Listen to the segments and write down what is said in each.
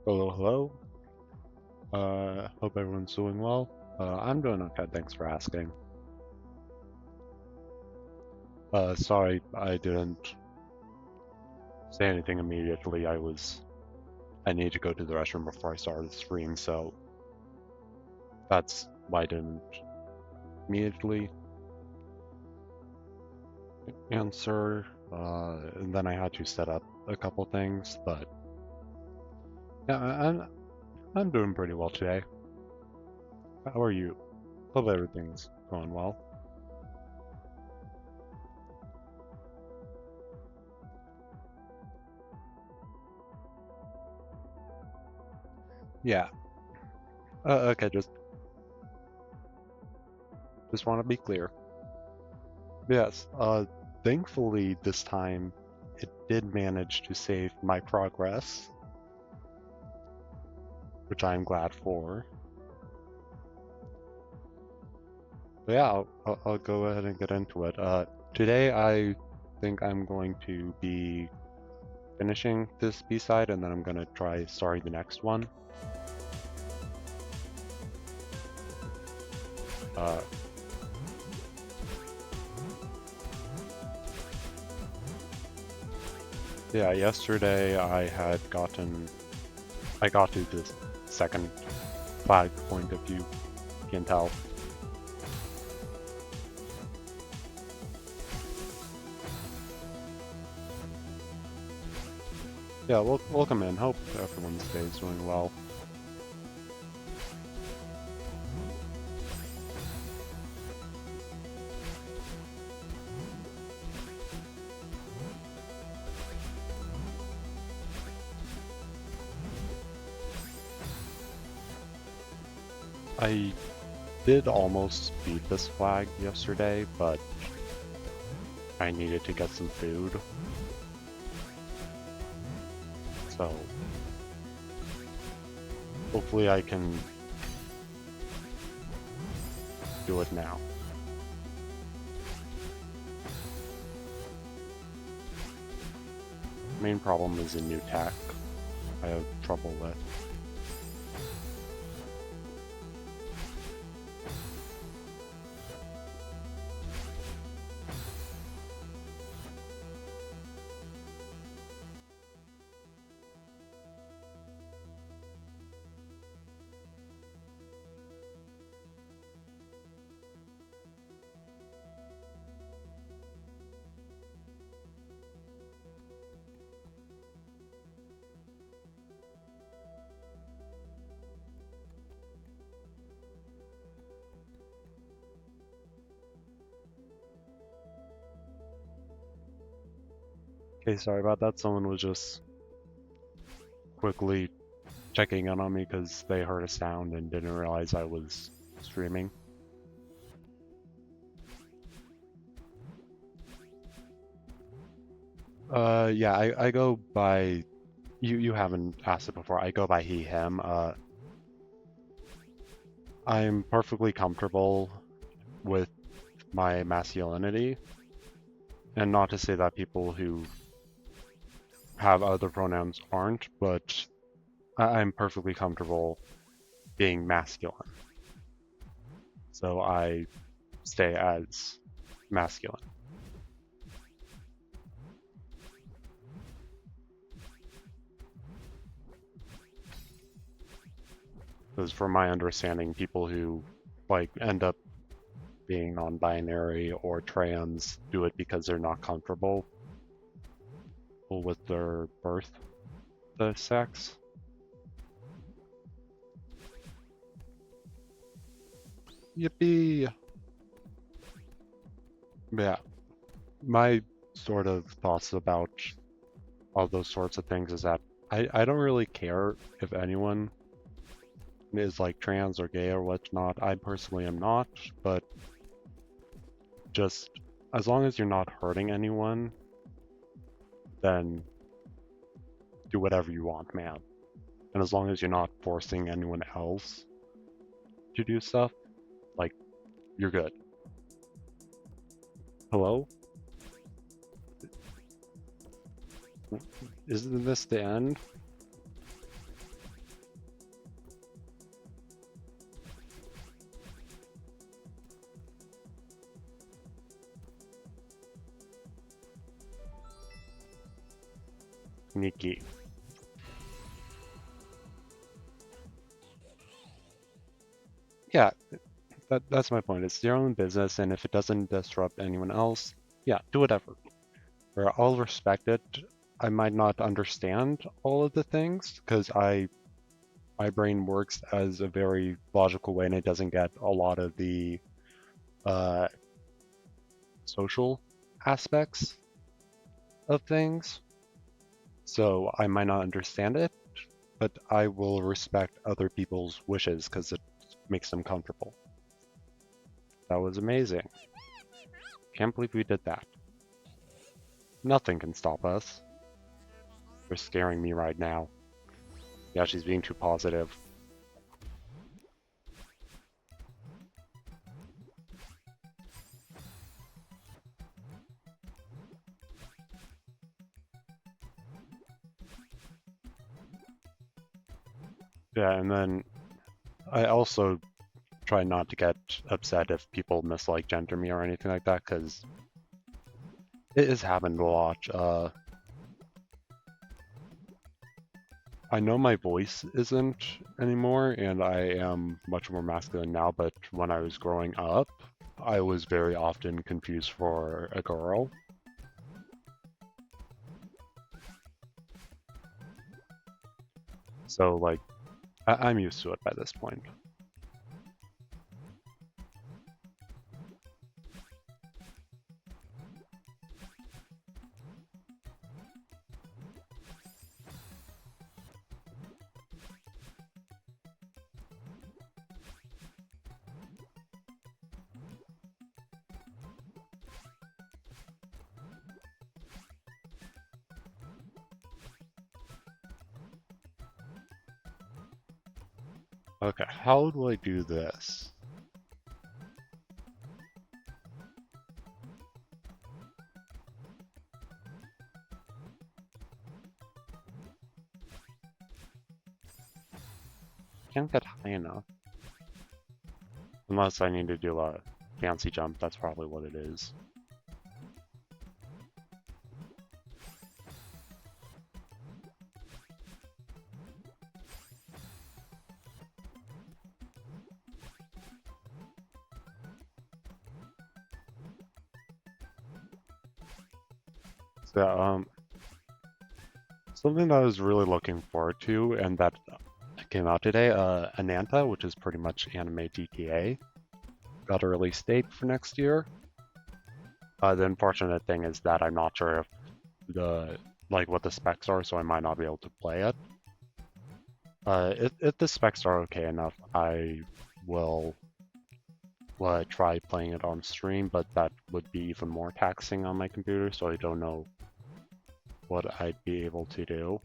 Hello, hello. Hope everyone's doing well. I'm doing okay, thanks for asking. Sorry I didn't say anything immediately. I need to go to the restroom before I started the stream, so that's why I didn't immediately answer. And then I had to set up a couple things, but yeah, I'm doing pretty well today. How are you? Hope everything's going well. Yeah. Okay, just want to be clear. Yes, thankfully this time it did manage to save my progress, which I'm glad for. But yeah, I'll go ahead and get into it. Today I think I'm going to be finishing this B-side and then I'm going to try starting the next one. Yeah, yesterday I got to the second flag point, if you can tell. Yeah, welcome in. Hope everyone's day is doing well. I did almost beat this flag yesterday, but I needed to get some food. So hopefully I can do it now. Main problem is a new tech I have trouble with. Okay, sorry about that. Someone was just quickly checking in on me because they heard a sound and didn't realize I was streaming. Yeah, I go by, you haven't asked it before, I go by he, him. I'm perfectly comfortable with my masculinity, and not to say that people who have other pronouns aren't, but I'm perfectly comfortable being masculine. So I stay as masculine. Because from my understanding, people who like end up being non-binary or trans do it because they're not comfortable with their birth, the sex. Yippee! Yeah, my sort of thoughts about all those sorts of things is that I don't really care if anyone is like trans or gay or whatnot. I personally am not, but just as long as you're not hurting anyone, then do whatever you want, man. And as long as you're not forcing anyone else to do stuff, like, you're good. Hello? Isn't this the end? Nikki. Yeah, that's my point. It's your own business, and if it doesn't disrupt anyone else, yeah, do whatever. Or I'll respect it. I might not understand all of the things because my brain works as a very logical way, and it doesn't get a lot of the uh, social aspects of things. So I might not understand it, but I will respect other people's wishes because it makes them comfortable. That was amazing. Can't believe we did that. Nothing can stop us. You're scaring me right now. Yeah, she's being too positive. Yeah, and then I also try not to get upset if people mislike gender me or anything like that, because it has happened a lot. I know my voice isn't anymore, and I am much more masculine now, but when I was growing up, I was very often confused for a girl. So, like, I'm used to it by this point. Okay, how do I do this? Can't get high enough. Unless I need to do a fancy jump, that's probably what it is. So, something that I was really looking forward to, and that came out today, Ananta, which is pretty much anime GTA, got a release date for next year. The unfortunate thing is that I'm not sure if what the specs are, so I might not be able to play it. If the specs are okay enough, I will try playing it on stream, but that would be even more taxing on my computer, so I don't know what I'd be able to do.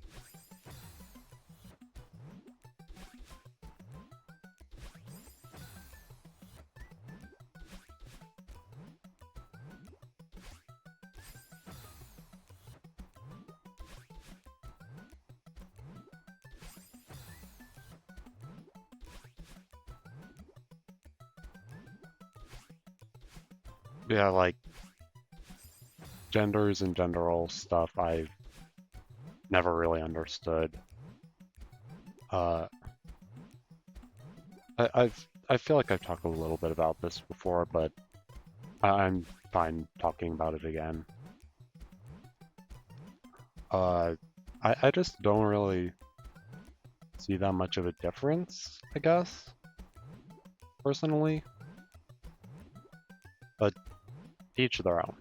Yeah, like genders and gender role stuff I've never really understood. Uh, I feel like I've talked a little bit about this before, but I'm fine talking about it again. I just don't really see that much of a difference, I guess, personally. But each their own.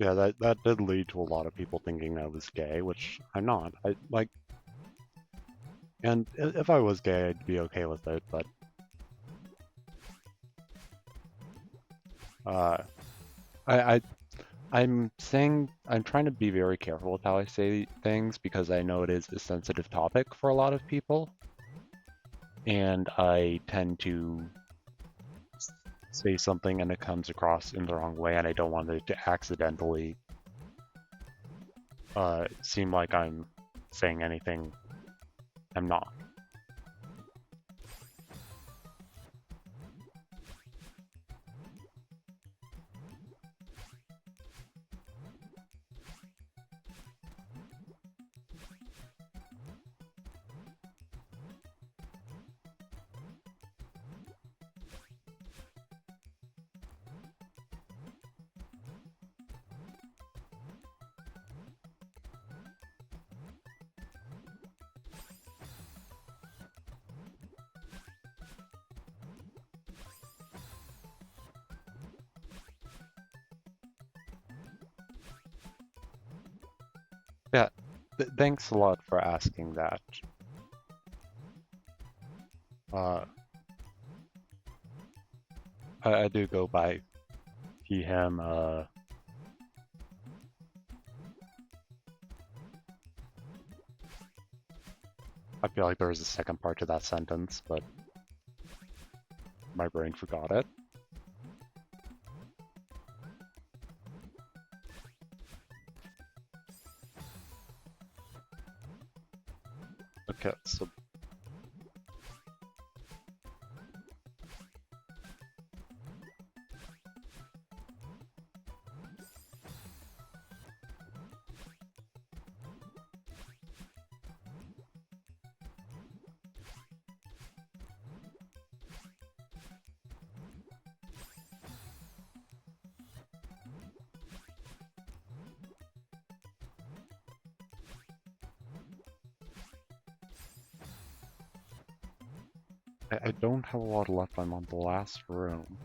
Yeah, that did lead to a lot of people thinking I was gay, which I'm not. I like, and if I was gay, I'd be okay with it. But uh, I, I I'm saying I'm trying to be very careful with how I say things because I know it is a sensitive topic for a lot of people, and I tend to say something and it comes across in the wrong way, and I don't want it to accidentally seem like I'm saying anything I'm not. Yeah, thanks a lot for asking that. Uh, I do go by he, him. I feel like there was a second part to that sentence, but my brain forgot it. Okay, so I don't have a lot left. I'm on the last room.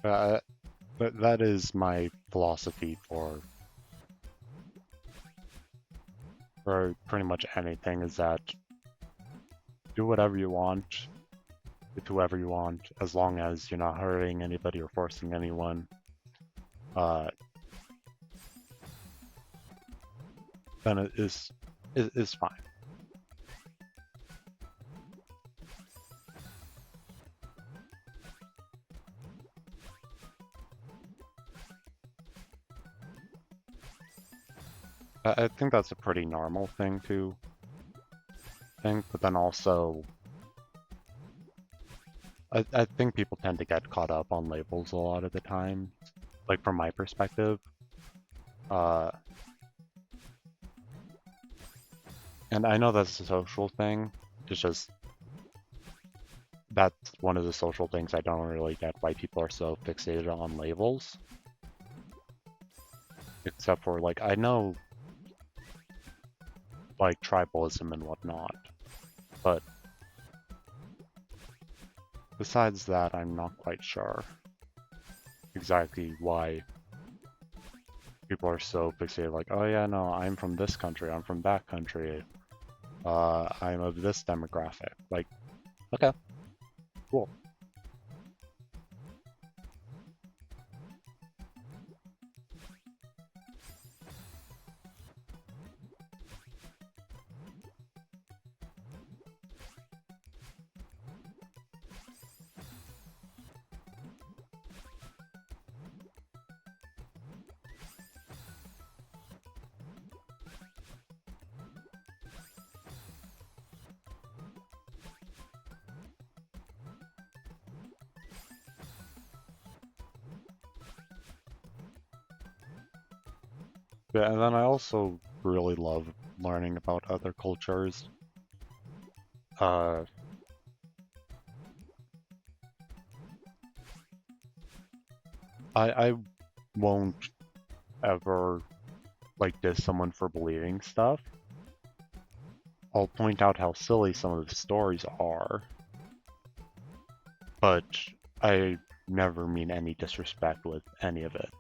Uh, but that is my philosophy for pretty much anything is that do whatever you want with whoever you want, as long as you're not hurting anybody or forcing anyone. Uh, then it is fine. I think that's a pretty normal thing to think, but then also I think people tend to get caught up on labels a lot of the time. Like from my perspective, uh, and I know that's a social thing. It's just that's one of the social things I don't really get why people are so fixated on labels. Except for like I know like tribalism and whatnot, but besides that, I'm not quite sure exactly why people are so fixated. Like, oh yeah, no, I'm from this country, I'm from that country, I'm of this demographic. Like, okay, cool. Yeah, and then I also really love learning about other cultures. Uh, I won't ever like diss someone for believing stuff. I'll point out how silly some of the stories are, but I never mean any disrespect with any of it.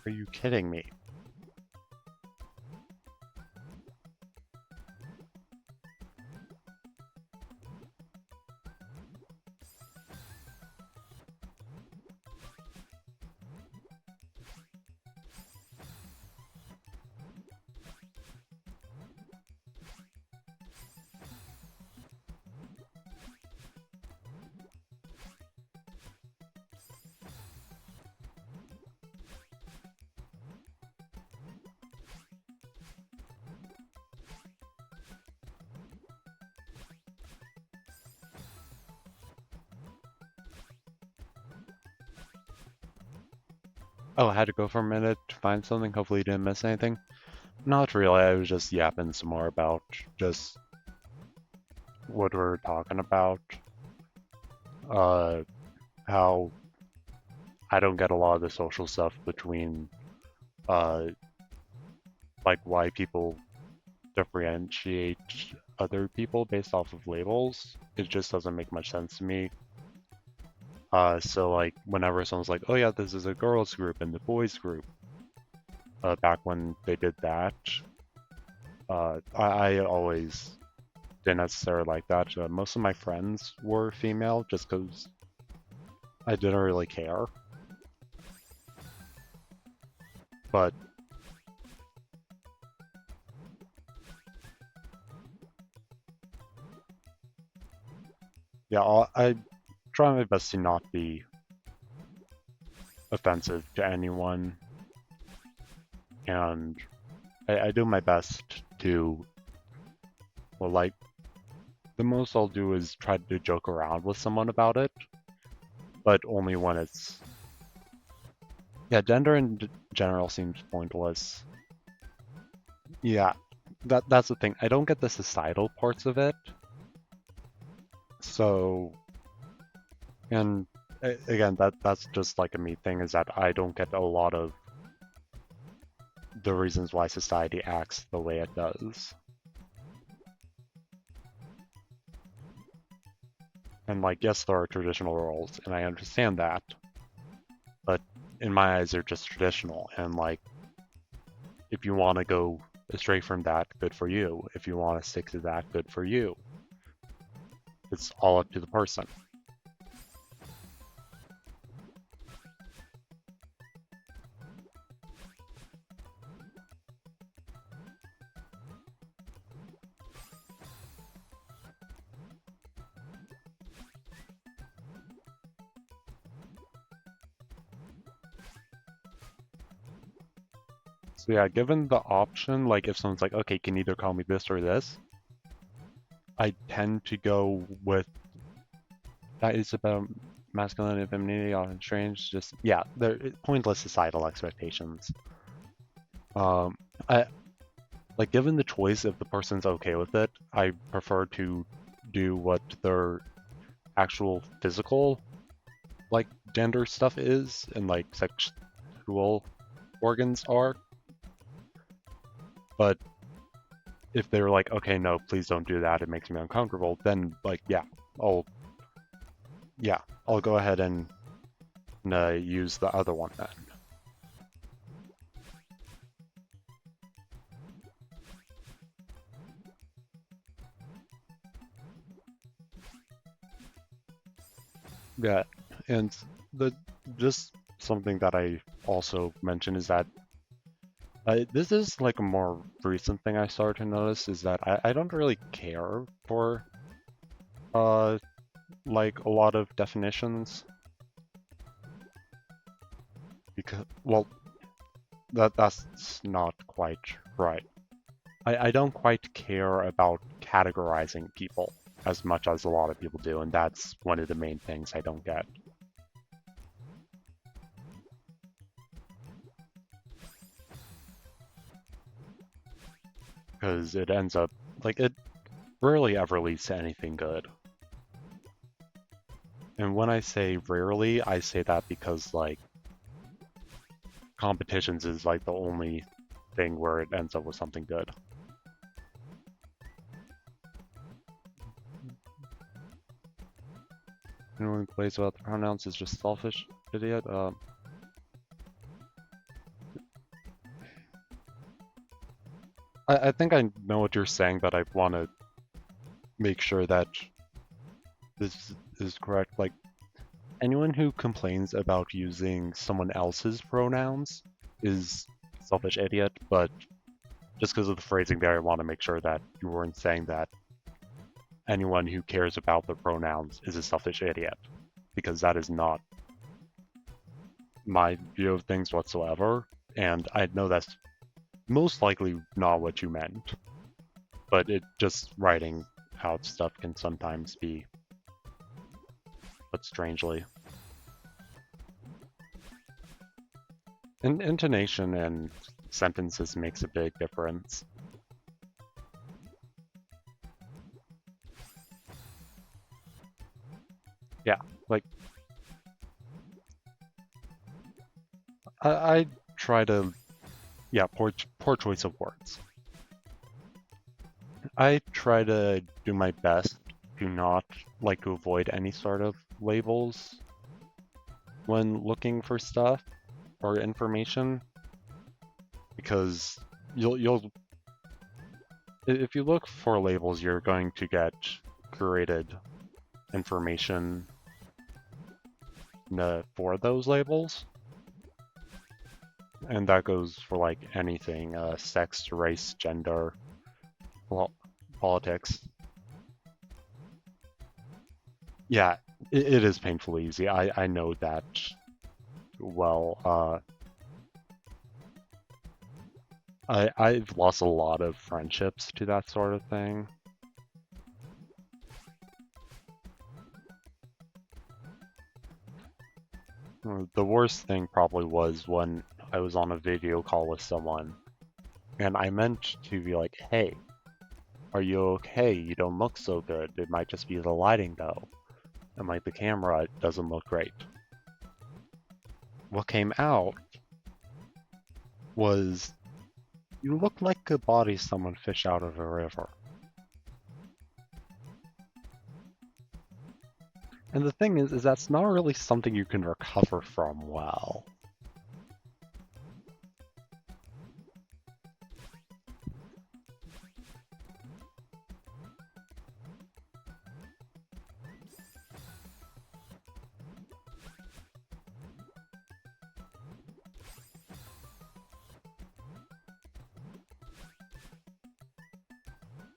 Are you kidding me? Oh, I had to go for a minute to find something. Hopefully you didn't miss anything. Not really, I was just yapping some more about just what we're talking about. Uh, how I don't get a lot of the social stuff between, uh, like why people differentiate other people based off of labels. It just doesn't make much sense to me. So like whenever someone's like, oh yeah, this is a girls group and the boys group, back when they did that, I always didn't necessarily like that. Most of my friends were female just because I didn't really care. But yeah, I try my best to not be offensive to anyone, and I do my best to, well, like, the most I'll do is try to joke around with someone about it, but only when it's, yeah, gender in general seems pointless. Yeah, that's the thing. I don't get the societal parts of it, so, and again, that's just like a me thing, is that I don't get a lot of the reasons why society acts the way it does. And like, yes, there are traditional roles, and I understand that, but in my eyes, they're just traditional. And like, if you want to go astray from that, good for you. If you want to stick to that, good for you. It's all up to the person. So yeah, given the option, like if someone's like, okay, can either call me this or this, I tend to go with that is about masculinity and femininity, often strange. Just yeah, they're pointless societal expectations. I like given the choice if the person's okay with it, I prefer to do what their actual physical like gender stuff is and like sexual organs are. But if they're like, okay, no, please don't do that, it makes me uncomfortable, then like I'll yeah, I'll go ahead and use the other one then. Yeah, and the just something that I also mention is that this is like a more recent thing I started to notice is that I don't really care for uh like a lot of definitions because well that's not quite right. I don't quite care about categorizing people as much as a lot of people do, and that's one of the main things I don't get. Because it ends up, like, it rarely ever leads to anything good. And when I say rarely, I say that because, like, competitions is, like, the only thing where it ends up with something good. Anyone who plays without the pronouns is just selfish, idiot. I think I know what you're saying, but I want to make sure that this is correct. Like, anyone who complains about using someone else's pronouns is selfish idiot, but just because of the phrasing there, I want to make sure that you weren't saying that anyone who cares about the pronouns is a selfish idiot, because that is not my view of things whatsoever, and I know that's most likely not what you meant, but it just writing out stuff can sometimes be put strangely. Intonation and sentences makes a big difference. Yeah, like I try to, yeah, poor choice of words. I try to do my best to not like to avoid any sort of labels when looking for stuff or information, because you'll if you look for labels, you're going to get curated information for those labels. And that goes for like anything, sex, race, gender, politics. Yeah, it is painfully easy. I know that well. I've lost a lot of friendships to that sort of thing. The worst thing probably was when I was on a video call with someone, and I meant to be like, hey, are you okay? You don't look so good. It might just be the lighting though. And like the camera doesn't look great. What came out was you look like a body someone fished out of a river. And the thing is that's not really something you can recover from well.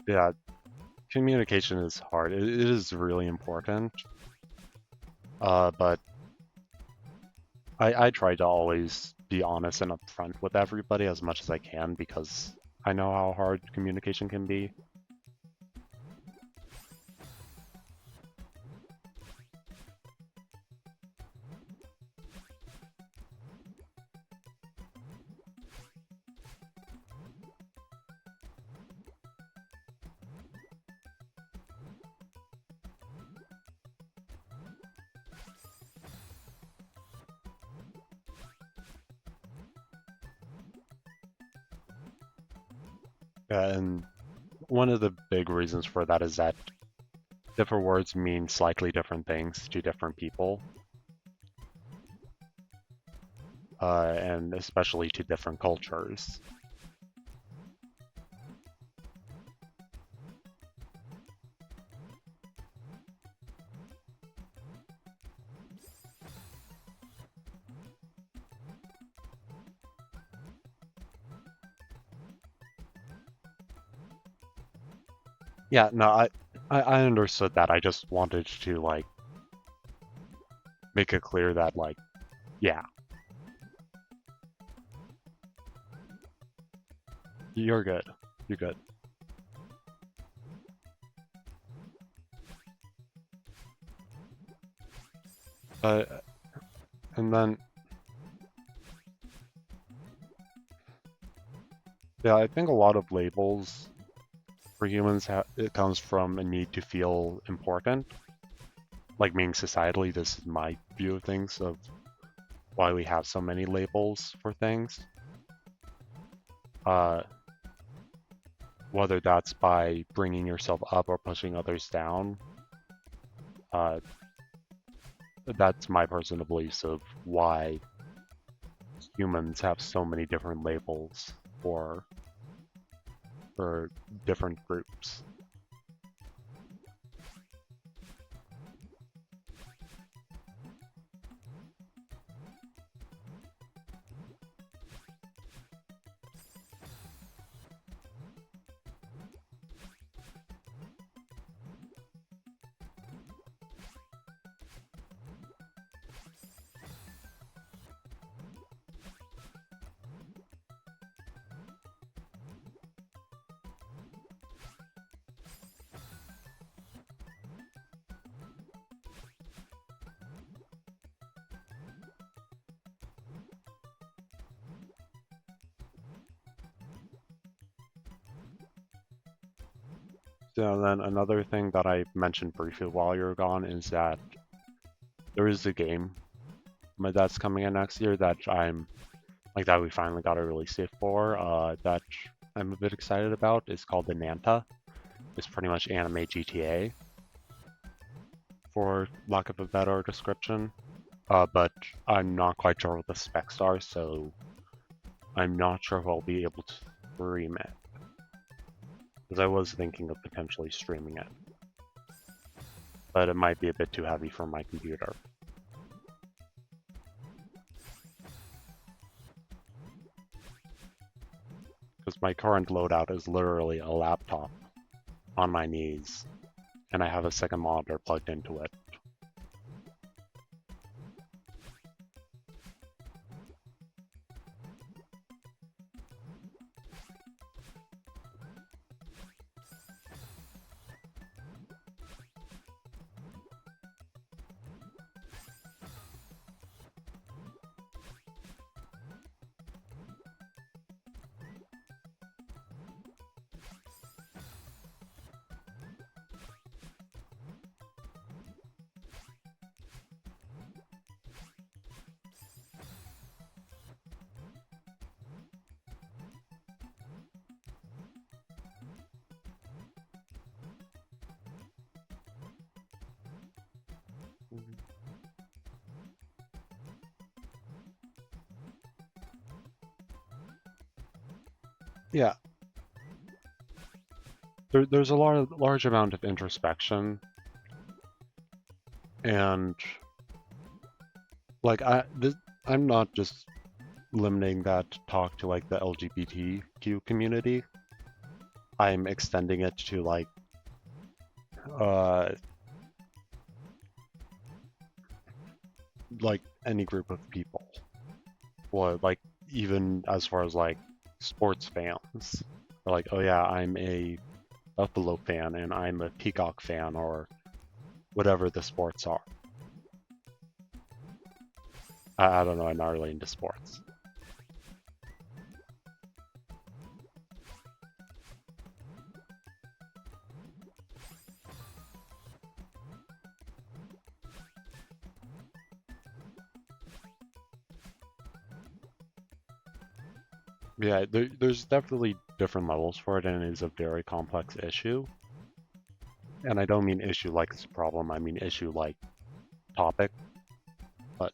Yeah, communication is hard. It is really important. But I try to always be honest and upfront with everybody as much as I can because I know how hard communication can be. And one of the big reasons for that is that different words mean slightly different things to different people, and especially to different cultures. Yeah, no, I understood that. I just wanted to like make it clear that like, yeah, you're good. You're good. Uh, and then yeah, I think a lot of labels for humans it comes from a need to feel important. Like being societally, this is my view of things of why we have so many labels for things. Uh, whether that's by bringing yourself up or pushing others down. Uh, that's my personal beliefs of why humans have so many different labels for for different groups. So then another thing that I mentioned briefly while you were gone is that there is a game that's coming in next year that I'm like that we finally got a release date for that I'm a bit excited about. It's called the Nanta. It's pretty much anime GTA for lack of a better description. But I'm not quite sure what the specs are, so I'm not sure if I'll be able to stream it. Because I was thinking of potentially streaming it, but it might be a bit too heavy for my computer. Because my current loadout is literally a laptop on my knees, and I have a second monitor plugged into it. Yeah, there's a large amount of introspection, and like I'm not just limiting that talk to like the LGBTQ community. I'm extending it to uh like any group of people. Or like even as far as like sports fans. They're like, oh yeah, I'm a Buffalo fan and I'm a Peacock fan or whatever the sports are. I don't know, I'm not really into sports. Yeah, there's definitely different levels for it, and it is a very complex issue. And I don't mean issue like it's a problem, I mean issue like topic. But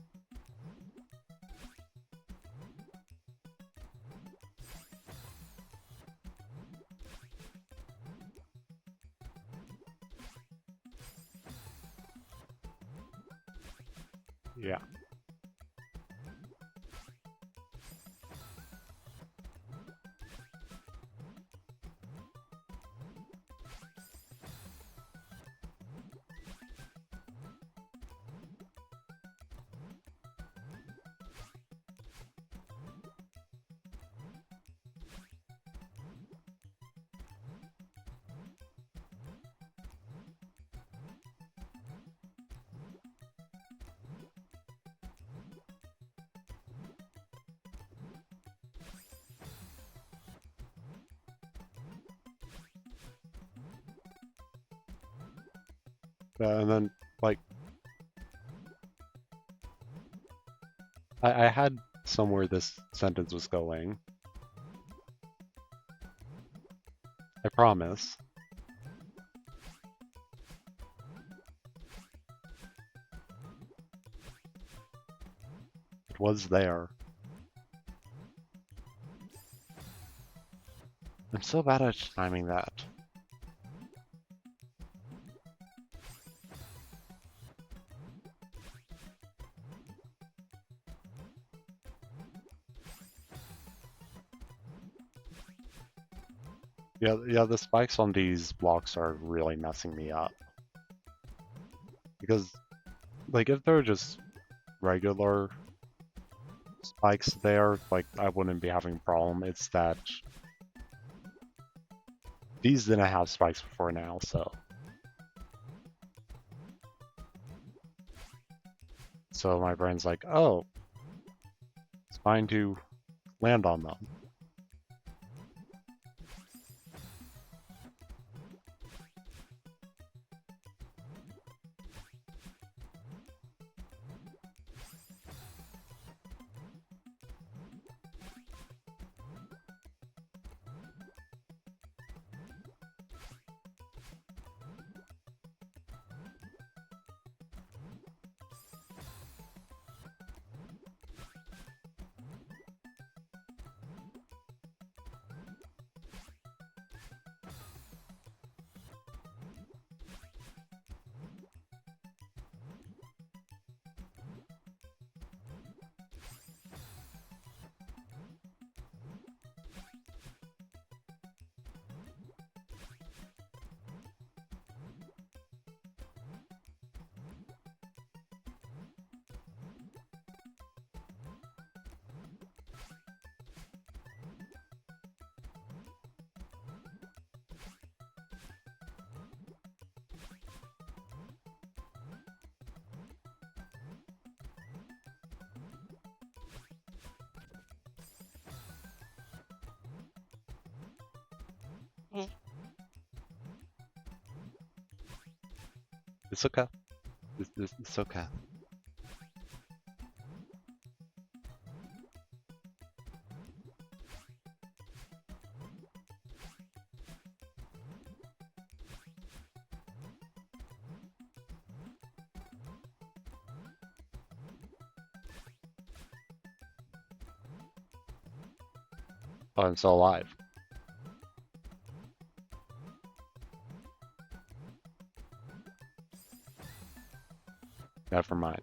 yeah, And then, like, I had somewhere this sentence was going. I promise. It was there. I'm so bad at timing that. Yeah, the spikes on these blocks are really messing me up. Because, like, if they're just regular spikes there, like, I wouldn't be having a problem. It's that these didn't have spikes before now, so. So my brain's like, oh, it's fine to land on them. It's okay. It's okay. Oh, I'm still alive. Never mind.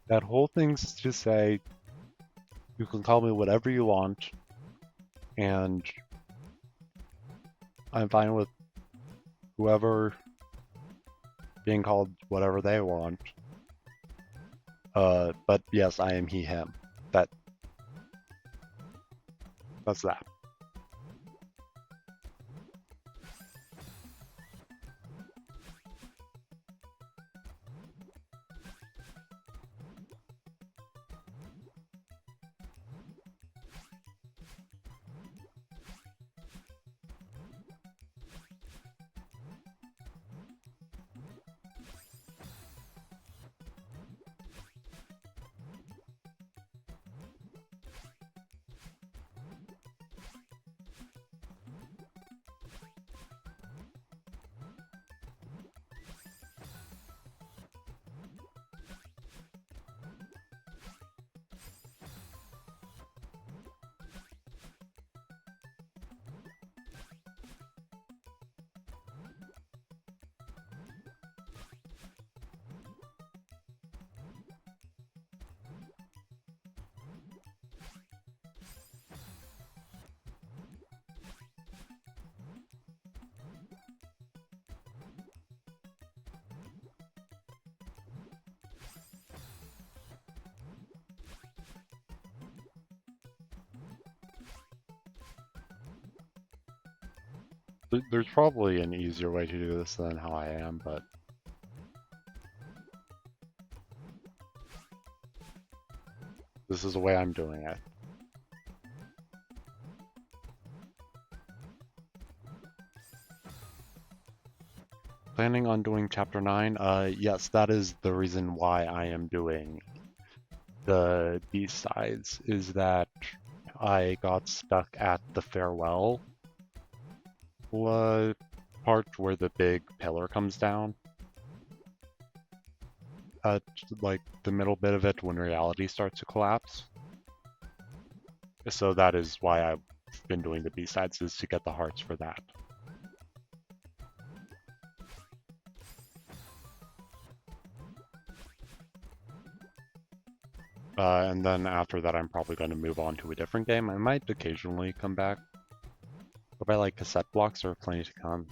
That whole thing's to say you can call me whatever you want, and I'm fine with whoever being called whatever they want. But yes, I am he, him. That that's that. There's probably an easier way to do this than how I am, but This is the way I'm doing it. Planning on doing chapter 9? Yes, that is the reason why I am doing the B-sides, is that I got stuck at the farewell part where the big pillar comes down. At like the middle bit of it when reality starts to collapse. So that is why I've been doing the B-sides, is to get the hearts for that. And then after that, I'm probably going to move on to a different game. I might occasionally come back. But by like cassette blocks, there are plenty to come.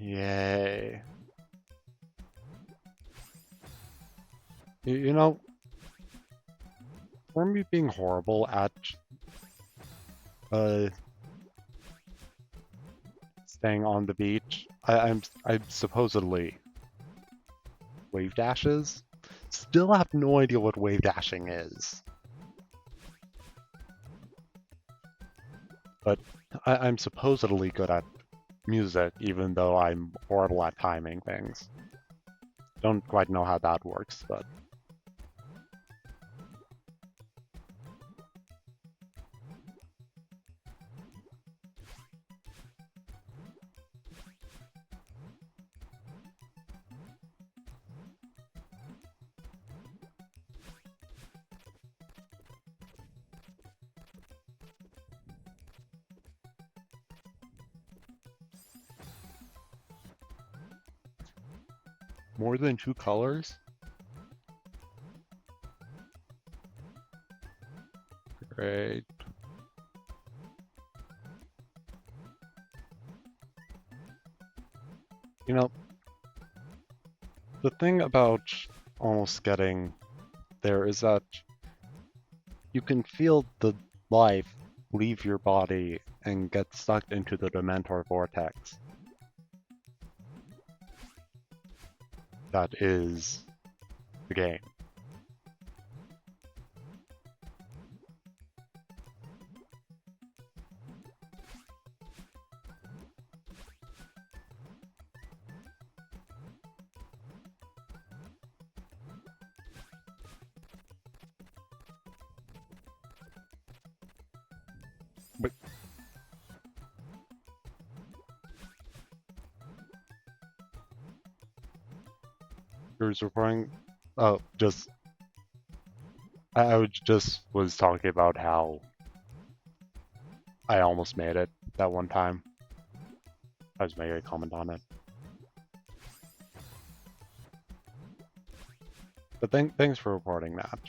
Yay. You know, for me being horrible at staying on the beach, I'm supposedly wave dashes. Still have no idea what wave dashing is. But I'm supposedly good at music, even though I'm horrible at timing things. Don't quite know how that works, but... More than 2 colors? Great. You know, the thing about almost getting there is that you can feel the life leave your body and get sucked into the Dementor vortex. That is the game. But who's recording? Oh, just was talking about how I almost made it that one time. I was making a comment on it. But thanks for reporting that.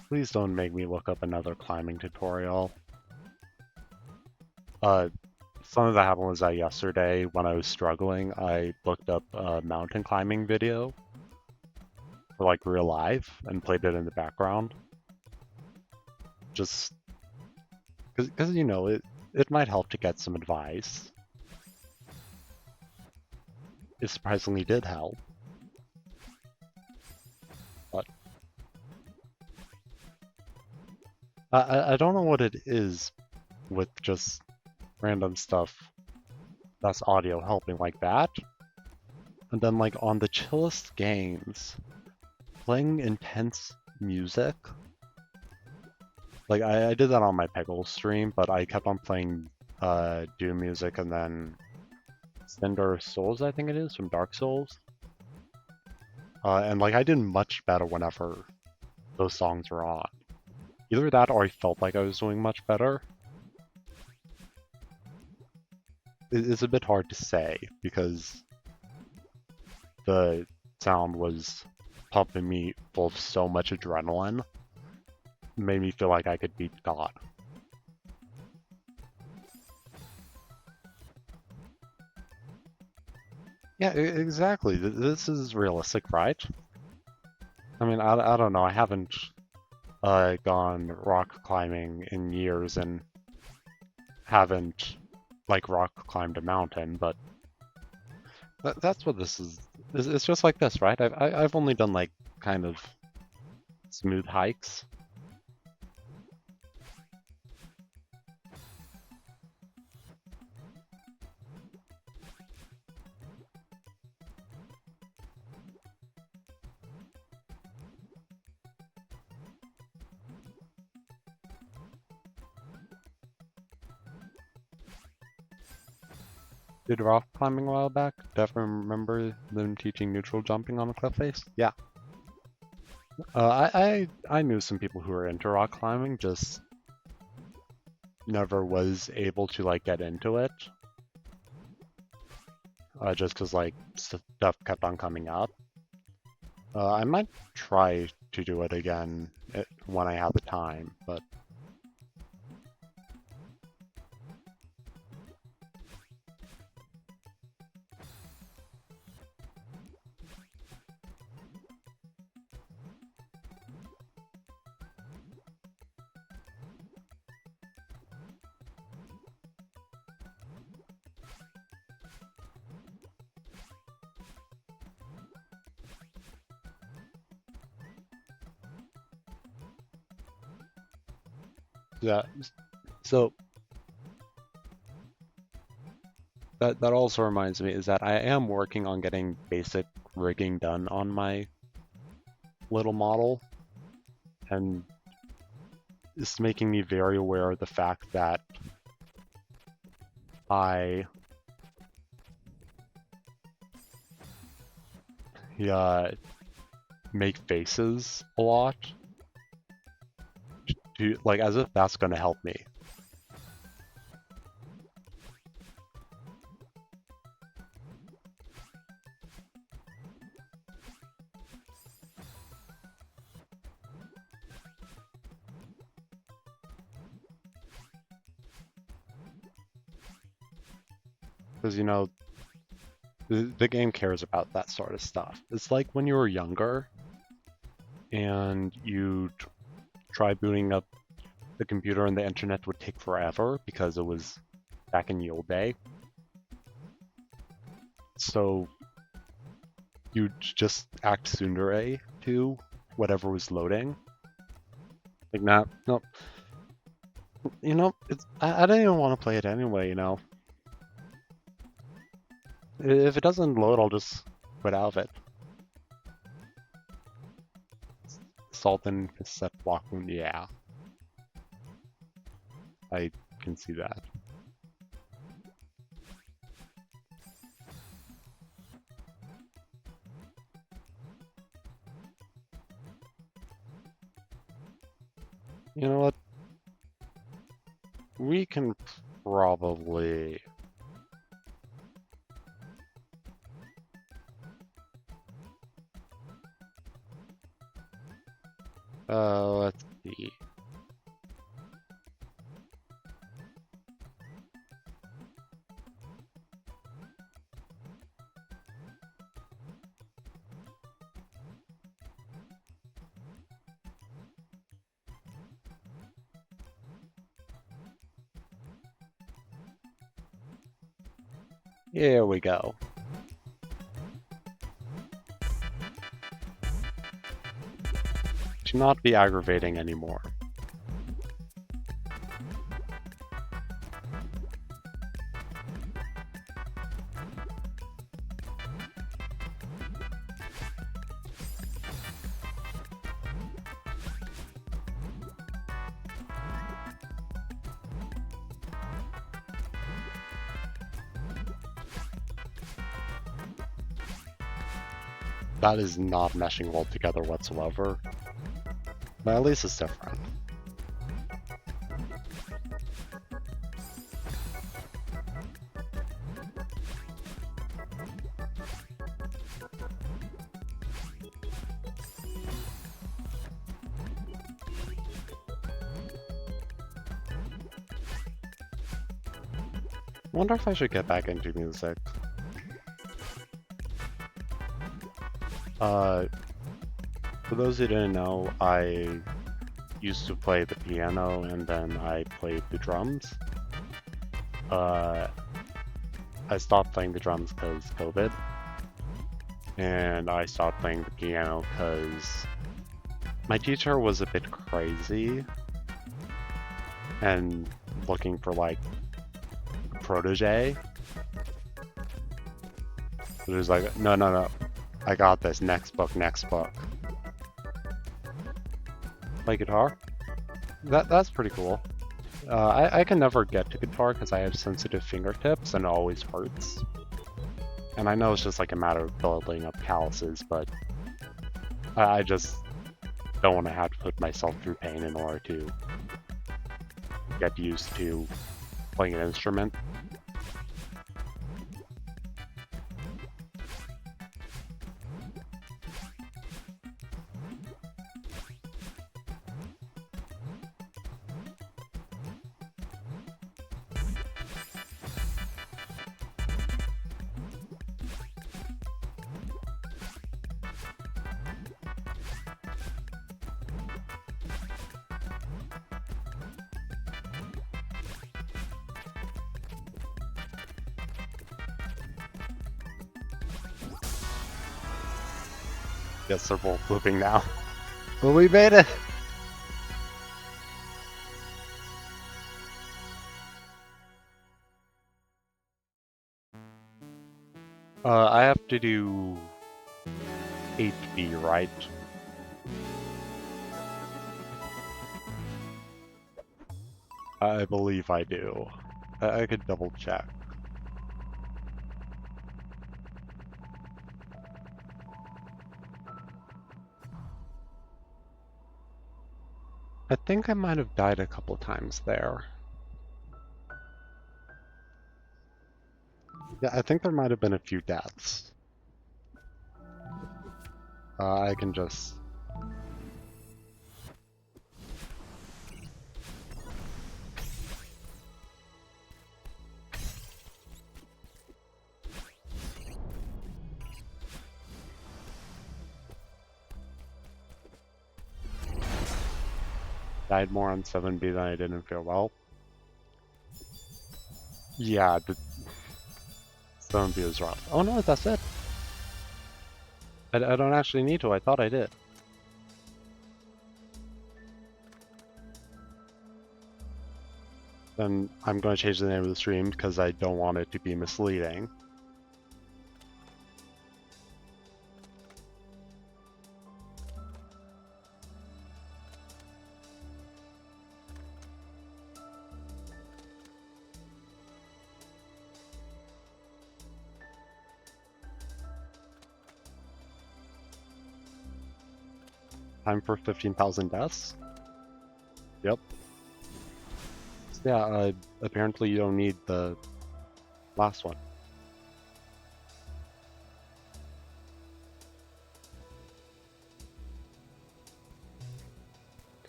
Please don't make me look up another climbing tutorial. Something that happened was that yesterday, when I was struggling, I looked up a mountain climbing video for like real life and played it in the background. Just because you know it might help to get some advice. It surprisingly did help. But I don't know what it is with just random stuff that's audio helping like that. And then like on the chillest games, playing intense music. Like I did that on my Peggle stream, but I kept on playing Doom music and then Cinder Souls, I think it is, from Dark Souls. and like I did much better whenever those songs were on. Either that or I felt like I was doing much better. It's a bit hard to say because the sound was pumping me full of so much adrenaline. It made me feel like I could beat God. Yeah, exactly. This is realistic, right? I mean, I don't know. I haven't gone rock climbing in years and haven't like rock climbed a mountain, but that's what this is. It's just like this, right? I've only done like kind of smooth hikes. Did rock climbing a while back. Definitely remember them teaching neutral jumping on a cliff face. Yeah. I knew some people who were into rock climbing, just never was able to like get into it. Just because like stuff kept on coming up. I might try to do it again when I have the time, but yeah. So that also reminds me is that I am working on getting basic rigging done on my little model, and it's making me very aware of the fact that I make faces a lot, to like as if that's gonna help me. Because, you know, the game cares about that sort of stuff. It's like when you were younger and you try booting up the computer and the internet would take forever because it was back in the old day. So you'd just act tsundere to whatever was loading. Like, nah, no. You know, I don't even want to play it anyway, you know. If it doesn't load, I'll just quit out of it. Salt and cassette block wound, yeah. I can see that. You know what? We can probably... let's see. Here we go. To not be aggravating anymore. That is not meshing well together whatsoever. But at least it's different. I wonder if I should get back into music. For those who didn't know, I used to play the piano and then I played the drums. I stopped playing the drums because COVID, and I stopped playing the piano because my teacher was a bit crazy and looking for like a protege. It was like, no, I got this, next book. Play guitar? That's pretty cool. I can never get to guitar because I have sensitive fingertips and it always hurts. And I know it's just like a matter of building up calluses, but I just don't want to have to put myself through pain in order to get used to playing an instrument. Yes, they're both looping now. But we made it! I have to do 8B, right? I believe I do. I could double check. I think I might have died a couple times there. Yeah, I think there might have been a few deaths. I can just... died more on 7B than I did in Farewell. Yeah, the 7B was rough. Oh no, that's it! I don't actually need to, I thought I did. Then I'm going to change the name of the stream because I don't want it to be misleading. Time for 15,000 deaths? Yep. So yeah, apparently you don't need the last one.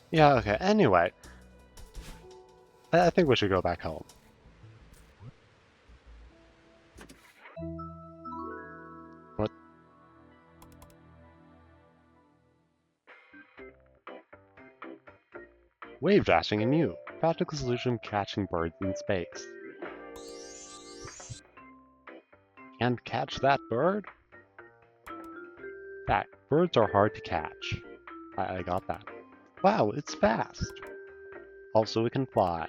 Yeah, okay, anyway. I think we should go back home. What? Wave dashing and you. Practical solution catching birds in space. Can't catch that bird? Fact, birds are hard to catch. I got that. Wow, it's fast. Also, it can fly.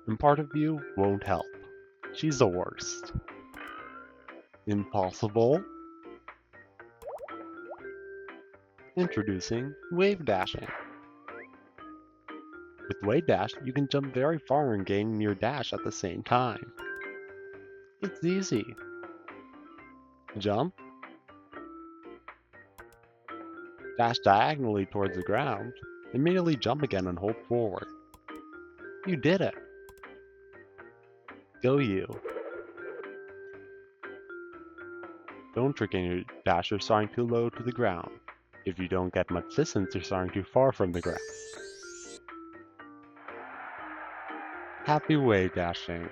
And part of you won't help. She's the worst. Impossible? Introducing wave dashing. With wave dash, you can jump very far and gain your dash at the same time. It's easy. Jump, Dash diagonally towards the ground. Immediately jump again and hold forward. You did it! Go you. Don't trick in your dash, you're starting too low to the ground. If you don't get much distance, you're starting too far from the ground. Happy wave dashing.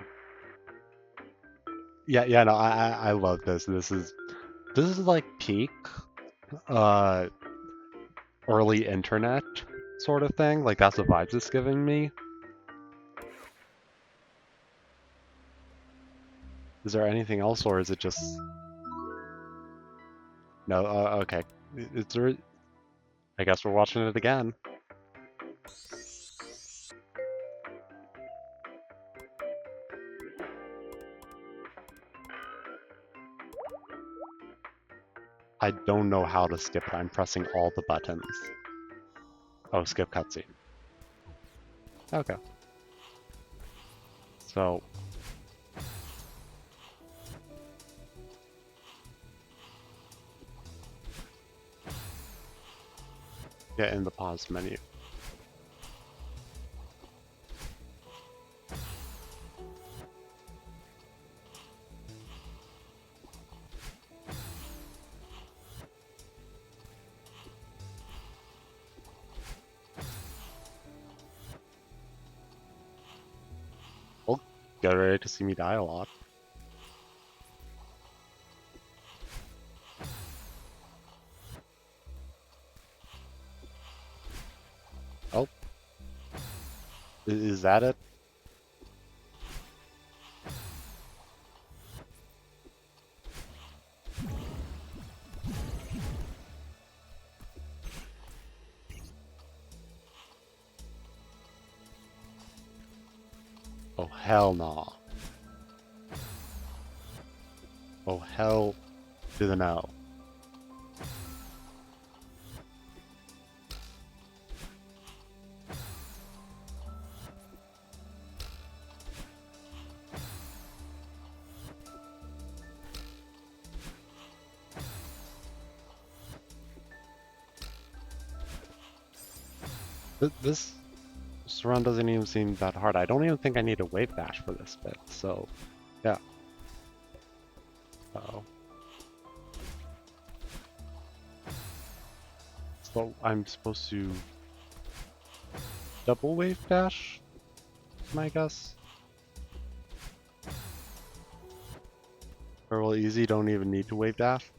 Yeah, no, I love this. This is like peak early internet sort of thing. Like that's the vibes it's giving me. Is there anything else, or is it just no? Okay, it's I guess we're watching it again. I don't know how to skip it. I'm pressing all the buttons. Oh, skip cutscene. Okay. So. Get in the pause menu. Well, get ready to see me die a lot. Oh. Is that it? Oh, hell no. Oh, hell to the no. This run doesn't even seem that hard. I don't even think I need a wave dash for this bit, so yeah. Uh-oh. So I'm supposed to double wave dash, my guess? Or well, easy, don't even need to wave dash?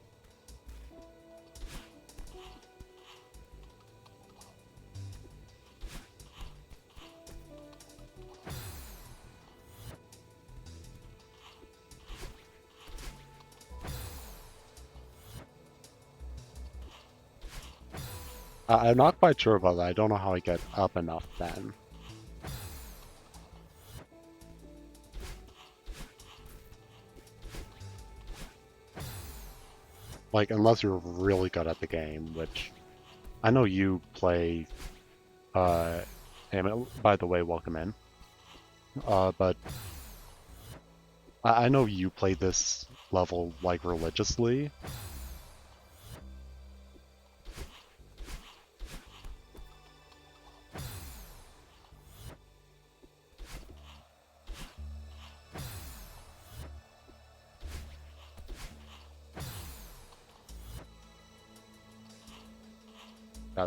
I'm not quite sure about that. I don't know how I get up enough then. Like, unless you're really good at the game, which I know you play, and by the way, welcome in. But I know you play this level, like, religiously.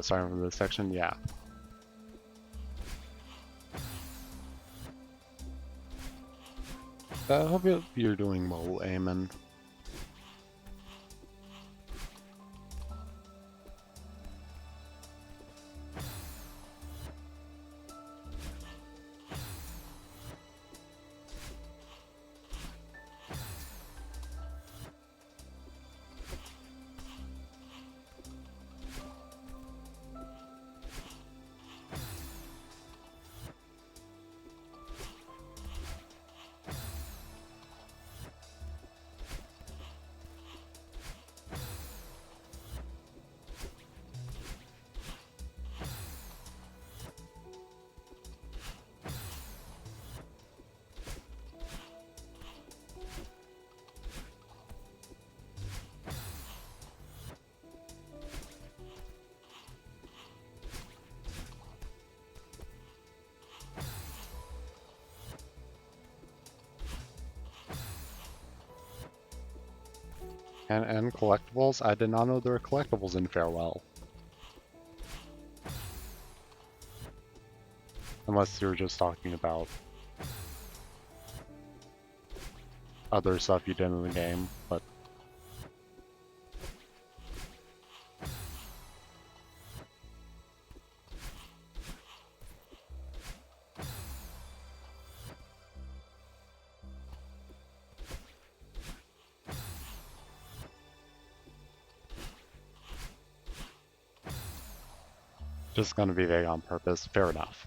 Starting from this section, yeah. I hope you're doing well, Eamon. And collectibles? I did not know there were collectibles in Farewell. Unless you were just talking about other stuff you did in the game, but... Just gonna be vague on purpose, fair enough.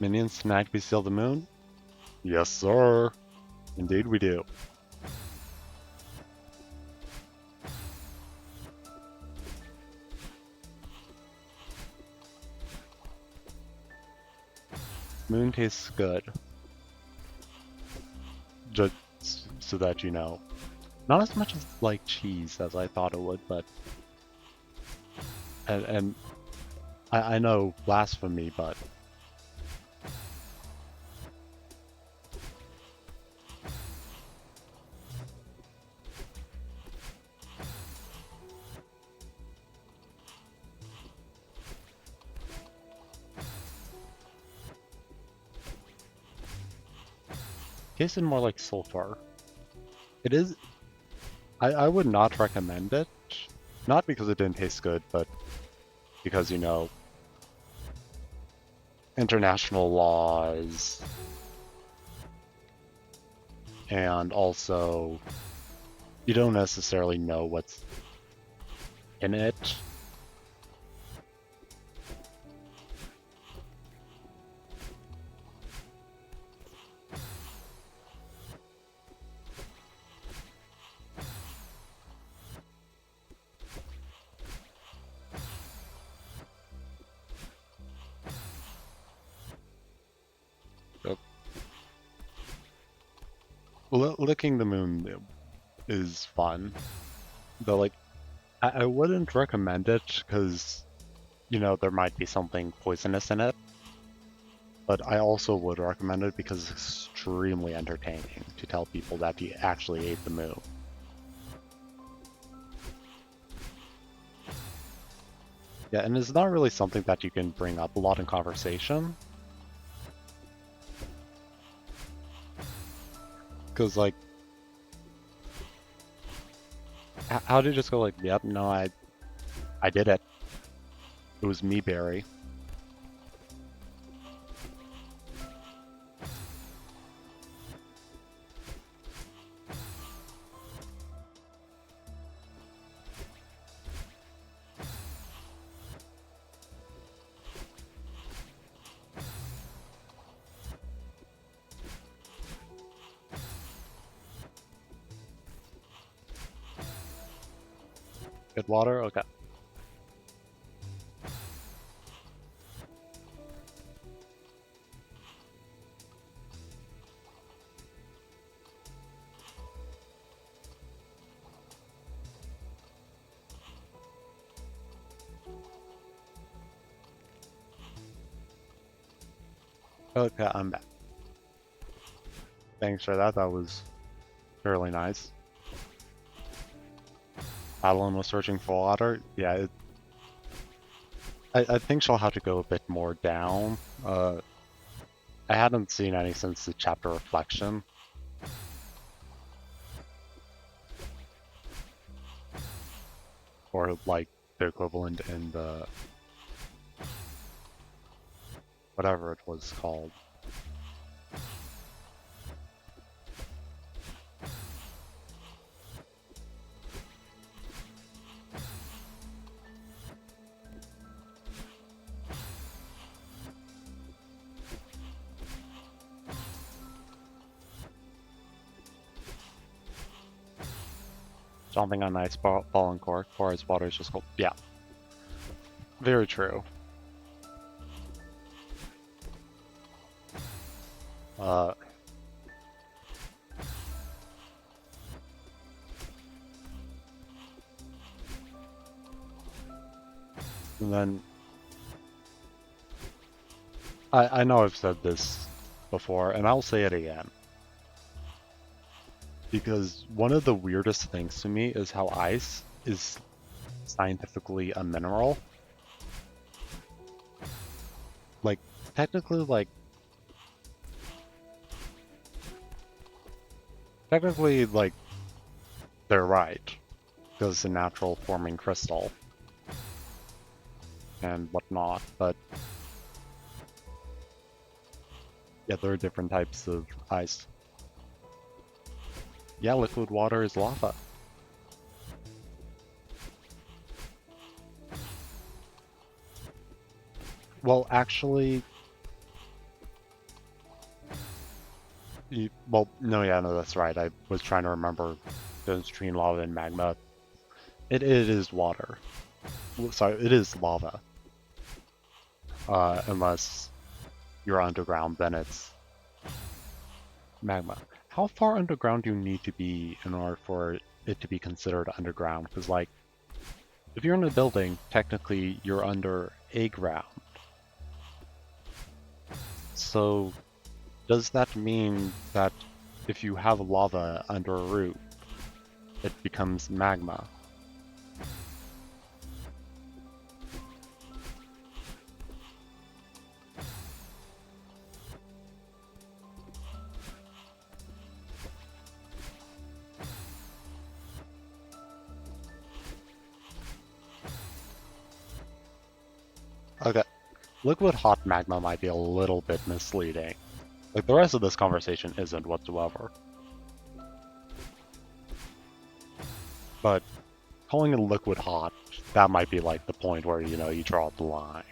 Minions tonight we steal the moon? Yes, sir. Indeed we do. Moon tastes good. Just so that you know. Not as much as like cheese as I thought it would, but... And I know blasphemy, but... tasted more like sulfur. It is... I would not recommend it. Not because it didn't taste good, but because, you know, international laws, and also you don't necessarily know what's in it. Licking the moon is fun, but like, I wouldn't recommend it because, you know, there might be something poisonous in it. But I also would recommend it because it's extremely entertaining to tell people that you actually ate the moon. Yeah, and it's not really something that you can bring up a lot in conversation. Because, like, how do you just go like, yep, no, I did it. It was me, Barry. Good water? Okay. Okay, I'm back. Thanks for that, that was fairly nice. Adeline was searching for water. Yeah, I think she'll have to go a bit more down. I hadn't seen any since the chapter Reflection. Or like the equivalent in the... whatever it was called. Jumping on ice, falling cork, or as water is just cold. Yeah. Very true. And then I know I've said this before, and I'll say it again. Because one of the weirdest things to me is how ice is scientifically a mineral. Like, technically, like, they're right. Because it's a natural forming crystal and whatnot, but yeah, there are different types of ice. Yeah, liquid water is lava. Well, actually, well, no, yeah, no, that's right. I was trying to remember the difference between lava and magma. It is water. Sorry, it is lava. Unless you're underground, then it's magma. How far underground do you need to be in order for it to be considered underground? Because, like, if you're in a building, technically you're under a ground. So, does that mean that if you have lava under a roof, it becomes magma? Okay, liquid hot magma might be a little bit misleading. Like, the rest of this conversation isn't whatsoever. But calling it liquid hot, that might be like the point where, you draw the line.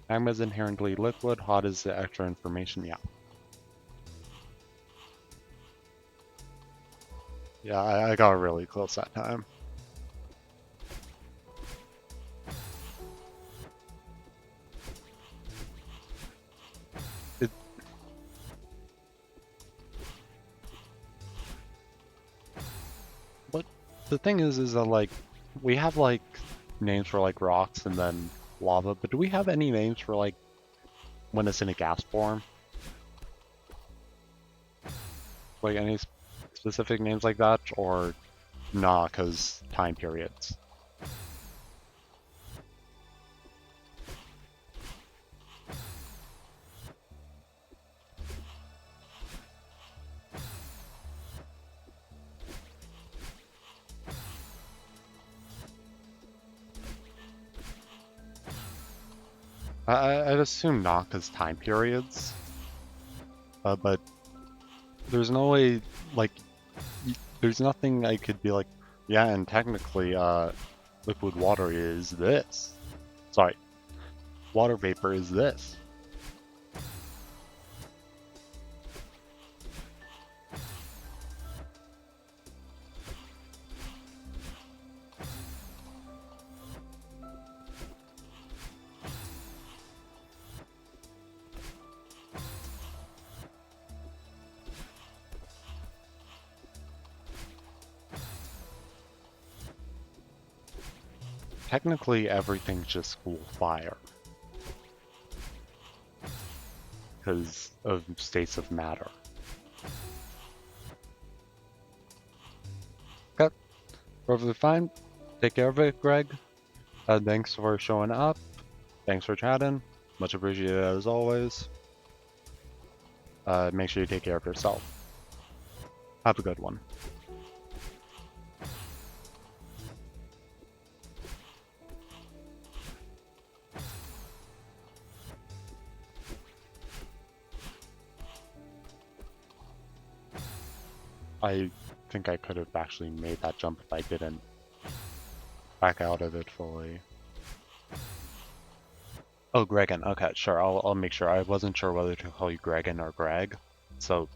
Magma is inherently liquid, hot is the extra information, yeah. Yeah, I got really close that time. It, but the thing is that, like, we have, like, names for, like, rocks and then lava, but do we have any names for, like, when it's in a gas form? Like, any specific names like that, or nah, because time periods? I'd assume not, because time periods. But there's no way, like, there's nothing I could be like, yeah, and technically, liquid water is this. Sorry, water vapor is this. Technically, everything's just cool fire because of states of matter. Okay, perfectly fine. Take care of it, Greg. Thanks for showing up. Thanks for chatting. Much appreciated as always. Make sure you take care of yourself. Have a good one. I think I could have actually made that jump if I didn't back out of it fully. Oh, Gregan. Okay, sure. I'll make sure. I wasn't sure whether to call you Gregan or Greg, so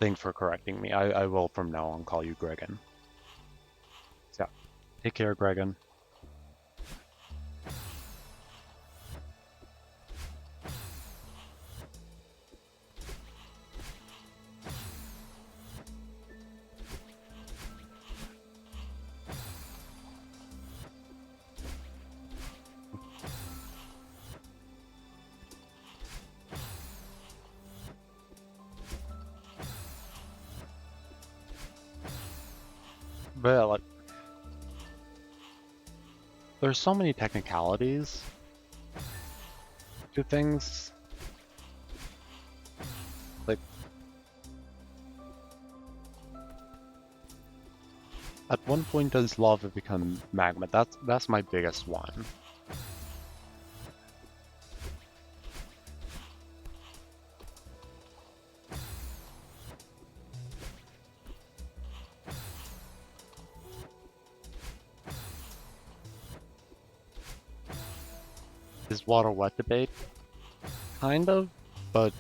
thanks for correcting me. I will from now on call you Gregan. Yeah. Take care, Gregan. But yeah, like, there's so many technicalities to things. Like, at one point does lava become magma? That's my biggest one. Is water wet debate? Kind of, but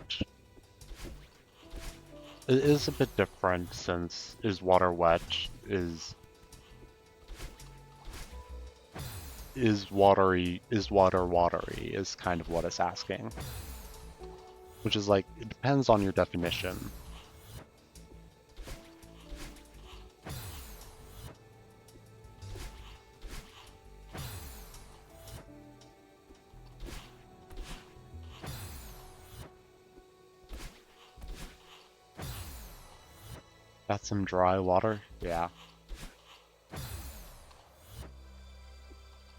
it is a bit different since is water wet, is watery, is water watery is kind of what it's asking. Which is like, it depends on your definition. That's some dry water? Yeah.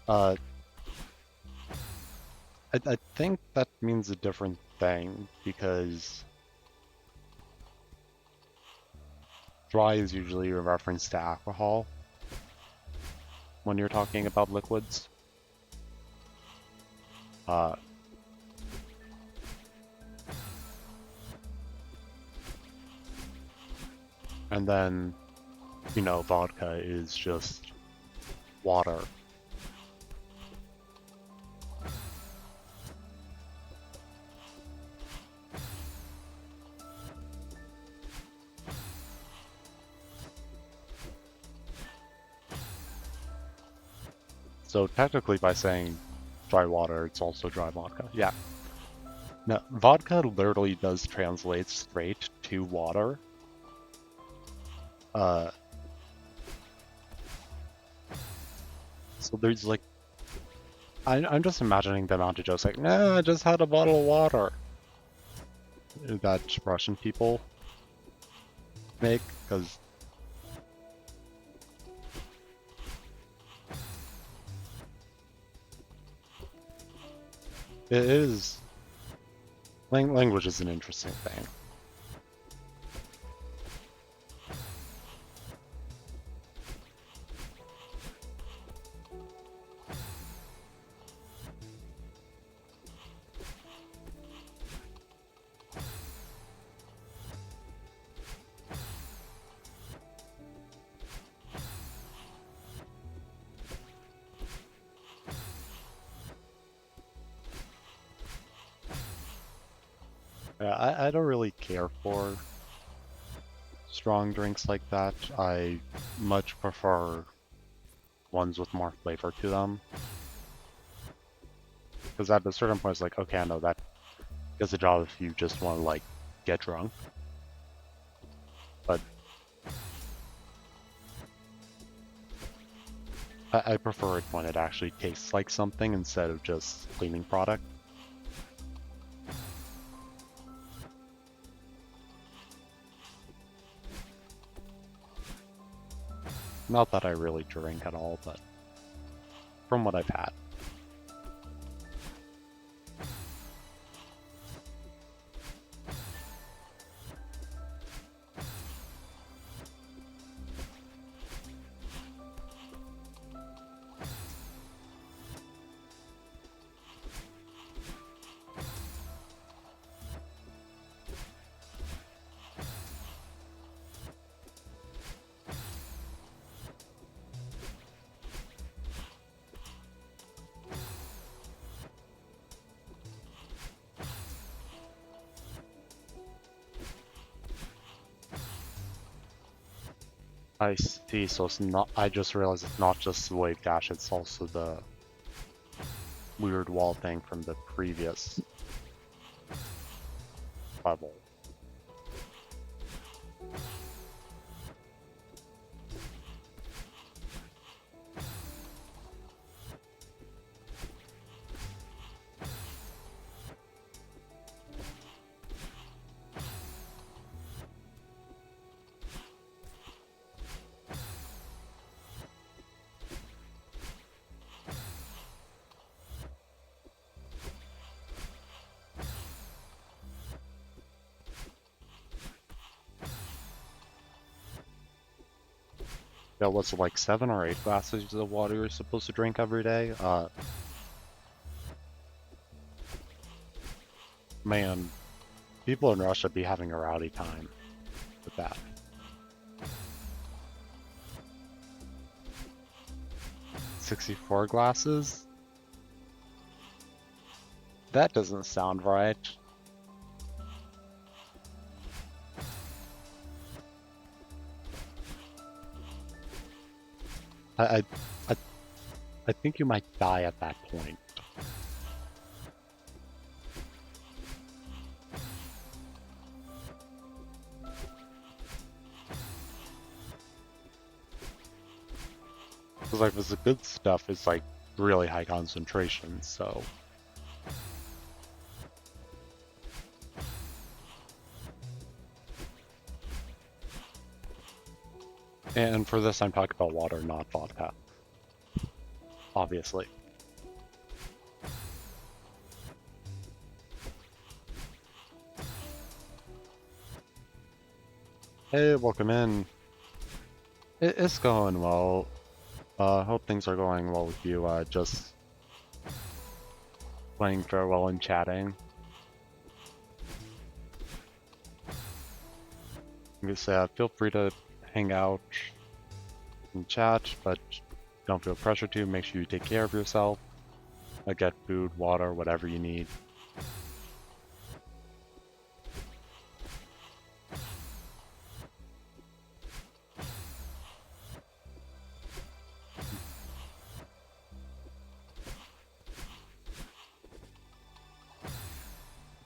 I think that means a different thing, because dry is usually a reference to alcohol when you're talking about liquids. And then, you know, vodka is just water. So technically by saying dry water, it's also dry vodka. Yeah. Now, vodka literally does translate straight to water. So there's like, I'm just imagining the amount of jokes like, nah, I just had a bottle of water that Russian people make, because it is, language is an interesting thing. I don't really care for strong drinks like that. I much prefer ones with more flavor to them. Because at a certain point, it's like, okay, I know that does the job if you just want to, like, get drunk. But I prefer it when it actually tastes like something instead of just cleaning product. Not that I really drink at all, but from what I've had. I see, so it's not, I just realized it's not just the wave dash, it's also the weird wall thing from the previous level. Yeah, what's it, like 7 or 8 glasses of water you're supposed to drink every day? Man, people in Russia be having a rowdy time with that. 64 glasses? That doesn't sound right. I, I, I think you might die at that point. Because like with the good stuff, it's like really high concentration, so. And for this, I'm talking about water, not vodka. Obviously. Hey, welcome in. It's going well. Hope things are going well with you. Just playing farewell and chatting. I'm gonna say, feel free to hang out and chat, but don't feel pressure to. Make sure you take care of yourself. Get food, water, whatever you need.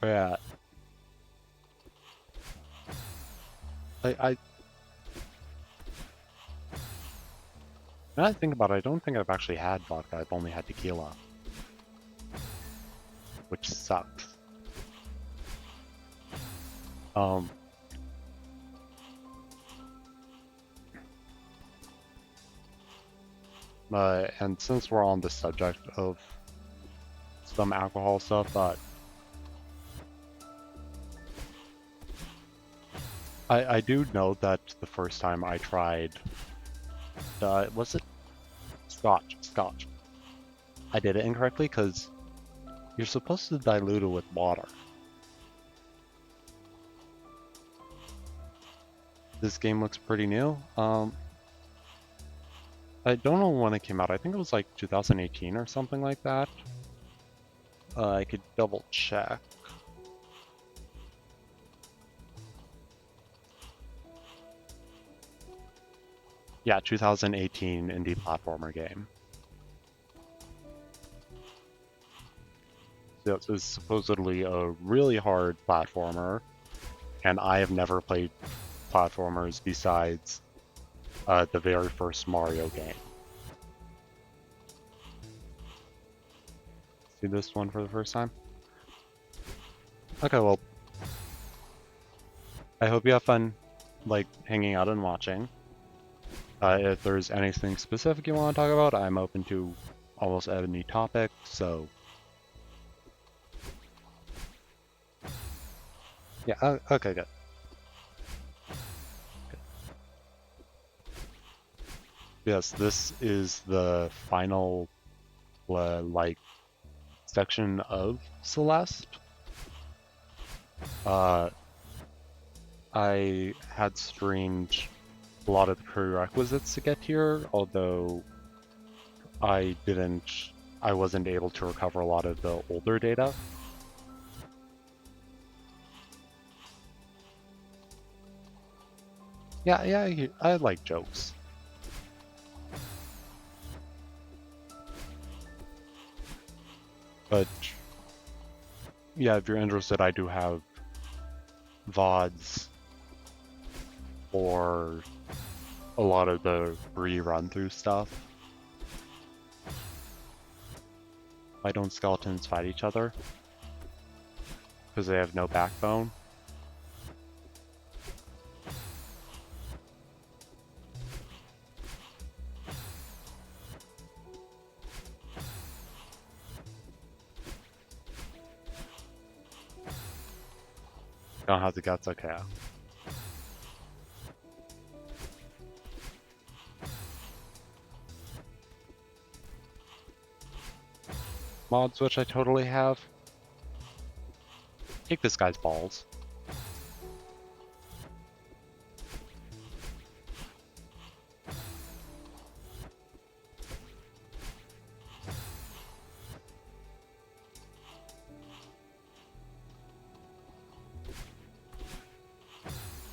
Yeah. I Now that I think about it, I don't think I've actually had vodka. I've only had tequila, which sucks. Um, and since we're on the subject of some alcohol stuff, I do know that the first time I tried, was it Scotch? Scotch. I did it incorrectly because you're supposed to dilute it with water. This game looks pretty new. I don't know when it came out. I think it was like 2018 or something like that. I could double check. Yeah, 2018 indie platformer game. So this is supposedly a really hard platformer, and I have never played platformers besides the very first Mario game. See this one for the first time? Okay, well, I hope you have fun, like, hanging out and watching. If there's anything specific you want to talk about, I'm open to almost any topic, so... Yeah, okay, good. Yes, this is the final, like, section of Celeste. I had streamed a lot of the prerequisites to get here, although I wasn't able to recover a lot of the older data. Yeah, yeah, I like jokes. But yeah, if you're interested, I do have VODs for a lot of the rerun through stuff. Why don't skeletons fight each other? Because they have no backbone. Don't have the guts, okay. Mods, which I totally have. Take this guy's balls.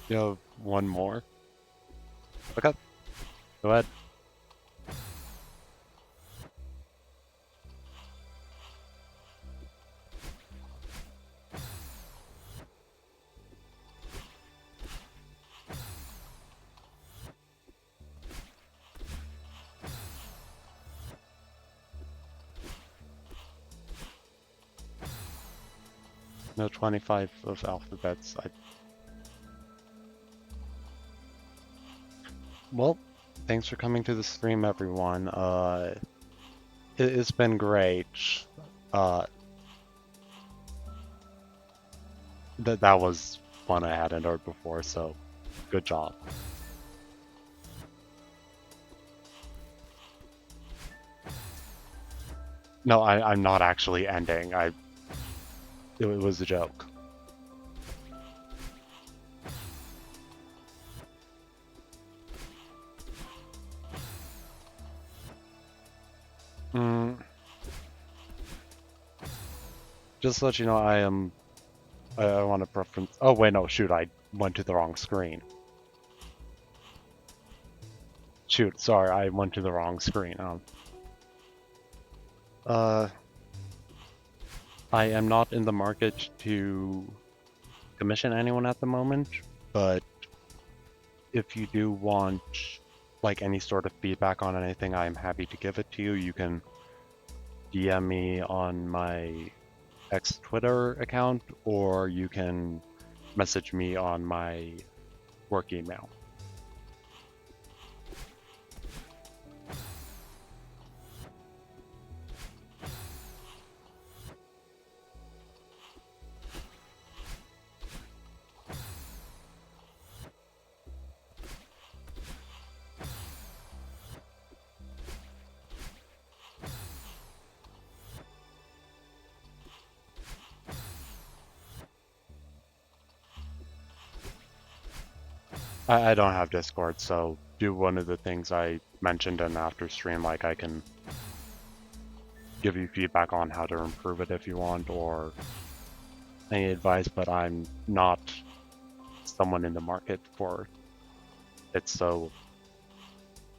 You have one more. Look up. Go ahead. No 25 of alphabets. Well, thanks for coming to the stream, everyone. It's been great. Uh, that was one I hadn't heard before, so good job. No, I'm not actually ending. It was a joke. Mm, just to let you know, I want to preference. Oh wait, no, shoot, I went to the wrong screen. Shoot, sorry, I went to the wrong screen. I am not in the market to commission anyone at the moment, but if you do want like any sort of feedback on anything, I'm happy to give it to you. You can DM me on my X Twitter account, or you can message me on my work email. I don't have Discord, so do one of the things I mentioned in after stream, like I can give you feedback on how to improve it if you want, or any advice, but I'm not someone in the market for it, so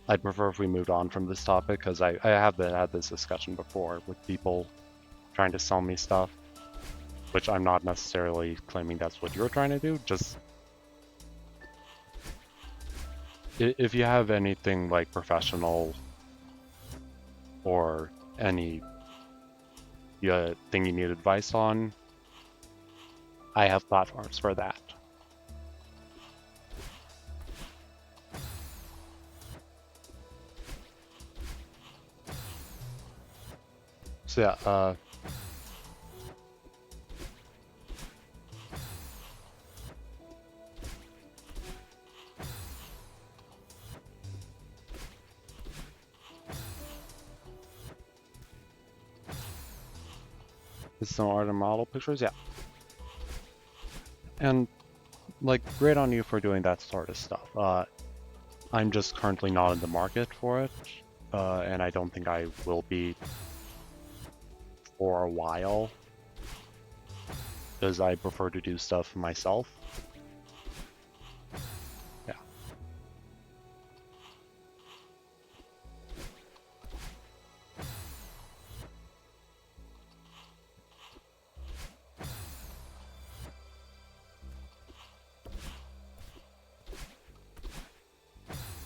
I'd prefer if we moved on from this topic, because I have had this discussion before with people trying to sell me stuff, which I'm not necessarily claiming that's what you're trying to do, just if you have anything like professional or any thing you need advice on, I have platforms for that. So yeah, some art and model pictures, yeah. And like, great on you for doing that sort of stuff. I'm just currently not in the market for it, and I don't think I will be for a while, because I prefer to do stuff myself. Yeah.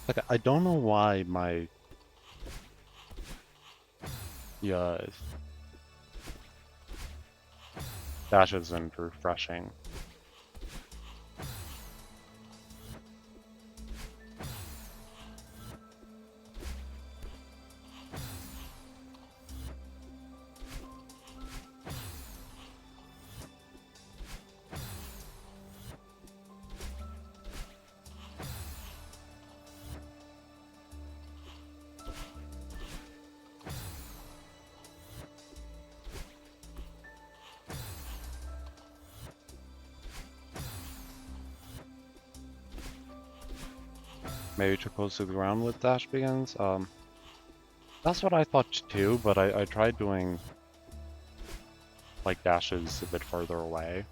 Like, I don't know why my dash isn't refreshing. Maybe too close to the ground with dash begins. That's what I thought too, but I tried doing like dashes a bit further away.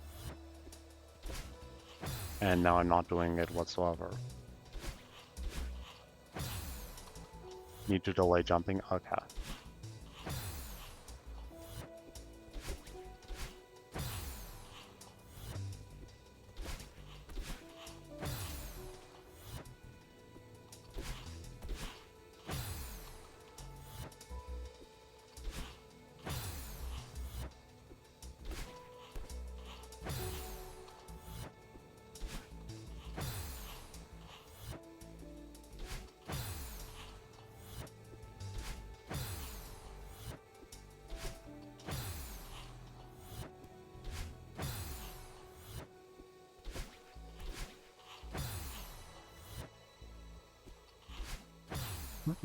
And now I'm not doing it whatsoever. Need to delay jumping? Okay.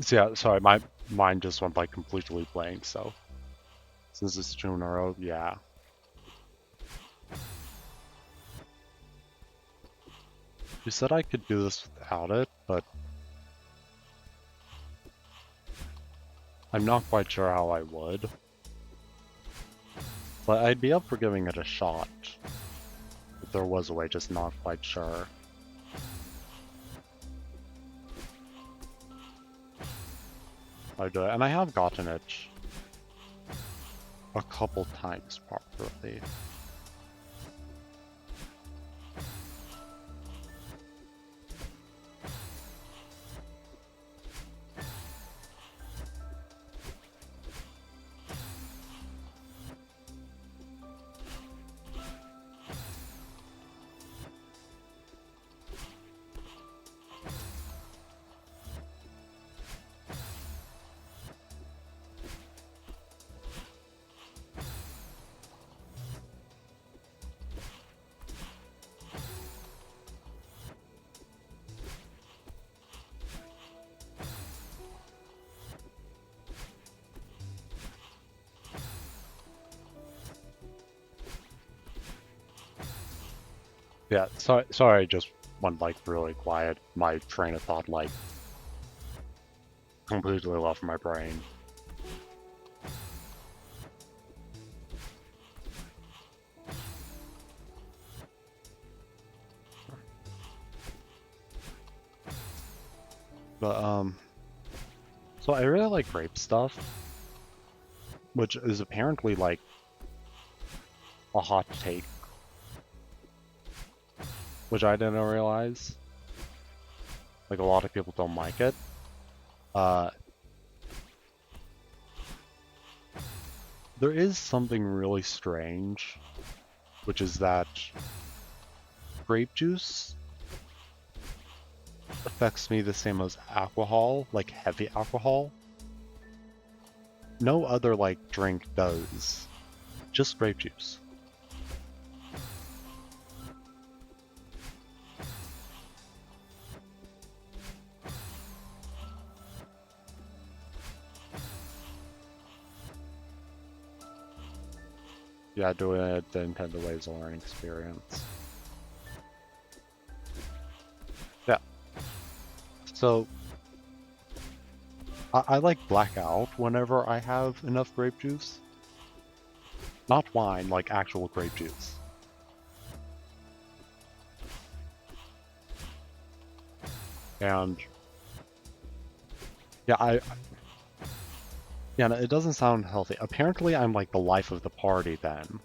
So yeah, sorry, my mind just went like completely blank, so since it's 2 in a row, yeah. You said I could do this without it, but I'm not quite sure how I would. But I'd be up for giving it a shot. If there was a way, just not quite sure. I'd do it, and I have gotten it a couple times properly. Yeah, sorry, I just went like really quiet. My train of thought like completely left my brain. But so I really like grape stuff, which is apparently like a hot take, which I didn't realize. Like a lot of people don't like it. There is something really strange, which is that grape juice affects me the same as alcohol, like heavy alcohol. No other like drink does, just grape juice. Yeah, doing it the intended way is a learning experience. Yeah. So I like blackout whenever I have enough grape juice. Not wine, like actual grape juice. And yeah, yeah, no, it doesn't sound healthy. Apparently I'm like the life of the party then,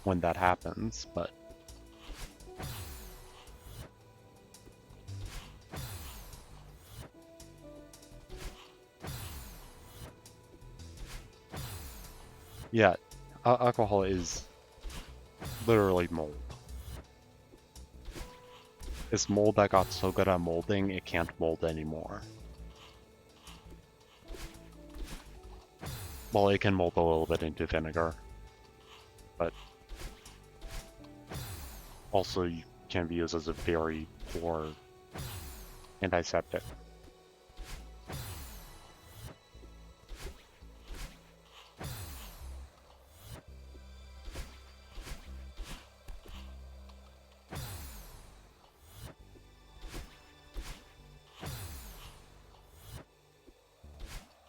when that happens, but Yeah, alcohol is literally mold. It's mold that got so good at molding, it can't mold anymore. Well, it can mold a little bit into vinegar, but also you can be used as a very poor antiseptic.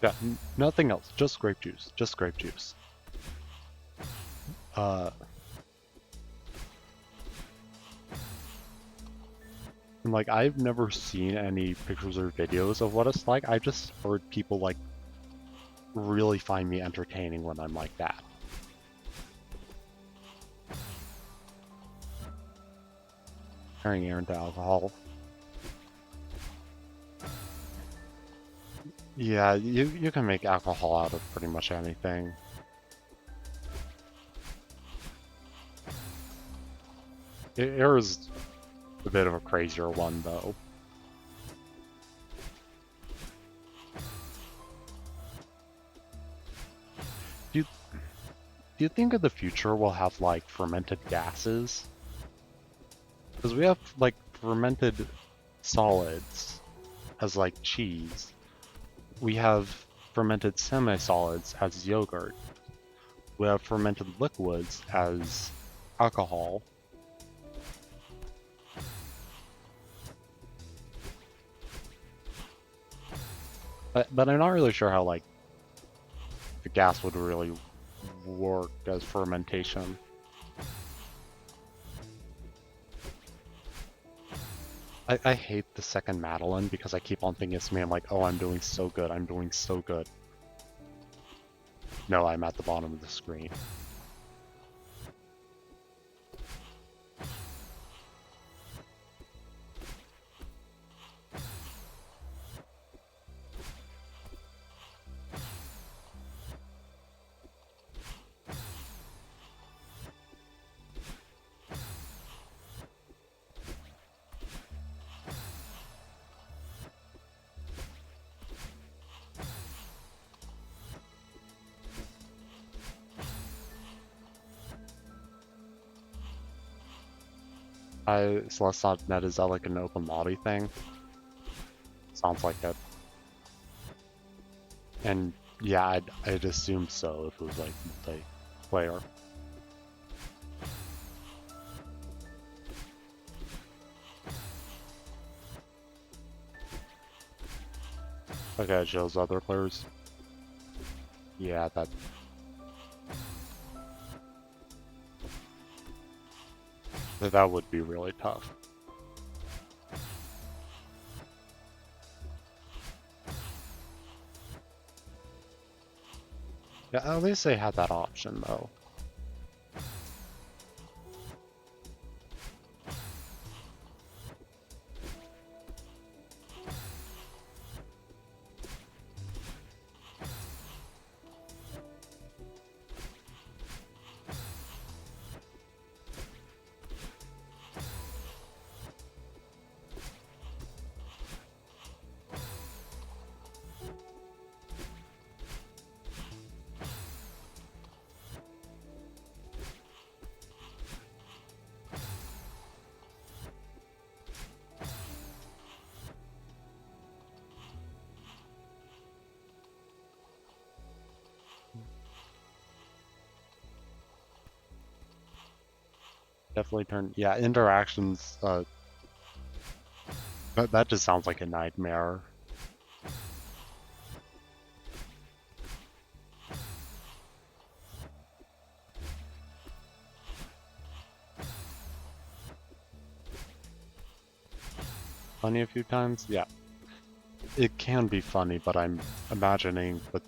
Yeah, nothing else, just grape juice, just grape juice. And like, I've never seen any pictures or videos of what it's like. I just heard people like really find me entertaining when I'm like that. Turning air into alcohol. Yeah, you can make alcohol out of pretty much anything. Air is a bit of a crazier one though. Do you, do you think in the future we'll have like fermented gases? Because we have like fermented solids as like cheese. We have fermented semi-solids as yogurt. We have fermented liquids as alcohol. But I'm not really sure how like the gas would really work as fermentation. I hate the second Madeline because I keep on thinking it's me. I'm like, oh, I'm doing so good. I'm doing so good. No, I'm at the bottom of the screen. Celeste.net, is that like an open lobby thing? Sounds like it. And yeah, I'd assume so if it was like multiplayer. Okay, it shows other players. Yeah, that would be really tough. Yeah, at least they had that option though. Definitely turn. Yeah, interactions. That just sounds like a nightmare. Funny a few times. Yeah, it can be funny, but I'm imagining with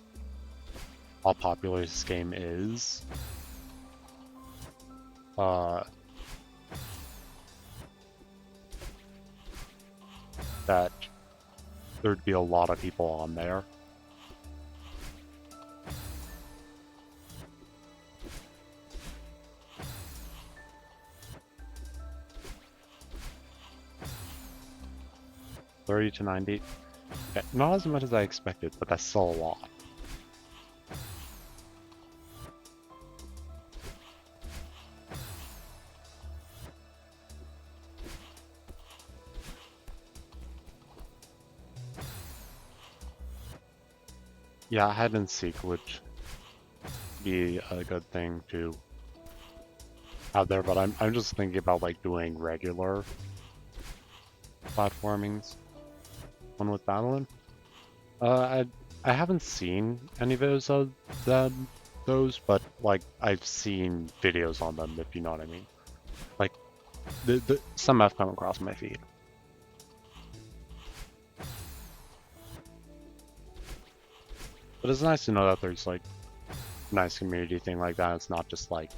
how popular this game is. That there'd be a lot of people on there. 30 to 90. Okay, not as much as I expected, but that's still a lot. Yeah, hide and seek would be a good thing to have there, but I'm just thinking about like doing regular platformings. One with battling. I haven't seen any videos of those, but like I've seen videos on them, if you know what I mean. Like some have come across my feed. But it's nice to know that there's like a nice community thing like that. It's not just like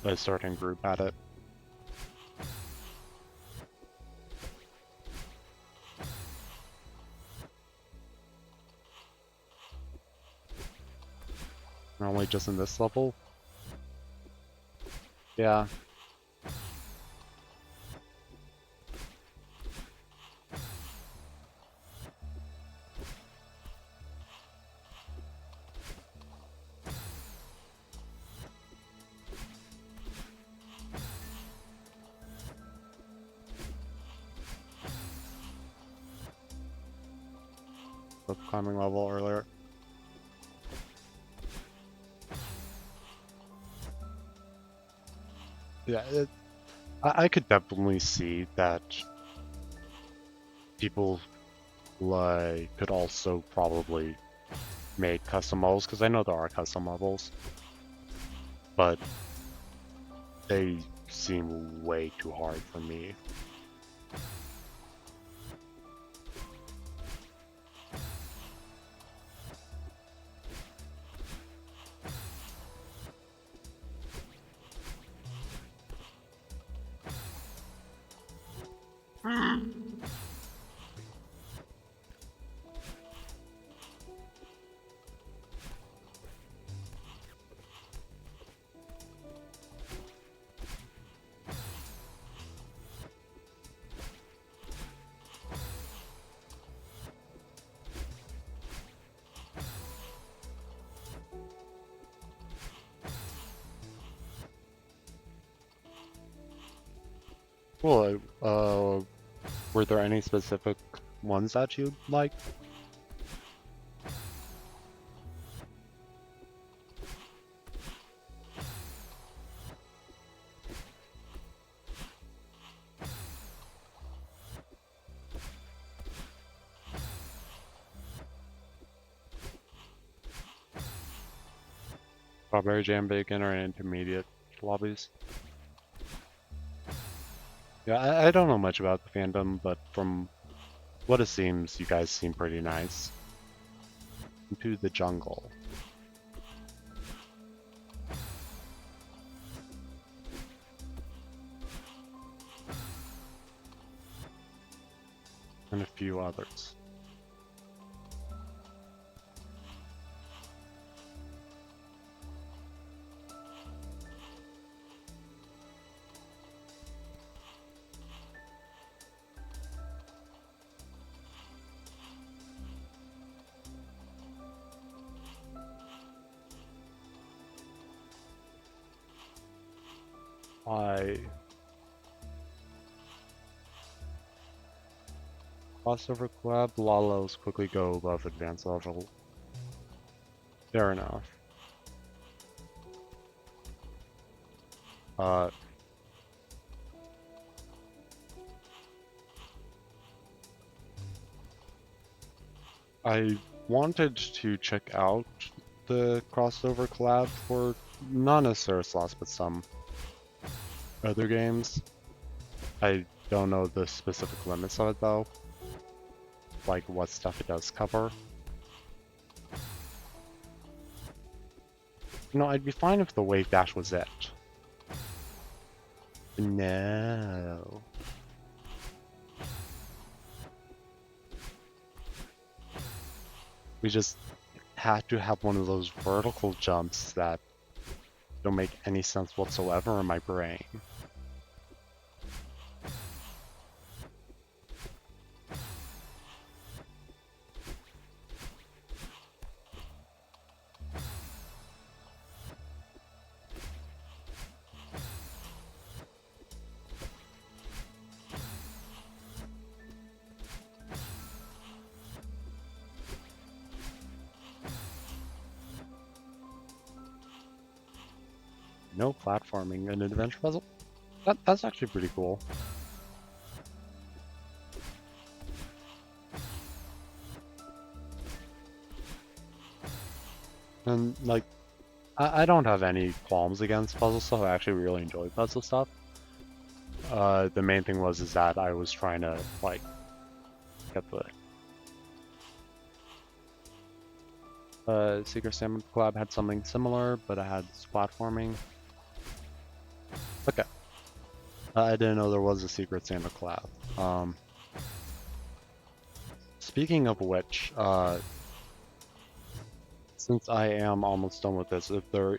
a certain group at it. Only just in this level. Yeah. The climbing level earlier. Yeah, I could definitely see that people like could also probably make custom levels, because I know there are custom levels, but they seem way too hard for me. Cool. Were there any specific ones that you like? Strawberry Jam Bacon or intermediate lobbies? Yeah, I don't know much about the fandom, but from what it seems, you guys seem pretty nice. Into the jungle. And a few others. Crossover collab, Lalos quickly go above advanced level. Fair enough. I wanted to check out the crossover collab for not necessarily Celeste, but some other games. I don't know the specific limits of it though, like what stuff it does cover. No, I'd be fine if the wave dash was it. No. We just had to have one of those vertical jumps that don't make any sense whatsoever in my brain. No platforming in an adventure puzzle? That's actually pretty cool. And, like, I don't have any qualms against puzzle stuff. I actually really enjoy puzzle stuff. The main thing is that I was trying to, like, get the Secret Salmon collab had something similar, but it had platforming. Okay. I didn't know there was a Secret Santa collab. Speaking of which, since I am almost done with this, if there,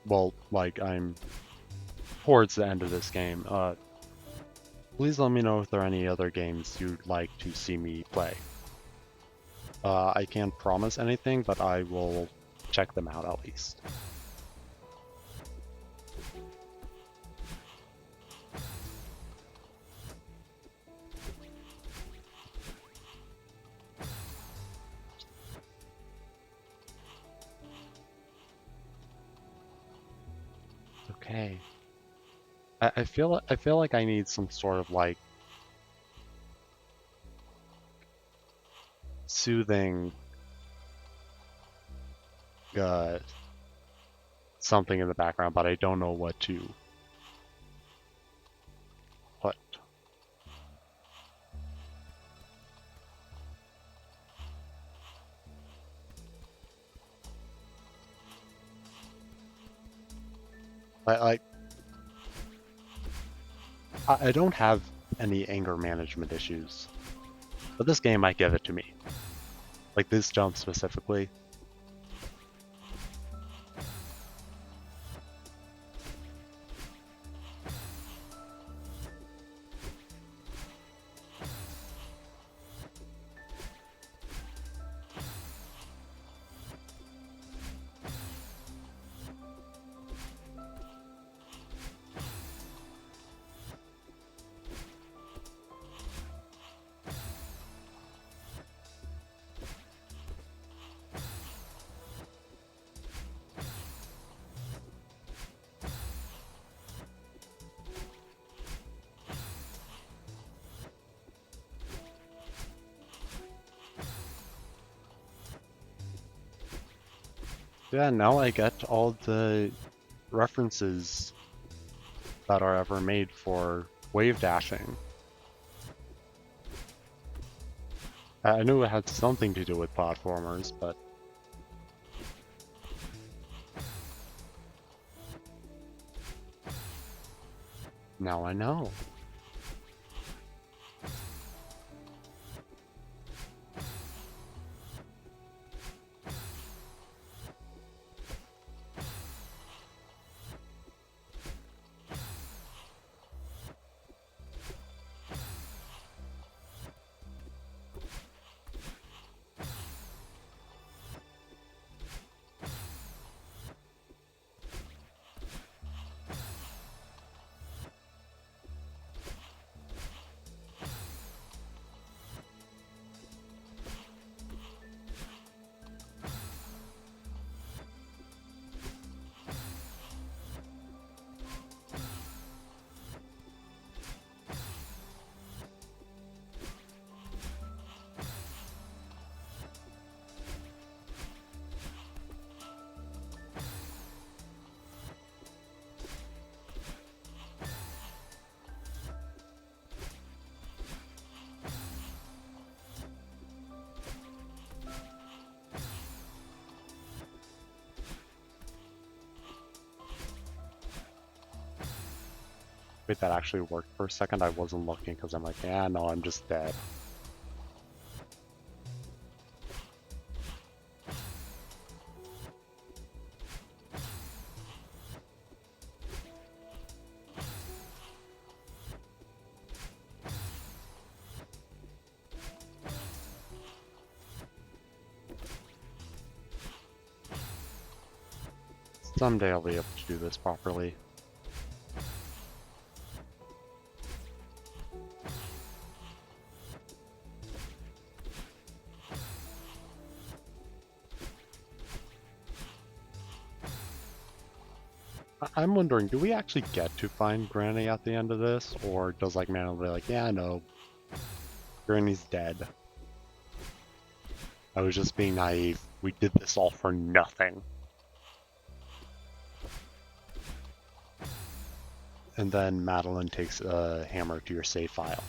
well, like I'm towards the end of this game, please let me know if there are any other games you'd like to see me play. I can't promise anything, but I will check them out at least. Okay. I feel like I need some sort of like soothing something in the background, but I don't know what to put. I I don't have any anger management issues, but this game might give it to me. Like this jump specifically. Yeah, now I get all the references that are ever made for wave dashing. I knew it had something to do with platformers, but now I know. Wait, that actually worked for a second. I wasn't looking because I'm like, yeah, no, I'm just dead. Someday I'll be able to do this properly. I'm wondering, do we actually get to find Granny at the end of this? Or does like Mantle be like, yeah, no, Granny's dead. I was just being naive. We did this all for nothing. And then Madeline takes a hammer to your save file.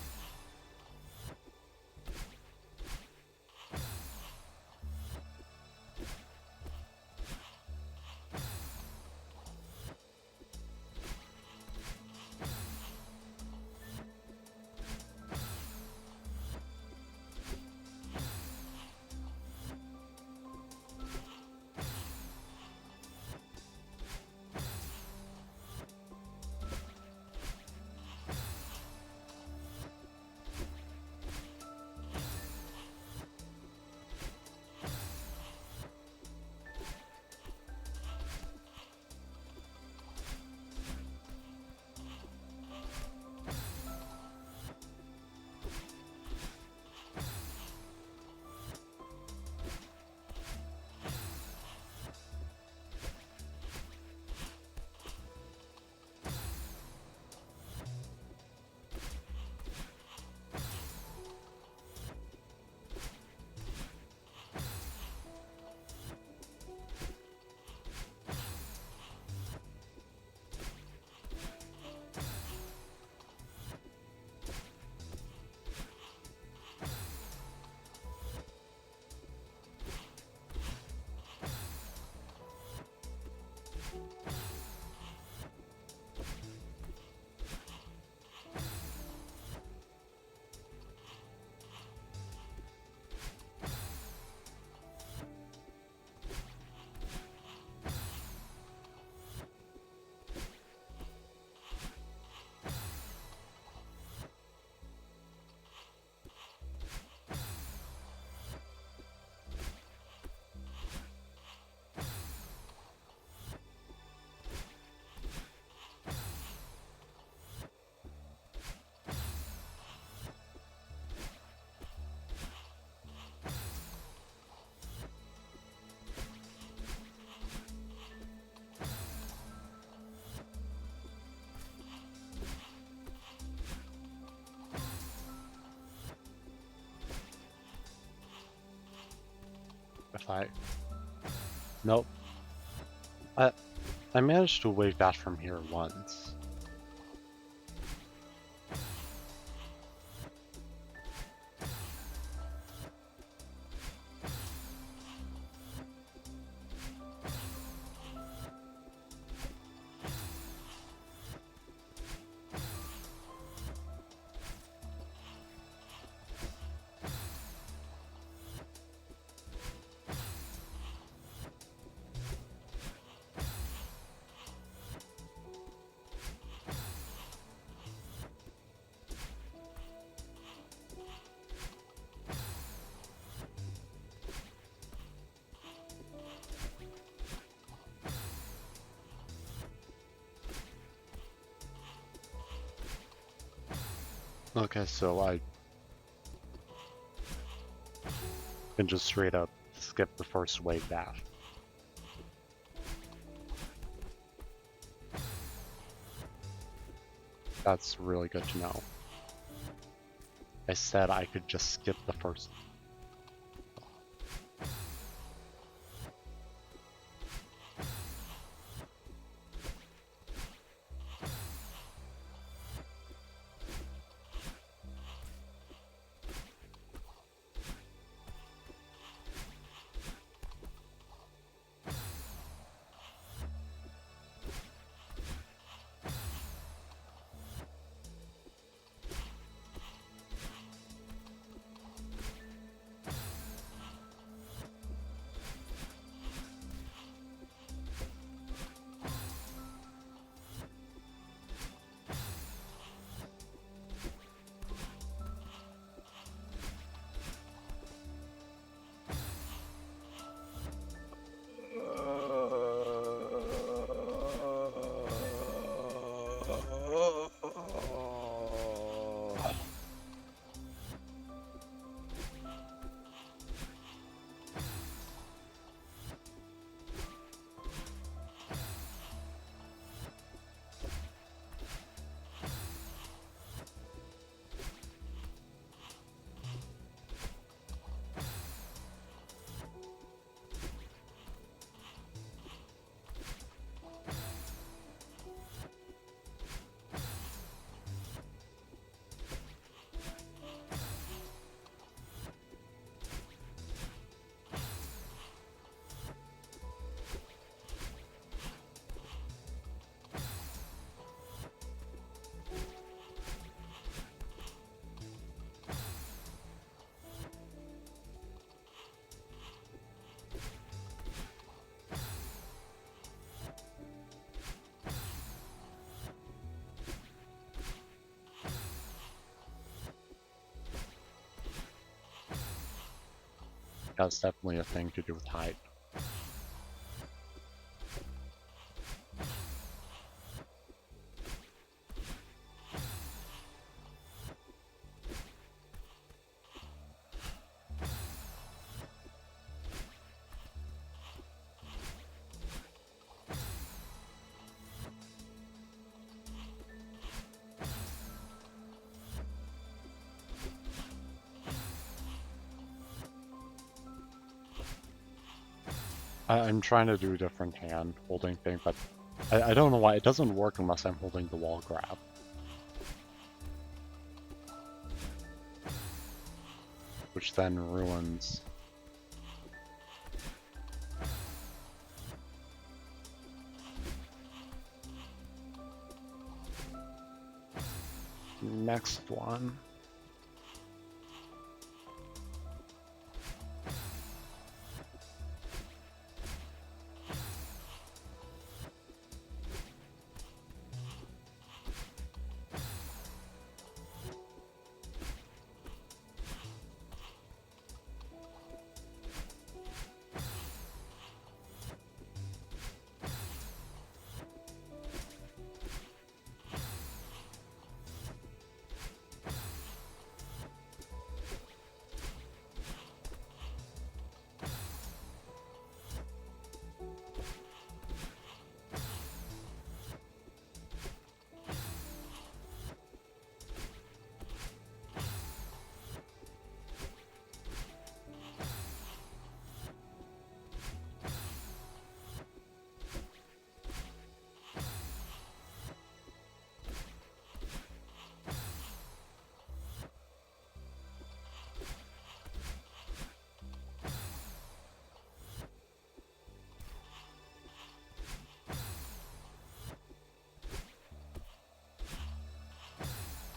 If I... Nope. I managed to wave that from here once. Okay, so I can just straight up skip the first wave dash. That's really good to know. I said I could just skip the first. That's definitely a thing to do with height. I'm trying to do a different hand holding thing, but I don't know why it doesn't work unless I'm holding the wall grab. Which then ruins. Next one.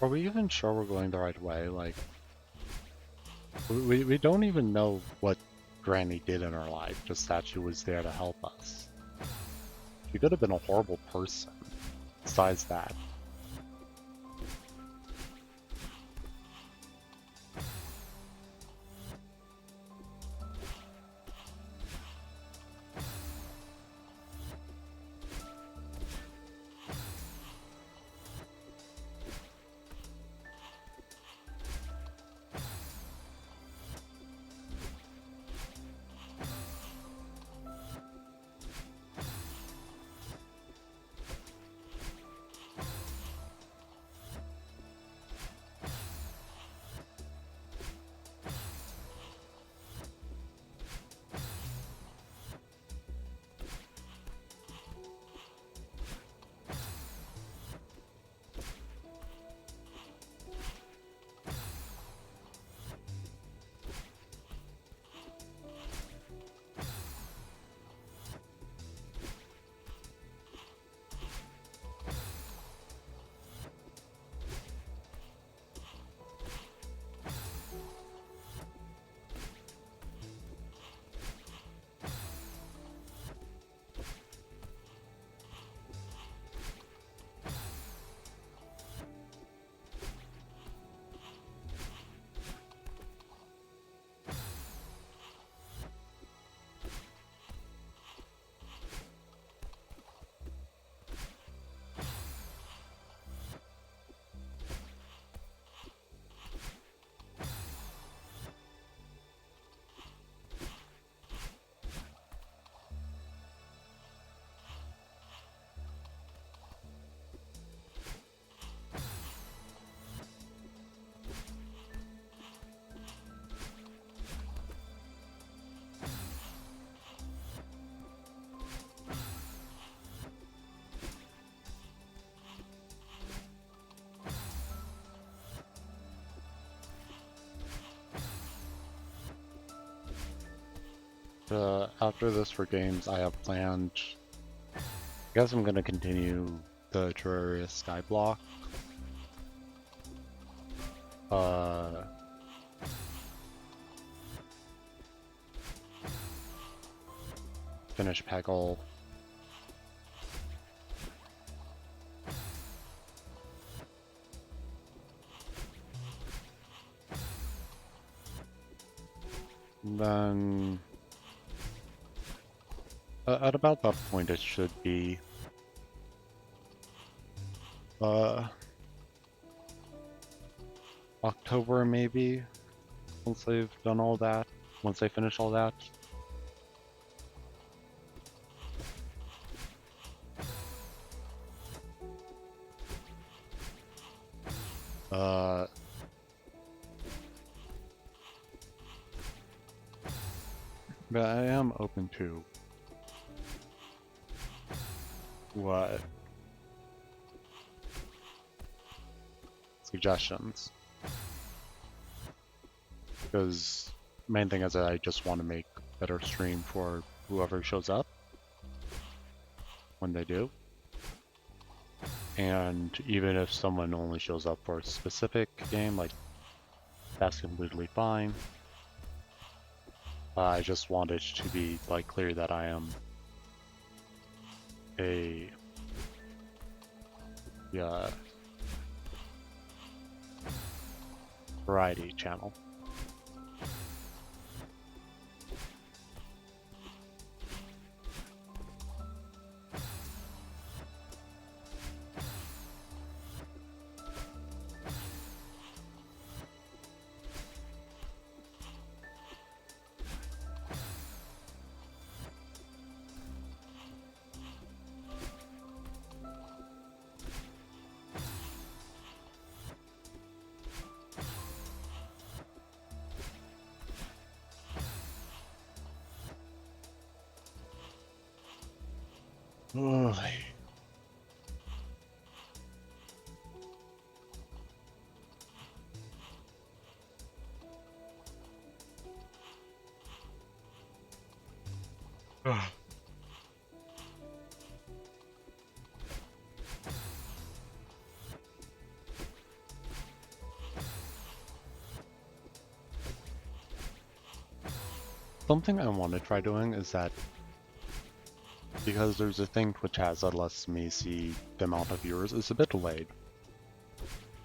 Are we even sure we're going the right way? Like, we don't even know what Granny did in her life, just that she was there to help us. She could have been a horrible person, besides that. After this for games, I have planned. I guess I'm gonna continue the Terraria Skyblock. Finish Peggle. then at about that point it should be October maybe, once they've done all that, once they finish all that. But I am open to what suggestions, because main thing is that I just want to make better stream for whoever shows up when they do. And even if someone only shows up for a specific game, like, that's completely fine. I just want it to be like clear that I am a variety channel. Something I want to try doing is that, because there's a thing Twitch has that lets me see the amount of viewers, it's a bit delayed.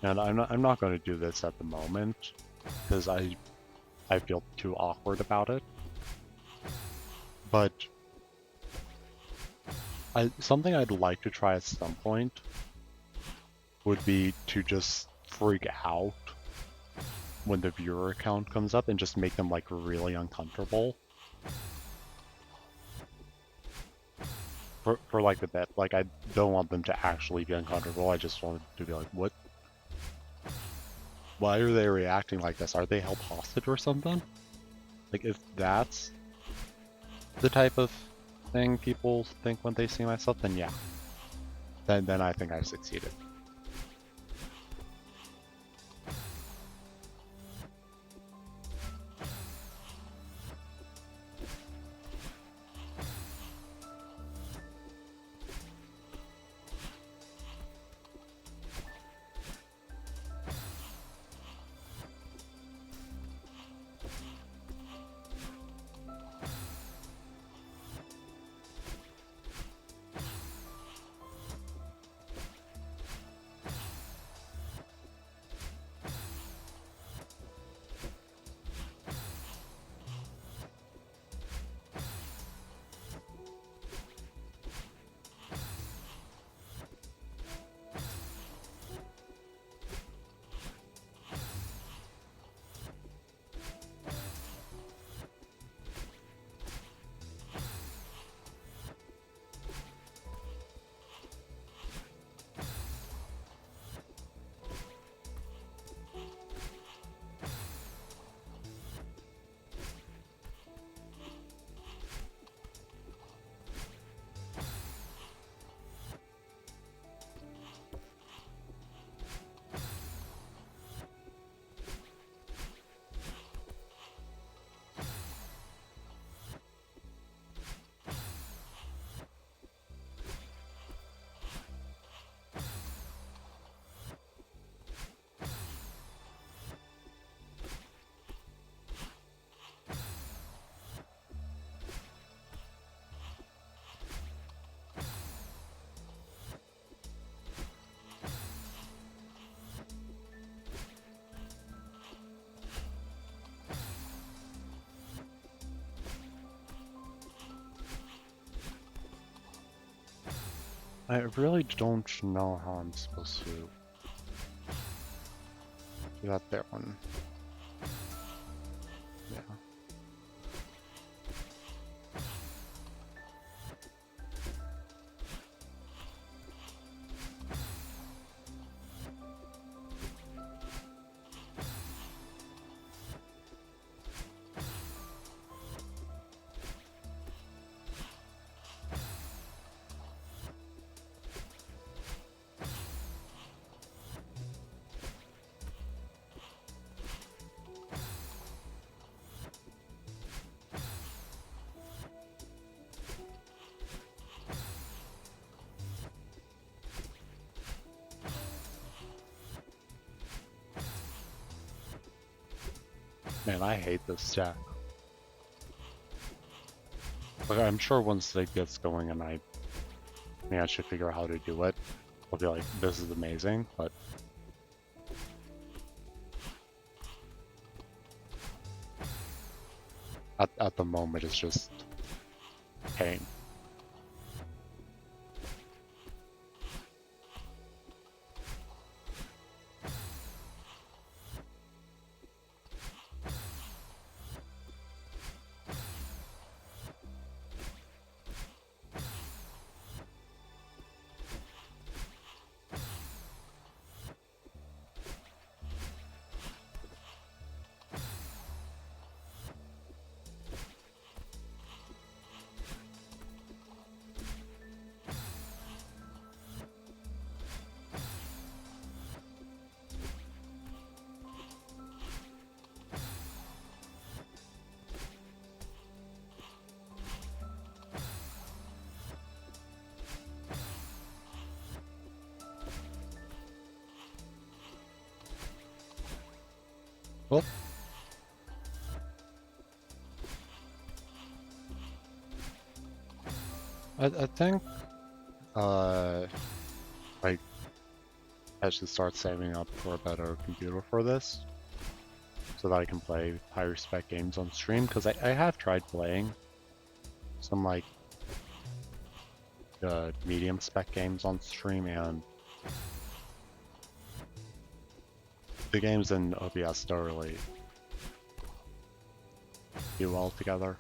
And I'm not going to do this at the moment, because I feel too awkward about it. But something I'd like to try at some point would be to just freak out when the viewer count comes up and just make them like really uncomfortable. For like a bit. Like, I don't want them to actually be uncomfortable, I just want them to be like, what? Why are they reacting like this? Are they held hostage or something? Like, if that's the type of thing people think when they see myself, then yeah. Then I think I've succeeded. I really don't know how I'm supposed to do that there one. Yeah. Man, I hate this stack. Like, I'm sure once it gets going and I should figure out how to do it, I'll be like, this is amazing, but at the moment it's just pain. Well, I think like I should start saving up for a better computer for this, so that I can play higher spec games on stream. Because I have tried playing some like medium spec games on stream, and the games in OBS don't really do well together.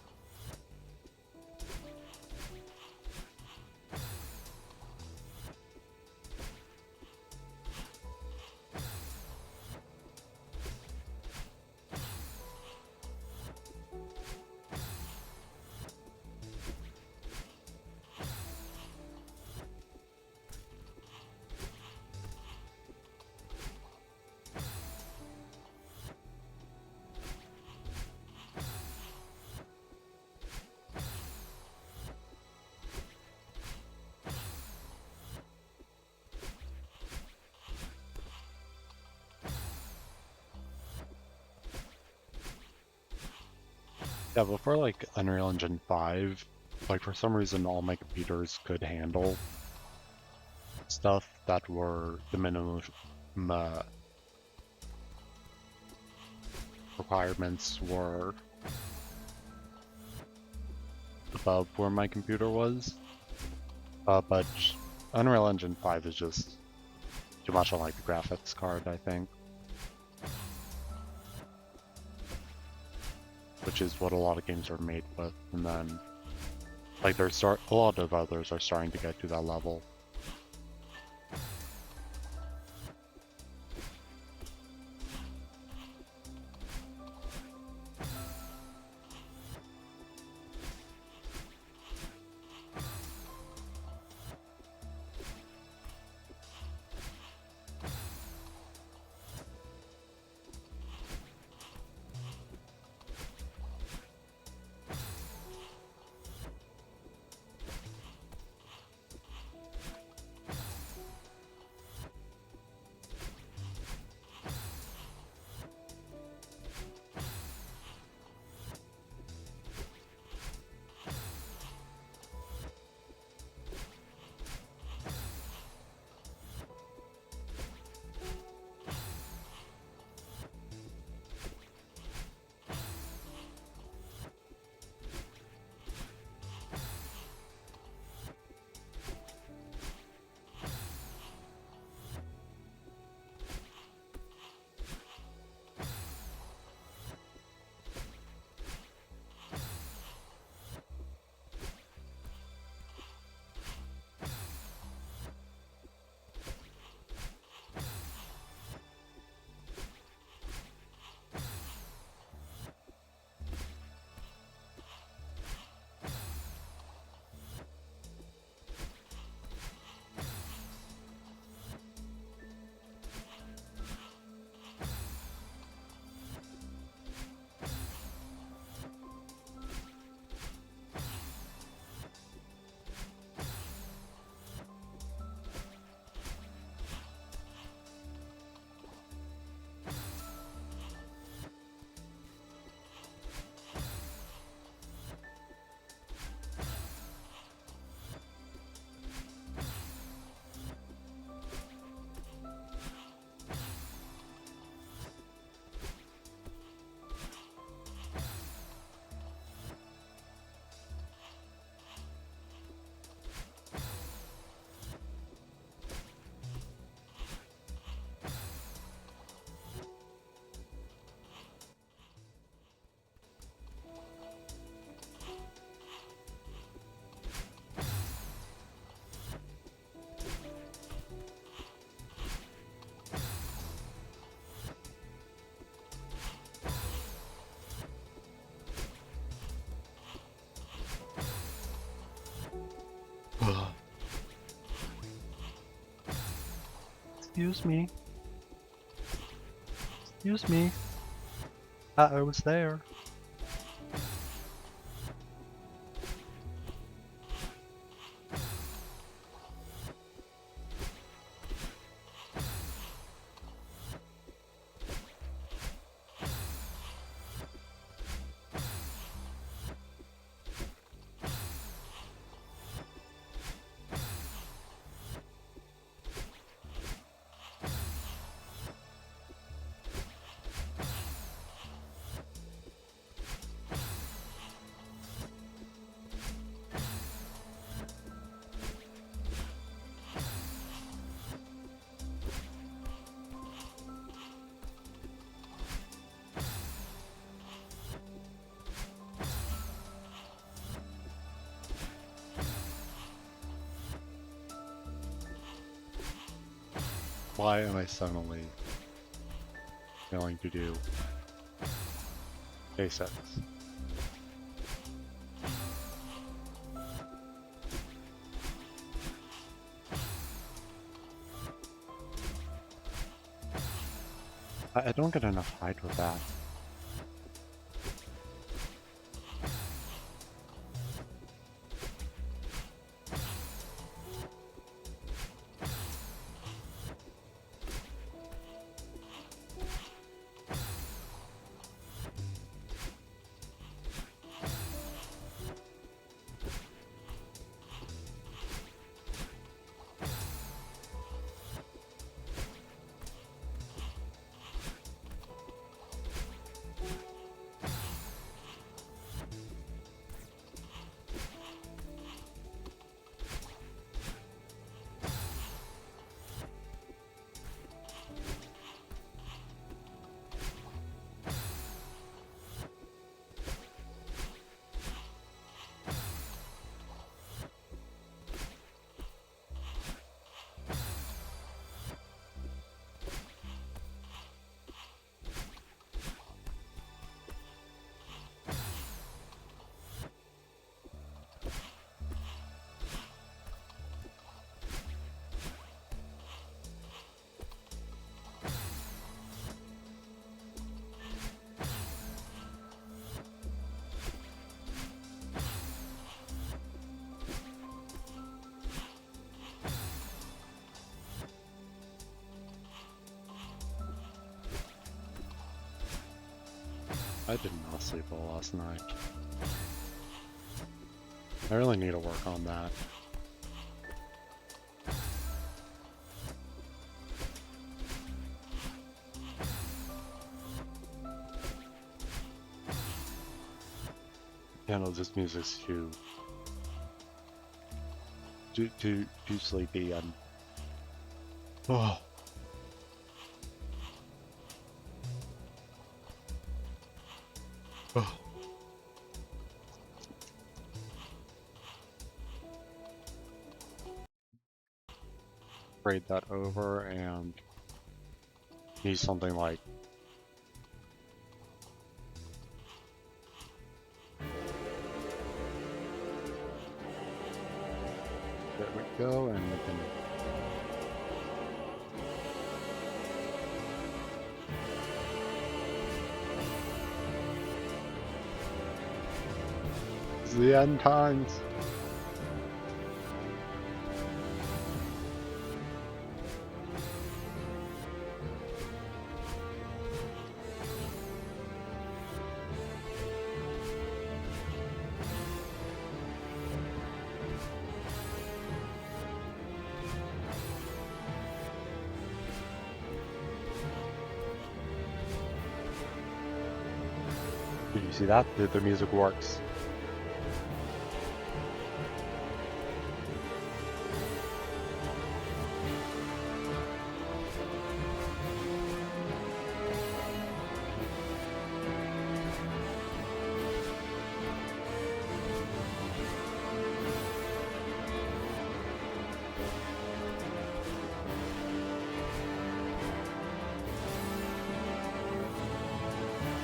Yeah, before like Unreal Engine 5, like for some reason all my computers could handle stuff that were the minimum requirements were above where my computer was. But Unreal Engine 5 is just too much on like the graphics card, I think. Which is what a lot of games are made with, and then like a lot of others are starting to get to that level. Excuse me. Excuse me. I was there. Why am I suddenly failing to do basics? I don't get enough height with that. I did not sleep well last night. I really need to work on that. You know, this music's too sleepy and oh. Oh. Braid that over and use something like there we go, and we can it's the end times. Did you see that? The music works.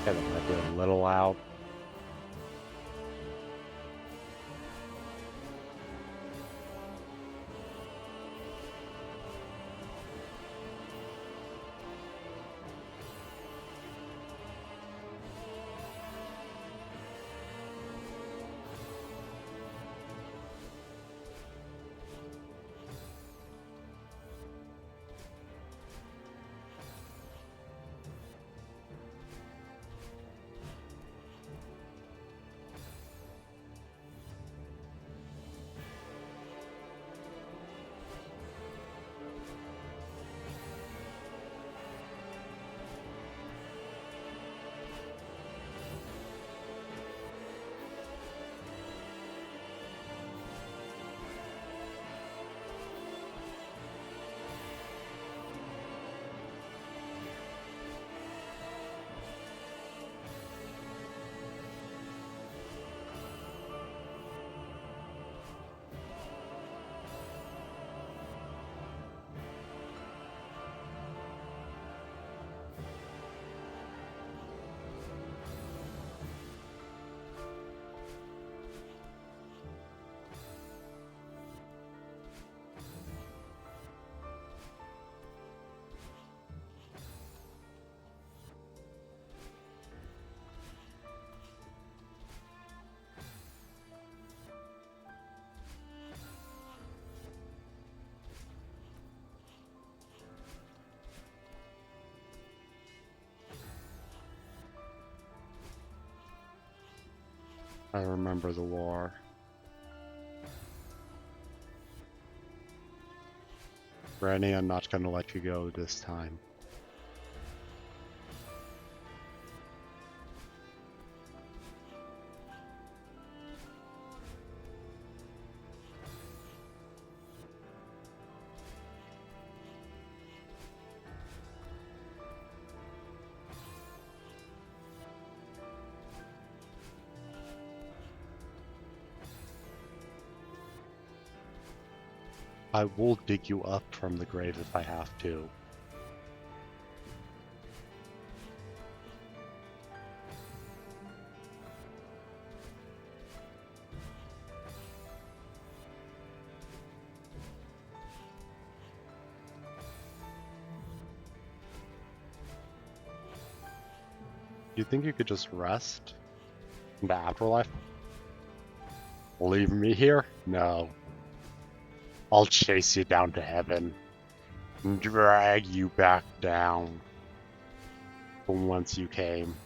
Okay, that might be a little loud. I remember the war. Granny, I'm not gonna let you go this time. I will dig you up from the grave if I have to. You think you could just rest in the afterlife? Leave me here? No. I'll chase you down to heaven and drag you back down from whence you came.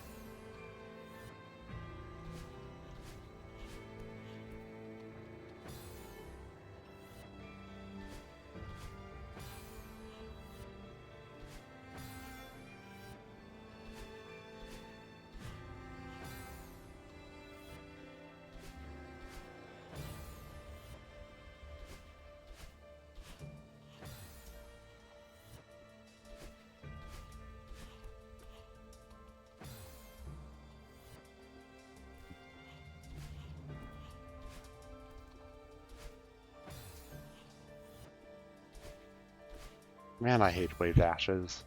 Man, I hate wave ashes.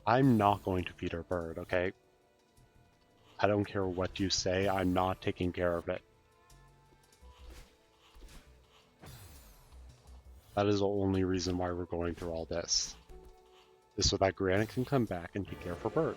I'm not going to feed our bird, okay? I don't care what you say, I'm not taking care of it. That is the only reason why we're going through all this. Is so that Granite can come back and take care of her bird.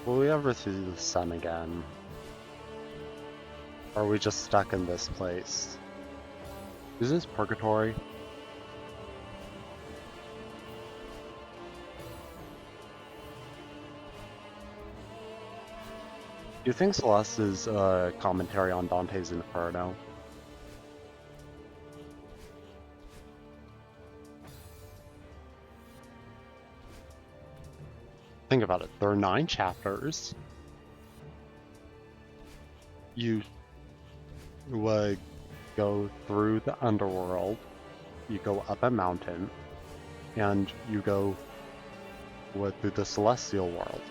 Will we ever see the sun again? Or are we just stuck in this place? Is this purgatory? Do you think Celeste is a commentary on Dante's Inferno? Think about it. There are 9 chapters. You would go through the underworld, you go up a mountain, and you go through the celestial world.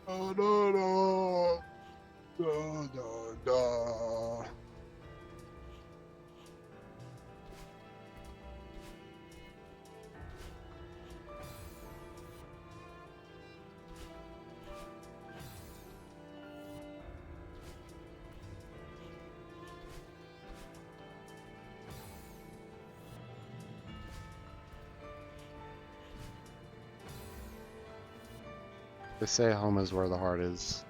Oh no no no no no. They say home is where the heart is,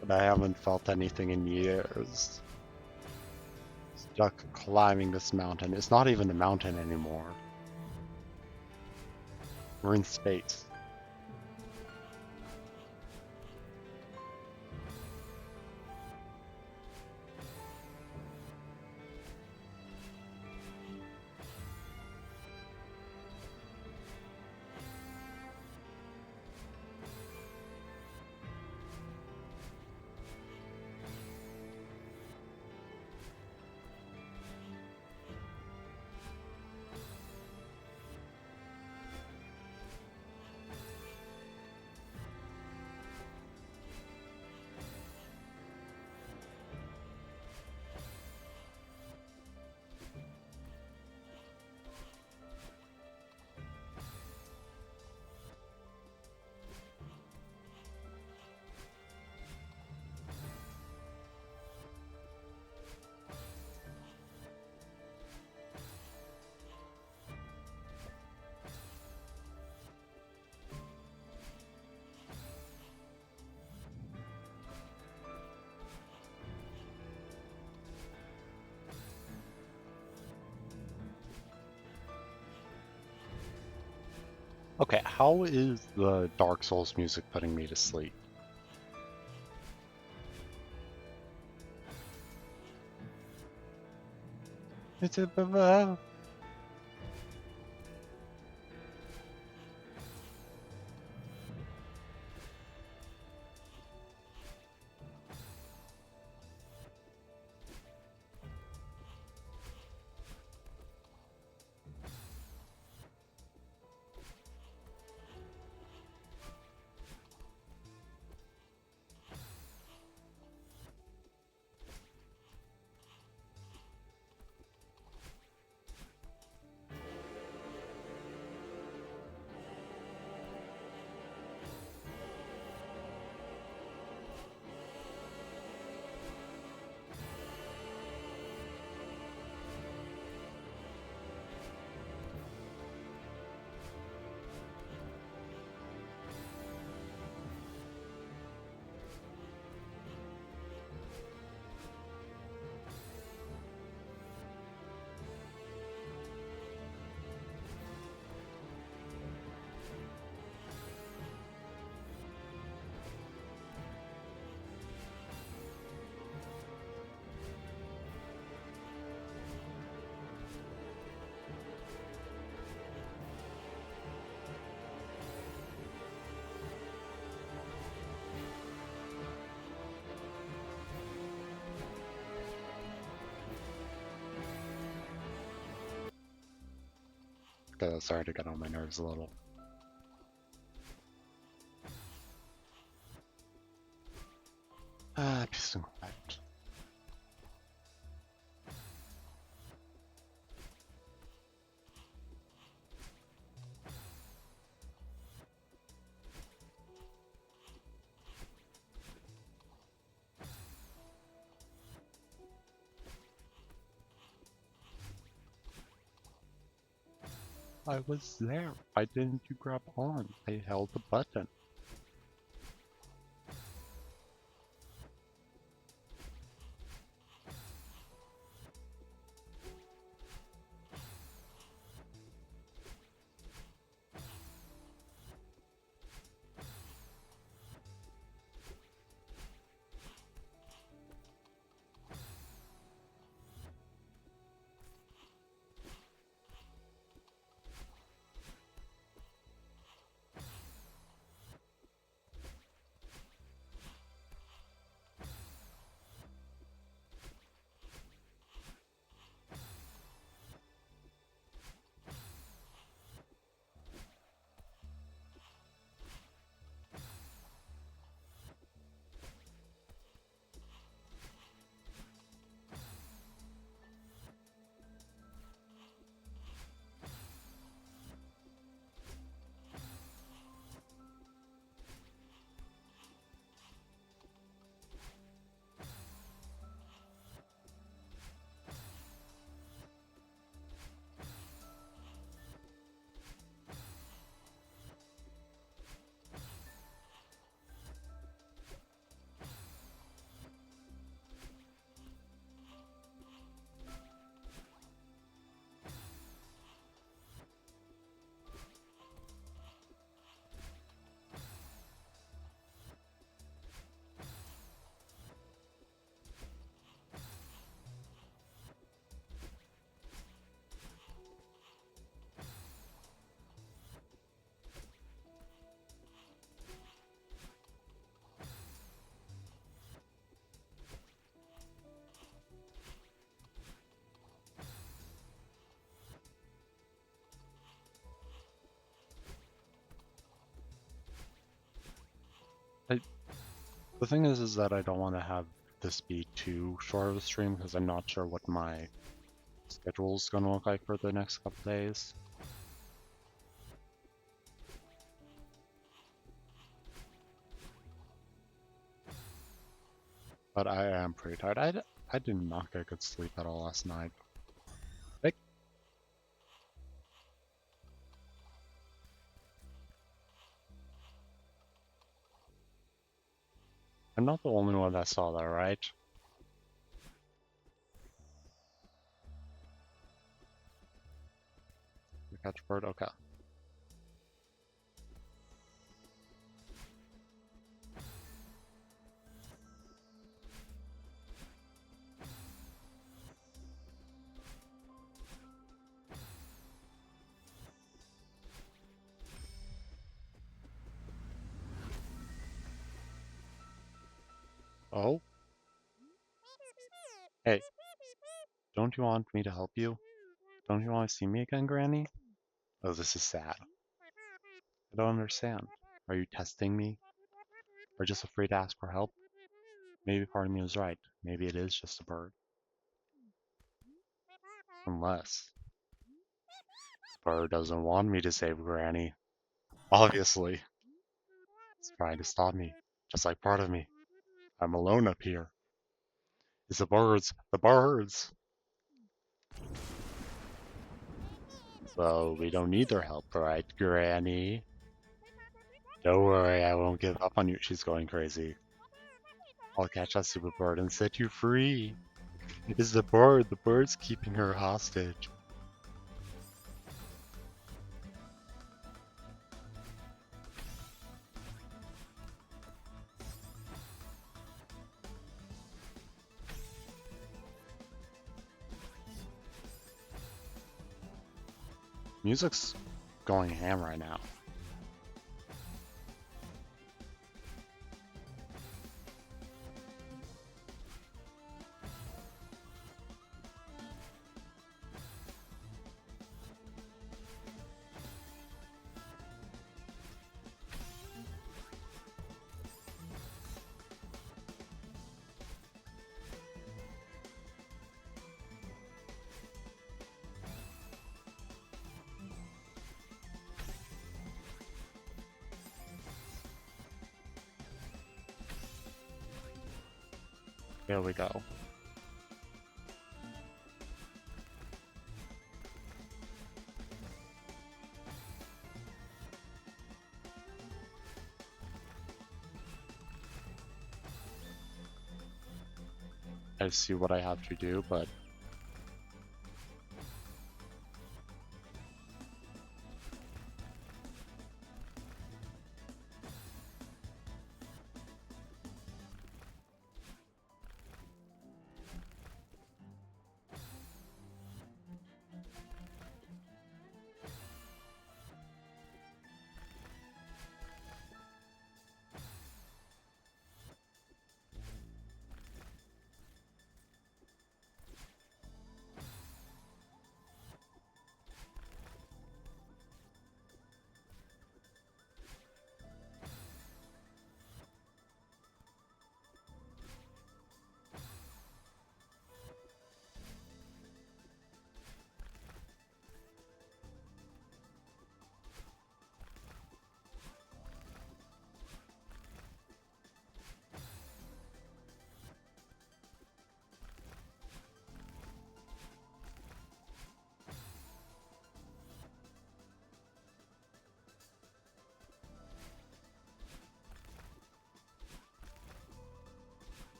but I haven't felt anything in years. Stuck climbing this mountain. It's not even a mountain anymore. We're in space. Okay, how is the Dark Souls music putting me to sleep? It's a Okay, that's starting to get on my nerves a little. Peace and quiet. I was there. Why didn't you grab on? I held the button. The thing is that I don't want to have this be too short of a stream because I'm not sure what my schedule is going to look like for the next couple days. But I am pretty tired. I did not get good sleep at all last night. I'm not the only one that saw that, right? You catch a bird? Okay. Oh? Hey, don't you want me to help you? Don't you want to see me again, Granny? Oh, this is sad. I don't understand. Are you testing me? Or just afraid to ask for help? Maybe part of me was right. Maybe it is just a bird. Unless the bird doesn't want me to save Granny. Obviously. It's trying to stop me. Just like part of me. I'm alone up here. It's the birds! The birds! So we don't need their help, right, Granny? Don't worry, I won't give up on you. She's going crazy. I'll catch that stupid bird and set you free. It's the bird. The bird's keeping her hostage. Music's going ham right now. Here we go. I see what I have to do, but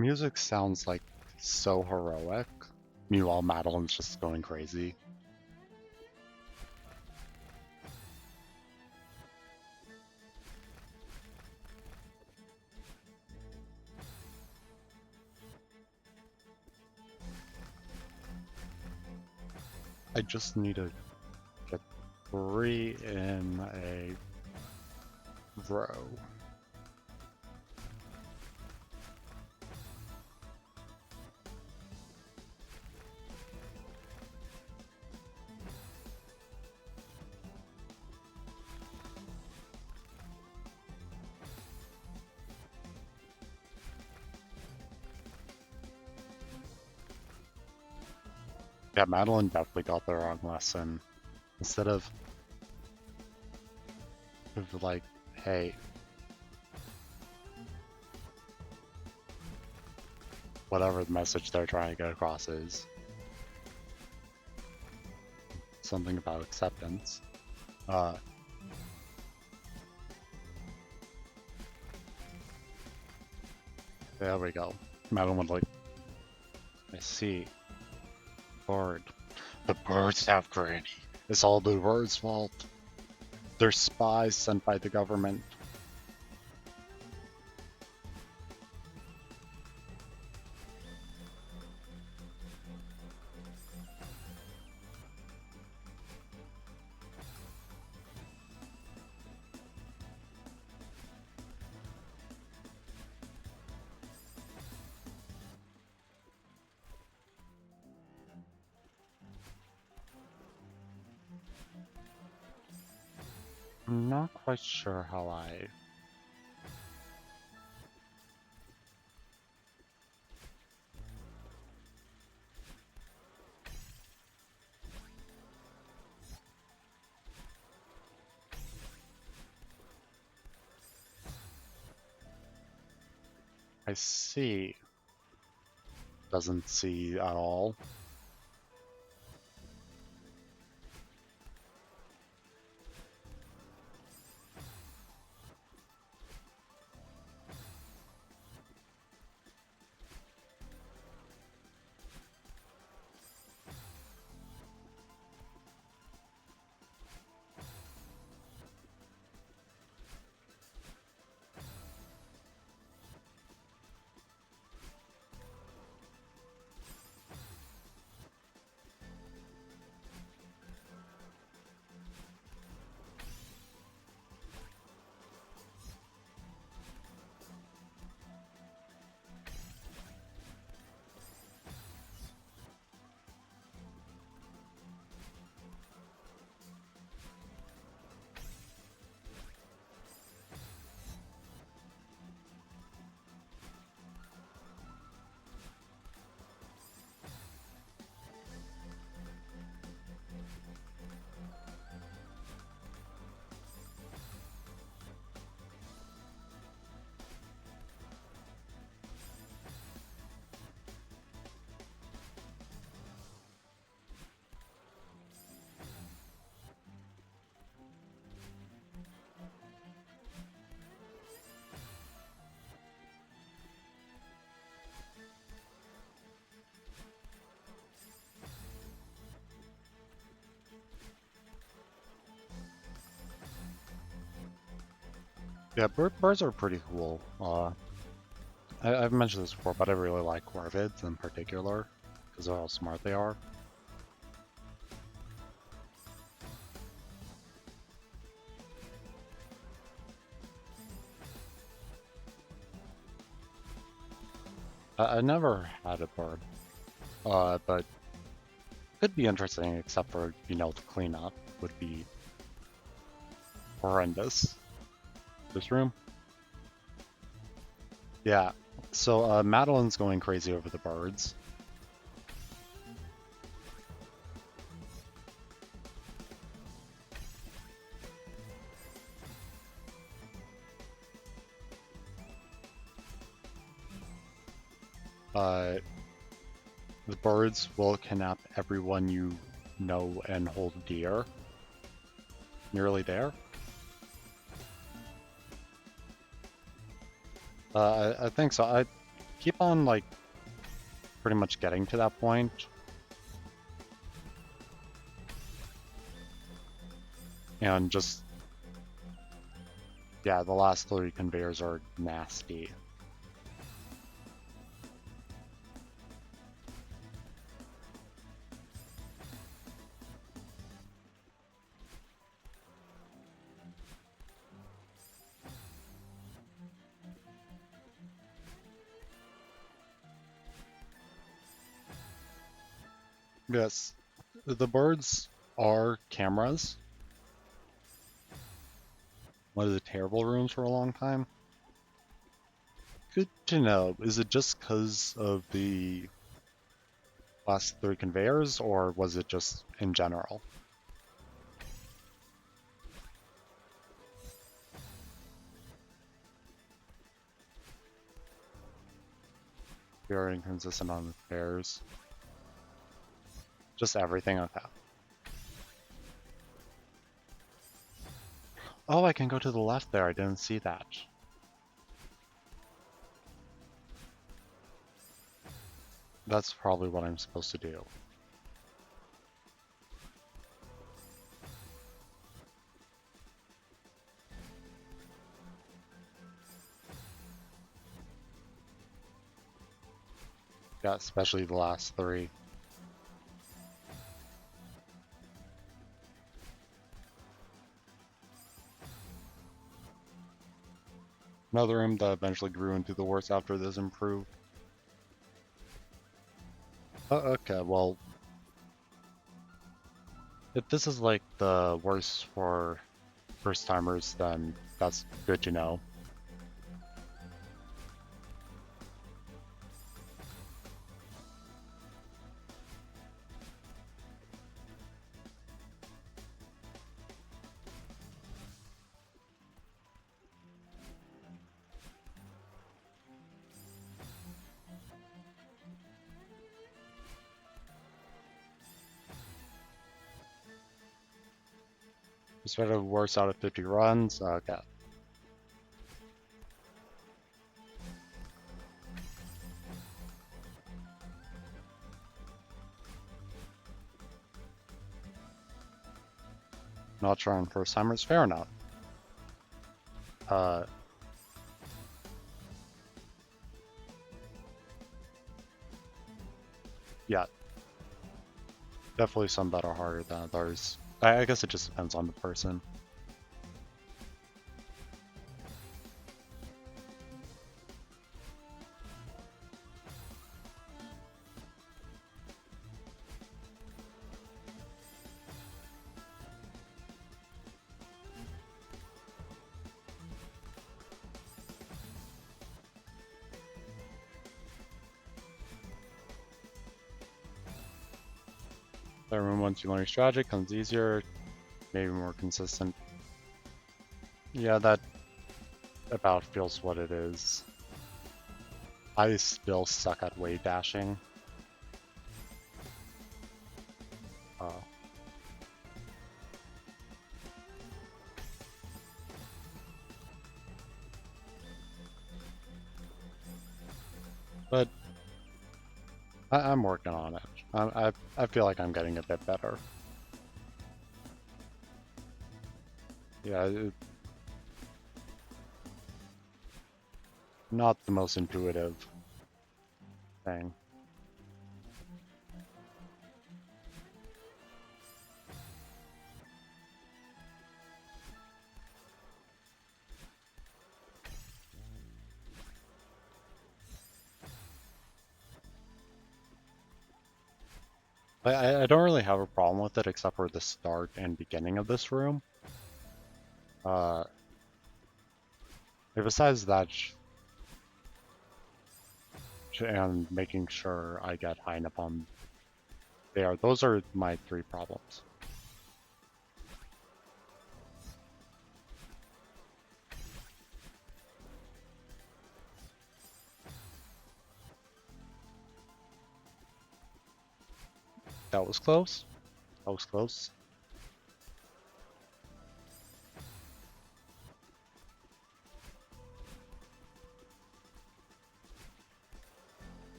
music sounds like so heroic. Meanwhile, Madeline's just going crazy. I just need to get 3 in a row. Yeah, Madeline definitely got the wrong lesson. Instead of like, hey, whatever the message they're trying to get across is, something about acceptance. There we go. Madeline would like, I see. Bird. The birds have Granny. It's all the birds' fault. They're spies sent by the government. I'm not quite sure how I see. Doesn't see at all. Yeah, birds are pretty cool. I've mentioned this before, but I really like corvids in particular because of how smart they are. I never had a bird, but could be interesting, except for, you know, the cleanup would be horrendous. This room? Yeah. So Madeline's going crazy over the birds. The birds will kidnap everyone you know and hold dear. Nearly there. I think so. keep on, like, pretty much getting to that point. And just, yeah, the last 3 conveyors are nasty. Yes, the birds are cameras. One of the terrible rooms for a long time. Good to know. Is it just because of the last 3 conveyors, or was it just in general? Very inconsistent on the conveyors. Just everything, okay. Oh, I can go to the left there. I didn't see that. That's probably what I'm supposed to do. Yeah, especially the last 3. Another room that eventually grew into the worst after this improved. Okay, well, if this is like the worst for first timers, then that's good to know. Instead of worst out of 50 runs, okay. Not sure on first timers, fair enough. Yeah, definitely some that are harder than others. I guess it just depends on the person. Everyone, once you learn your strategy, comes easier, maybe more consistent. Yeah, that about feels what it is. I still suck at wave dashing. Uh, but I'm working on it. I feel like I'm getting a bit better. Yeah, not the most intuitive thing. I don't really have a problem with it except for the start and beginning of this room. Uh, besides that, and making sure I get high enough on there, those are my 3 problems. That was close. That was close.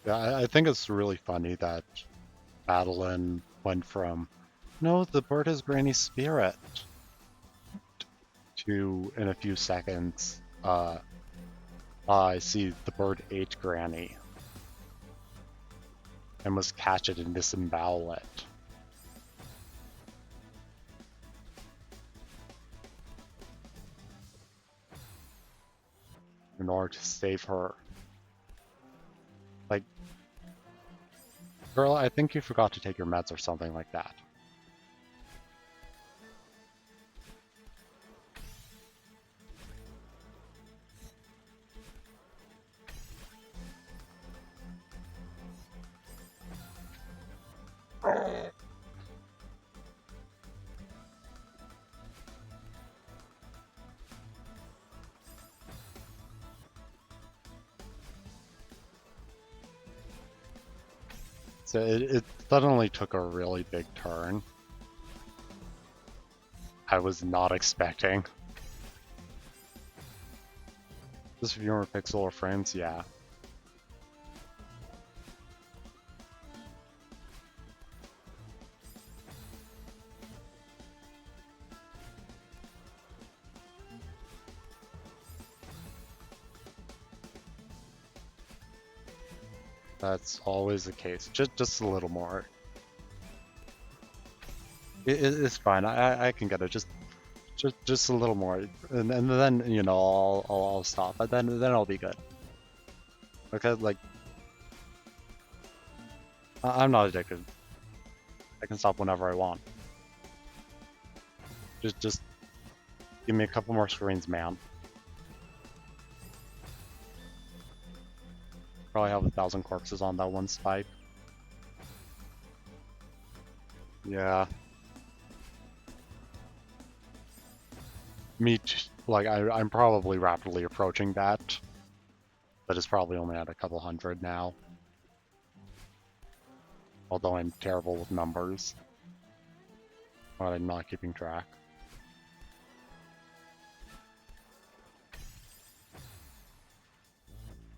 Yeah, I think it's really funny that Madeline went from, no, the bird is Granny's spirit, to, in a few seconds, I see the bird ate Granny and must catch it and disembowel it in order to save her. Like, girl, I think you forgot to take your meds or something like that. So it suddenly took a really big turn. I was not expecting. Just fewer pixel or frames, yeah. That's always the case. Just a little more. It's fine. I can get it. Just a little more, and then you know I'll stop. But then I'll be good. Okay, like I'm not addicted. I can stop whenever I want. Just give me a couple more screens, man. Probably have 1,000 corpses on that one spike. Yeah. Like I'm probably rapidly approaching that, but it's probably only at a couple hundred now. Although I'm terrible with numbers. Or I'm not keeping track.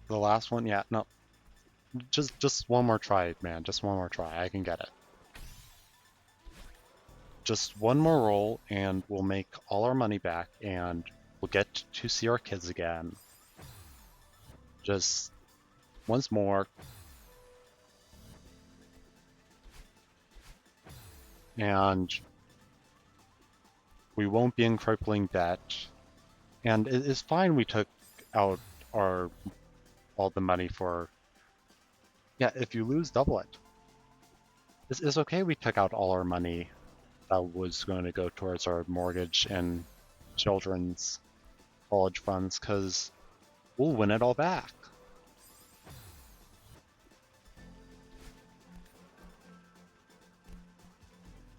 The last one, yeah, no. Just one more try, man. Just one more try. I can get it. Just one more roll, and we'll make all our money back, and we'll get to see our kids again. Just once more. And we won't be in crippling debt. And it's fine we took out all the money for... Yeah, if you lose, double it. It's okay we took out all our money that was going to go towards our mortgage and children's college funds, because we'll win it all back.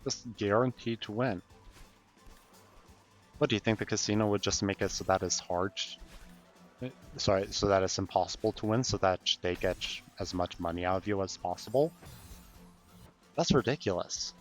Just guaranteed to win. What do you think, the casino would just make it so that it's hard? Sorry, so that it's impossible to win, so that they get as much money out of you as possible? That's ridiculous.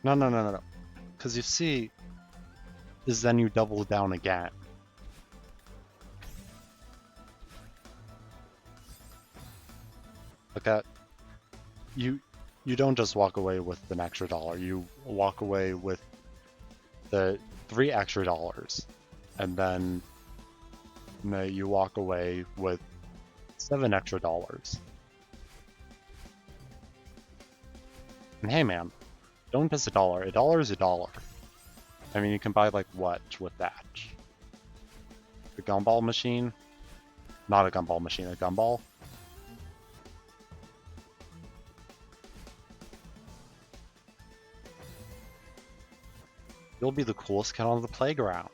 No. Because you see, is then you double down again. Look at you don't just walk away with an extra dollar. You walk away with the $3 extra, and then you walk away with $7 extra. And hey, man, don't miss a dollar. A dollar is a dollar. I mean, you can buy like what with that? A gumball machine? Not a gumball machine. A gumball? You'll be the coolest kid on the playground.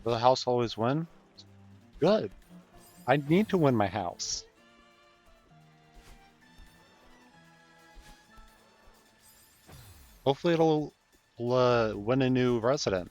Will the house always win? Good. I need to win my house. Hopefully it'll win a new resident.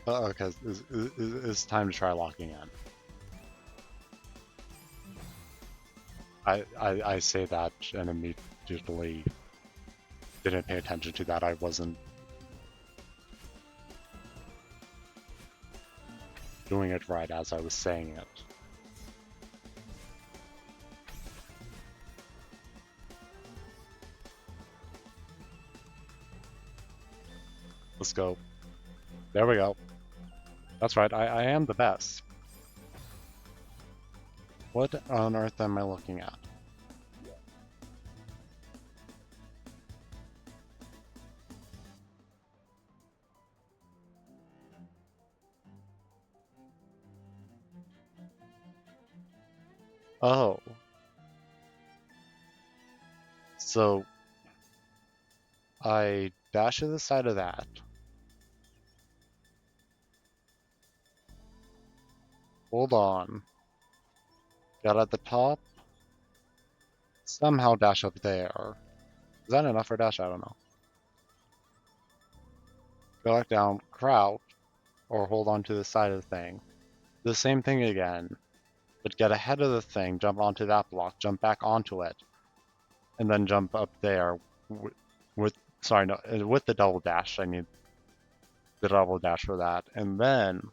Okay, it's time to try locking in. I say that and immediately didn't pay attention to that. I wasn't doing it right as I was saying it. Let's go. There we go. That's right, I am the best. What on earth am I looking at? Oh. So I dash to the side of that. Hold on. Got at the top. Somehow dash up there. Is that enough for dash? I don't know. Go back down, crouch, or hold on to the side of the thing. The same thing again, but get ahead of the thing, jump onto that block, jump back onto it, and then jump up there with Sorry, no, with the double dash, I need the double dash for that. And then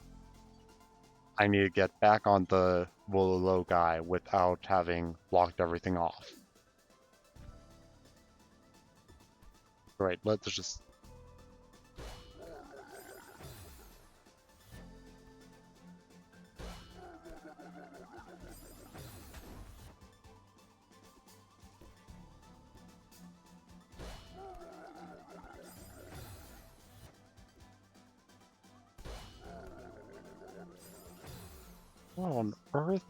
I need to get back on the low guy without having blocked everything off. Great, let's just... What on earth?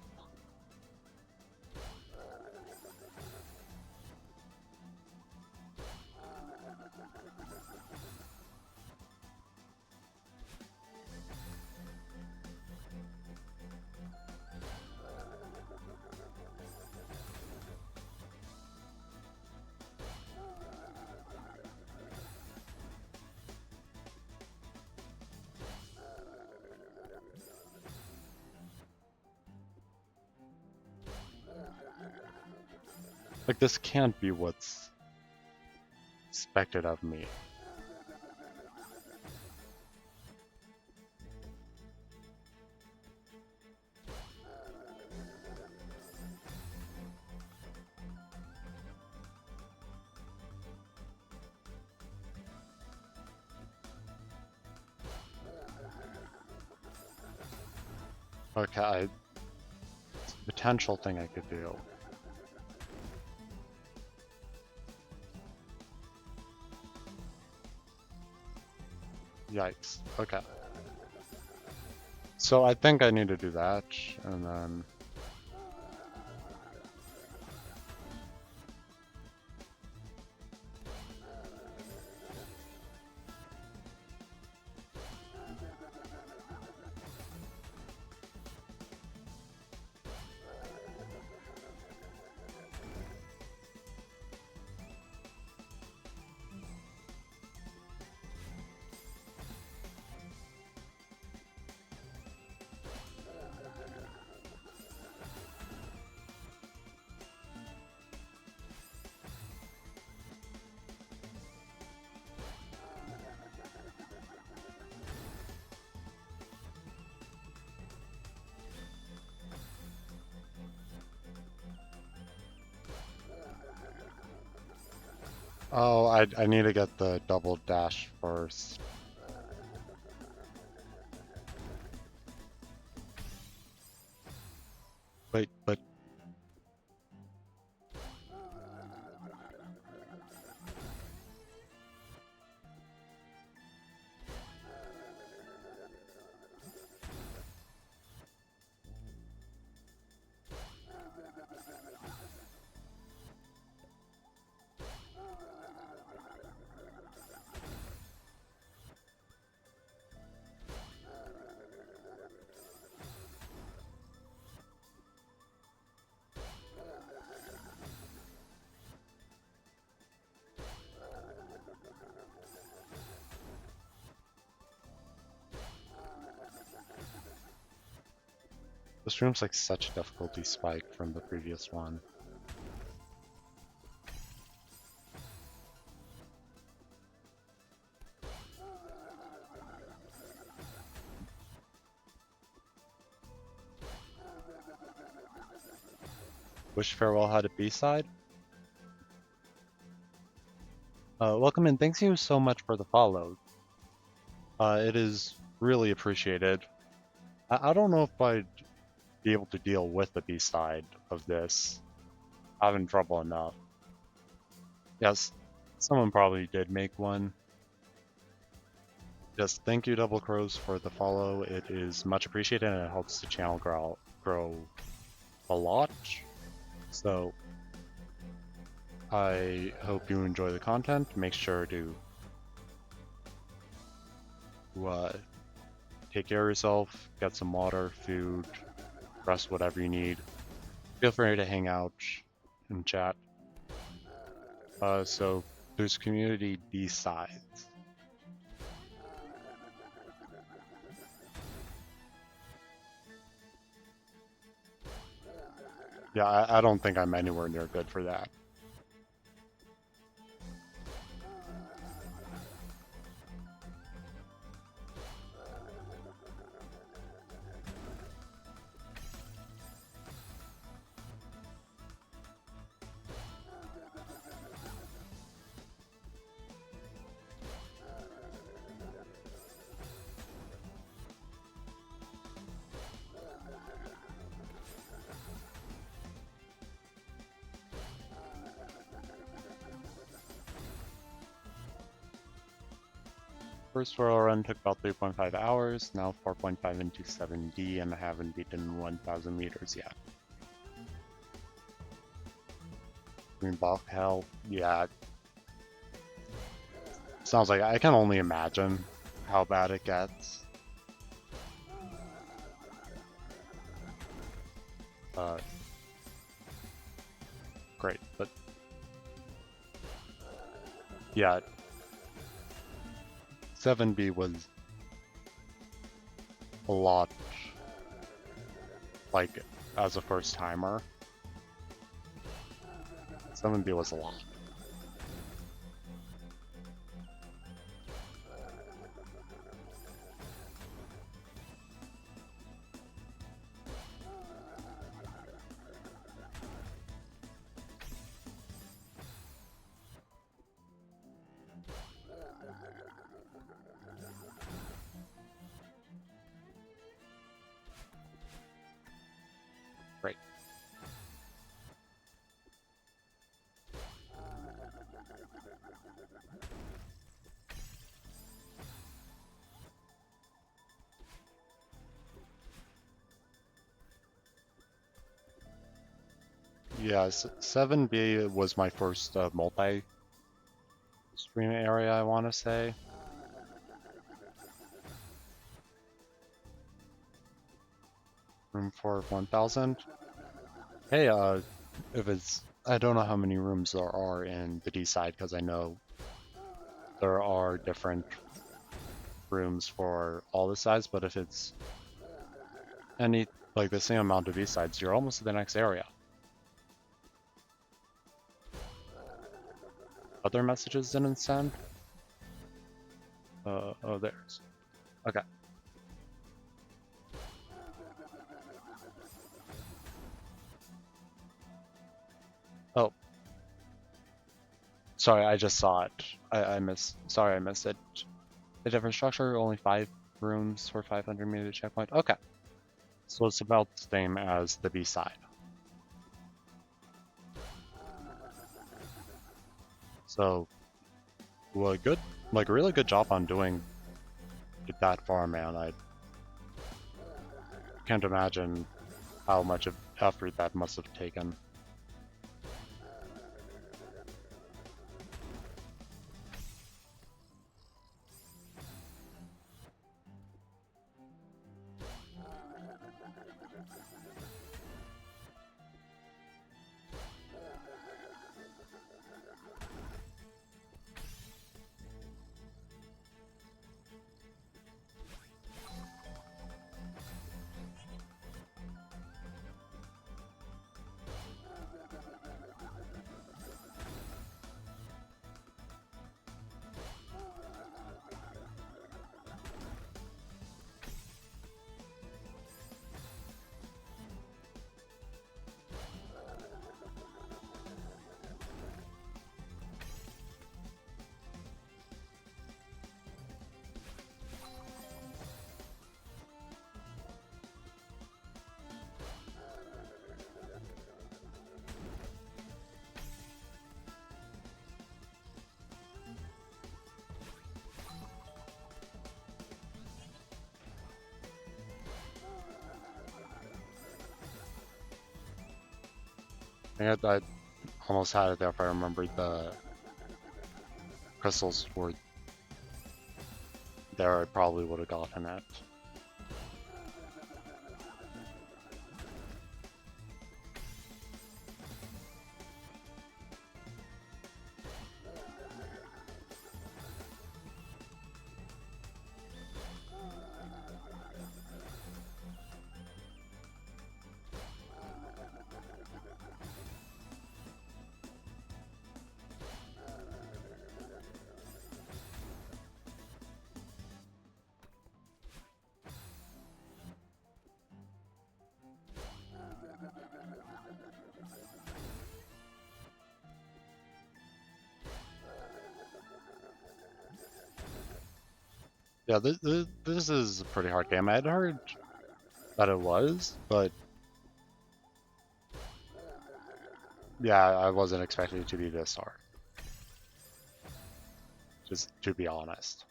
Like, this can't be what's expected of me. Okay, potential thing I could do. Yikes. Okay. So I think I need to do that, and then... Oh, I need to get the double dash first. Wait, but... This room's like such a difficulty spike from the previous one. Wish Farewell had a B-side? Welcome and thanks you so much for the follow. It is really appreciated. I don't know if I'd be able to deal with the B-side of this. I'm having trouble enough. Yes, someone probably did make one. Yes, thank you Double Crows for the follow. It is much appreciated and it helps the channel grow a lot. So I hope you enjoy the content. Make sure to take care of yourself, get some water, food, rest, whatever you need. Feel free to hang out and chat. So there's community B-sides. Yeah, I don't think I'm anywhere near good for that. First roll run took about 3.5 hours, now 4.5 into 7D, and I haven't beaten 1,000 meters yet. I mean, bulk health, yeah. Sounds like I can only imagine how bad it gets. Great, but yeah, 7B was a lot, like, as a first timer. 7B was a lot. Great. Yes, 7B was my first multi-stream area, I want to say. Room for 1,000. Hey, if it's, I don't know how many rooms there are in the D side because I know there are different rooms for all the sides, but if it's any, like the same amount of east sides, you're almost to the next area. Other messages didn't send? Oh, there's. Okay. Oh. Sorry, I just saw it. Sorry, I missed it. A different structure, only 5 rooms for 500-meter checkpoint. Okay. So it's about the same as the B side. So, well, good, like really good job on doing it that far, man. I can't imagine how much of effort that must have taken. I almost had it there if I remembered the crystals were there. I probably would have gotten it. Yeah, this is a pretty hard game. I had heard that it was, but yeah, I wasn't expecting it to be this hard. Just to be honest.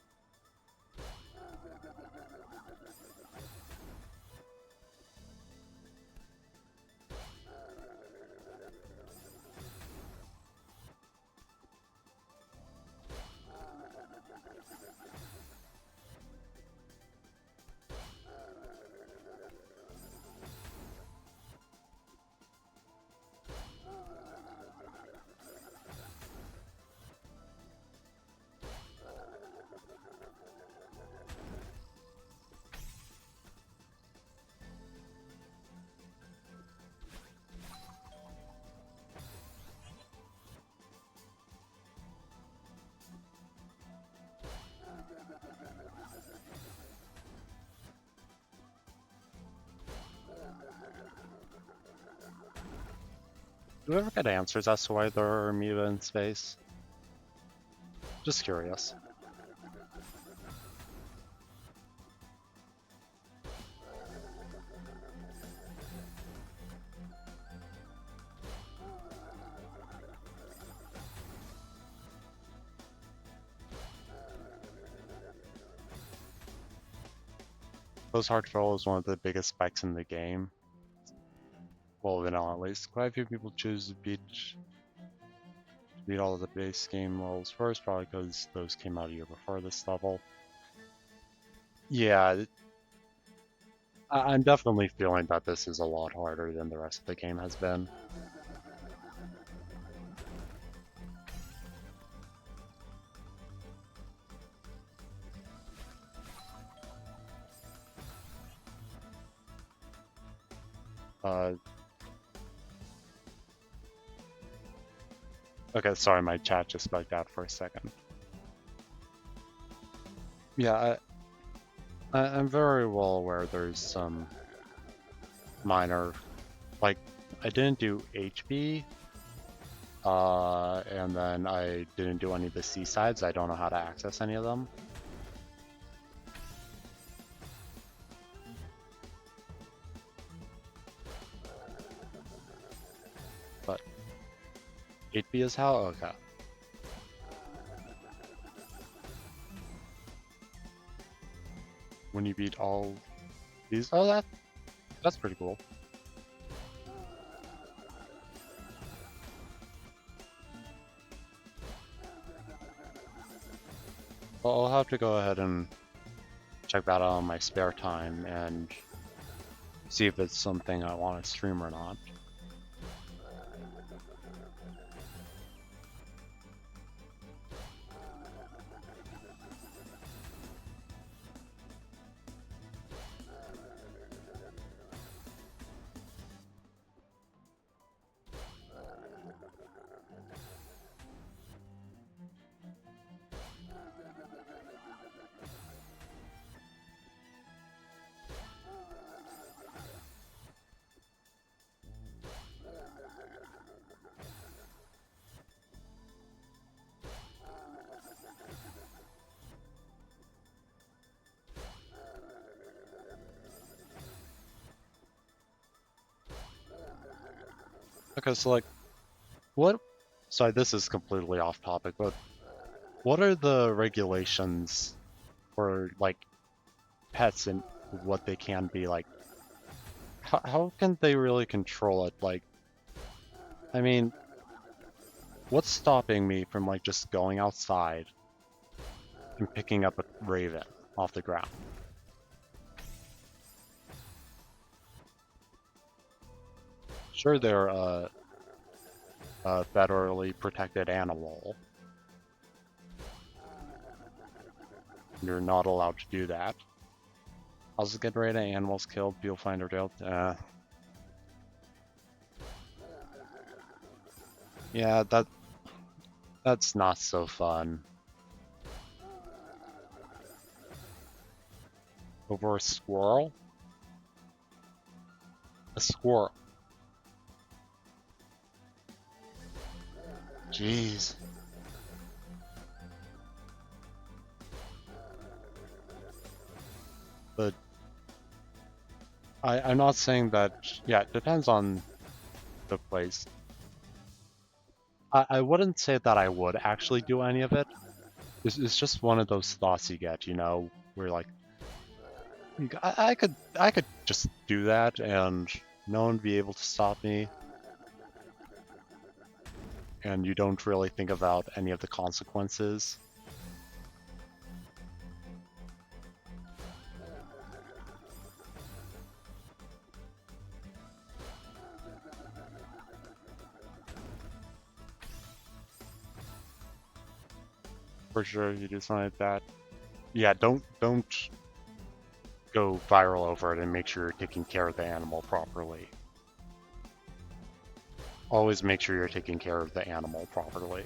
Do we ever get answers as to why there are amoeba in space? Just curious. Those hard troll is one of the biggest spikes in the game. Well, vanilla at least. Quite a few people choose to beat all of the base game levels first, probably because those came out a year before this level. Yeah, I'm definitely feeling that this is a lot harder than the rest of the game has been. Okay, sorry, my chat just bugged out for a second. Yeah, I'm very well aware there's some minor, like, I didn't do HB, and then I didn't do any of the C-sides. I don't know how to access any of them. But 8B is how? Okay. When you beat all these, oh, that's pretty cool. Well, I'll have to go ahead and check that out on my spare time and see if it's something I want to stream or not. Okay, so like, what? Sorry, this is completely off topic, but what are the regulations for like pets and what they can be like? How can they really control it? Like, I mean, what's stopping me from like just going outside and picking up a raven off the ground? Sure, they're a federally protected animal. You're not allowed to do that. How's it get rid of animals killed? You'll find her jailed. Yeah, that's not so fun. Over a squirrel? A squirrel. Jeez. But I'm not saying that, yeah, it depends on the place. I wouldn't say that I would actually do any of it. It's just one of those thoughts you get, you know, where like, I could just do that and no one would be able to stop me. And you don't really think about any of the consequences. For sure, you do something like that. Yeah, don't go viral over it and make sure you're taking care of the animal properly. Always make sure you're taking care of the animal properly.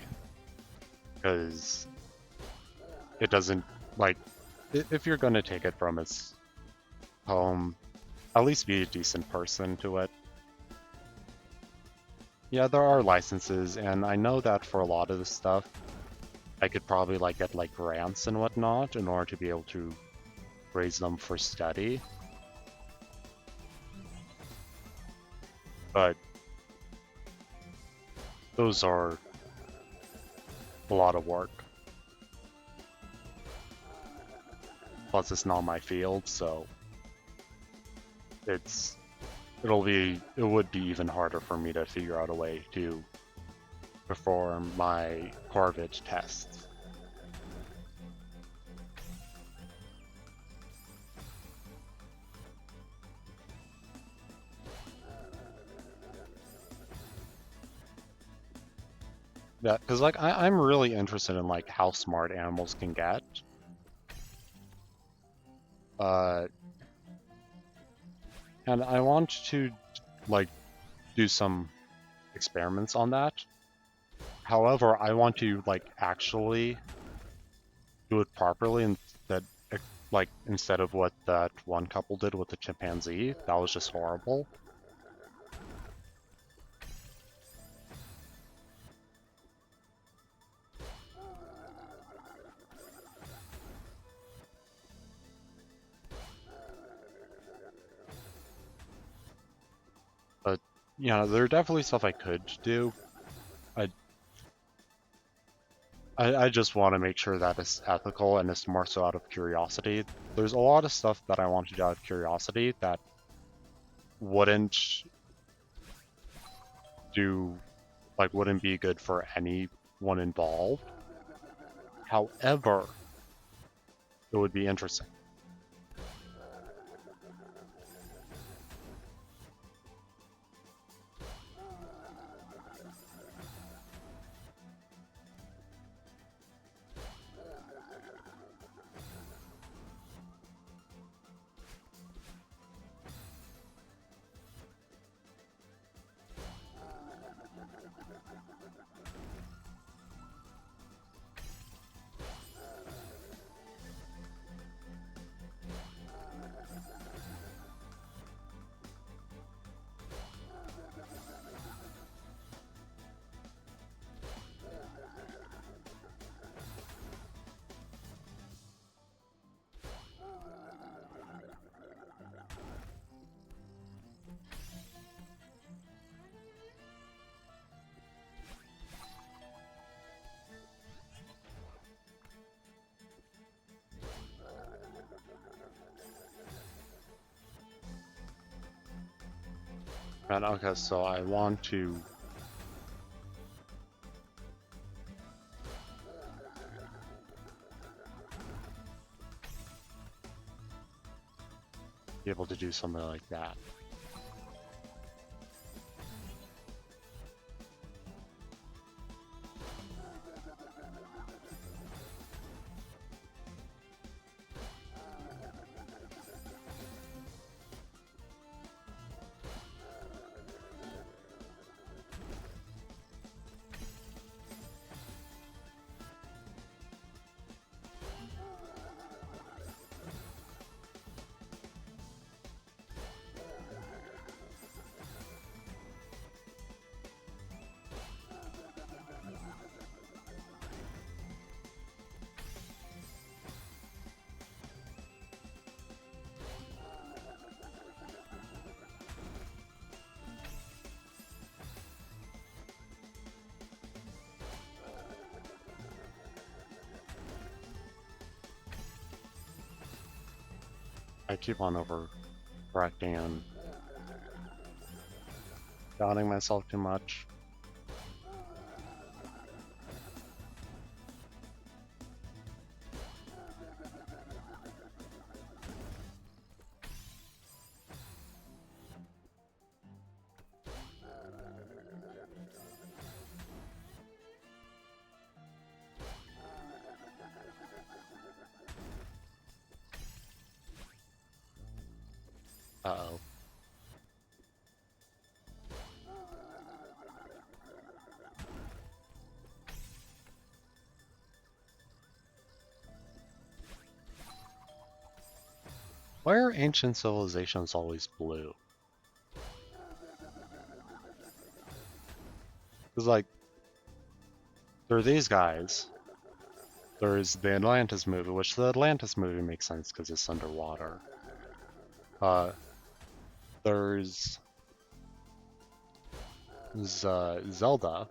Because it doesn't, like, if you're gonna take it from its home, at least be a decent person to it. Yeah, there are licenses, and I know that for a lot of this stuff, I could probably like get like grants and whatnot in order to be able to raise them for study. But those are a lot of work. Plus, it's not my field, so it's it would be even harder for me to figure out a way to perform my Corvid tests. Yeah, because like I'm really interested in like how smart animals can get. Uh, and I want to like do some experiments on that. However, I want to like actually do it properly instead like instead of what that one couple did with the chimpanzee. That was just horrible. But yeah, there are definitely stuff I could do. I I just want to make sure that it's ethical and it's more so out of curiosity. There's a lot of stuff that I want to do out of curiosity that wouldn't do wouldn't be good for anyone involved. However, it would be interesting. And okay, so I want to be able to do something like that. I keep on overcorrecting and doubting myself too much. Uh-oh. Why are ancient civilizations always blue? Because, like, there are these guys. There's the Atlantis movie, which the Atlantis movie makes sense because it's underwater. There's Zelda.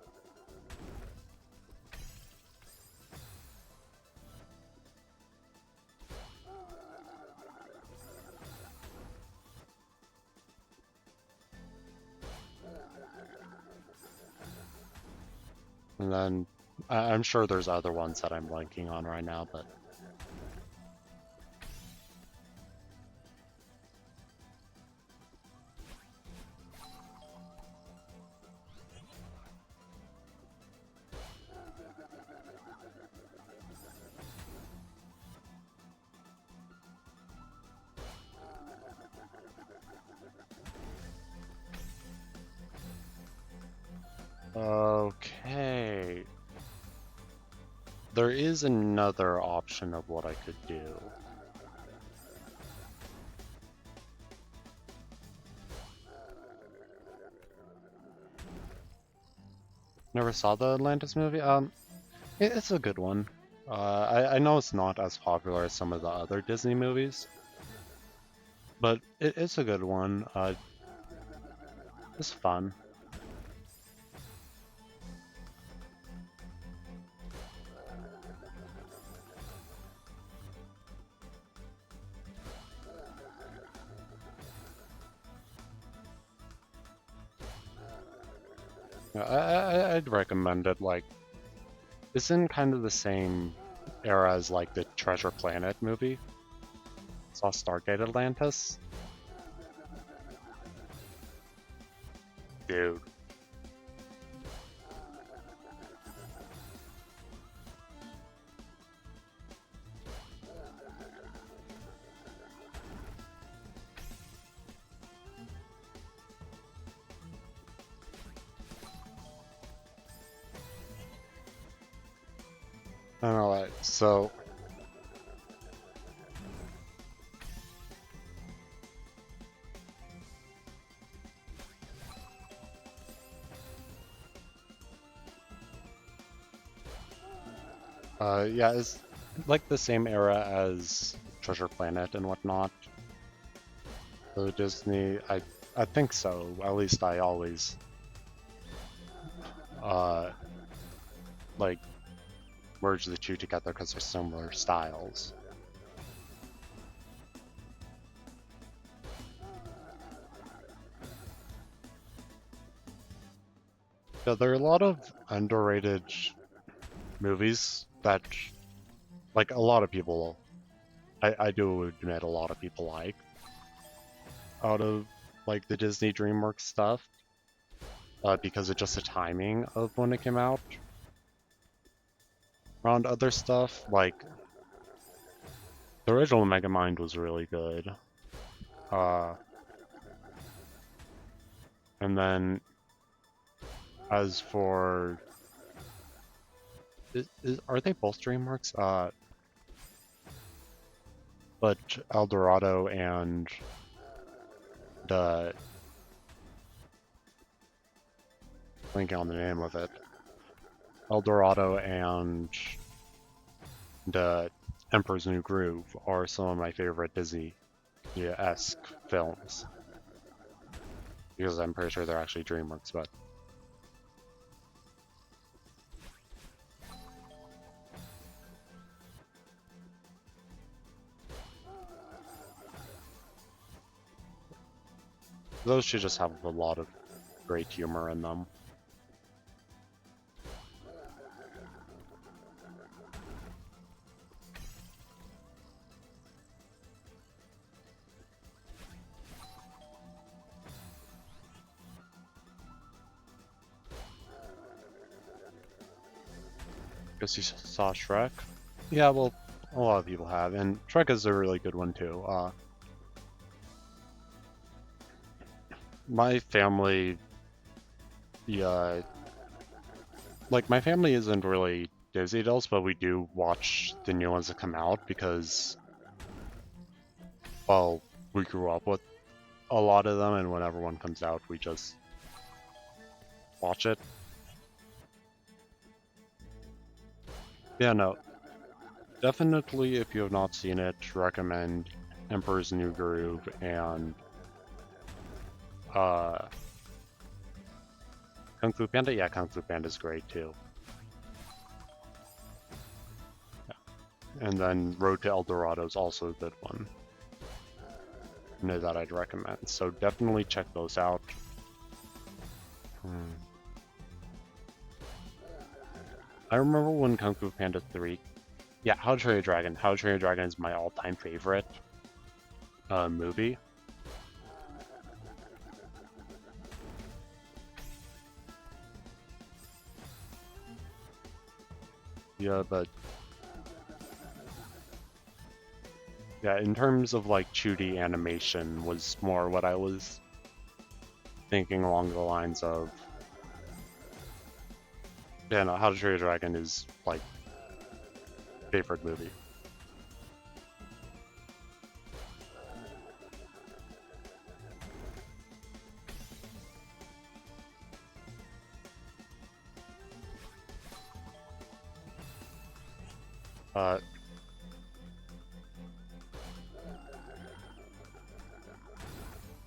And then I'm sure there's other ones that I'm blanking on right now, but okay. There is another option of what I could do. Never saw the Atlantis movie? It's a good one. I know it's not as popular as some of the other Disney movies, but it's a good one. It's fun. Yeah, I'd recommend it. Like, it's in kind of the same era as like the Treasure Planet movie. Saw Stargate Atlantis. Dude. I don't know, so yeah, it's like the same era as Treasure Planet and whatnot. So Disney, I think so. At least I always uh like merge the two together because they're similar styles. Yeah, there are a lot of underrated movies that, like, a lot of people, I do admit a lot of people like, out of, like, the Disney DreamWorks stuff, because of just the timing of when it came out. Around other stuff, like, the original Megamind was really good. And then, as for... are they both DreamWorks? But El Dorado and the... blanking on the name of it. El Dorado and the Emperor's New Groove are some of my favorite Disney-esque films. Because I'm pretty sure they're actually DreamWorks, but... those should just have a lot of great humor in them. Guess you saw Shrek? Yeah, well, a lot of people have, and Shrek is a really good one too. My family, yeah, like my family isn't really Disney dolls, but we do watch the new ones that come out because, well, we grew up with a lot of them, and whenever one comes out, we just watch it. Yeah, no, definitely if you have not seen it, recommend Emperor's New Groove and uh, Kung Fu Panda. Yeah, Kung Fu Panda is great too. Yeah. And then Road to El Dorado is also a good one. That I'd recommend. So definitely check those out. I remember when Kung Fu Panda 3. Yeah, How to Train Your Dragon. How to Train Your Dragon is my all-time favorite movie. Yeah, but yeah, in terms of like 2D animation was more what I was thinking along the lines of. Yeah, no, How to Train Your Dragon is like favorite movie. Uh,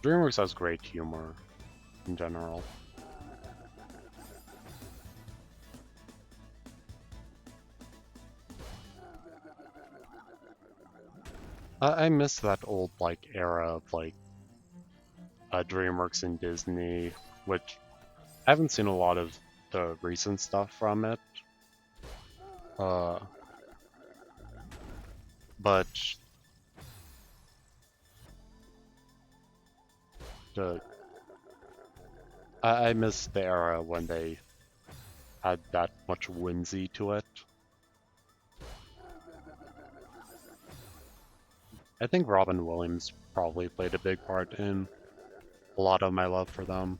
DreamWorks has great humor in general. I miss that old like era of like DreamWorks and Disney, which I haven't seen a lot of the recent stuff from it. Uh, but the I miss the era when they had that much whimsy to it. I think Robin Williams probably played a big part in a lot of my love for them.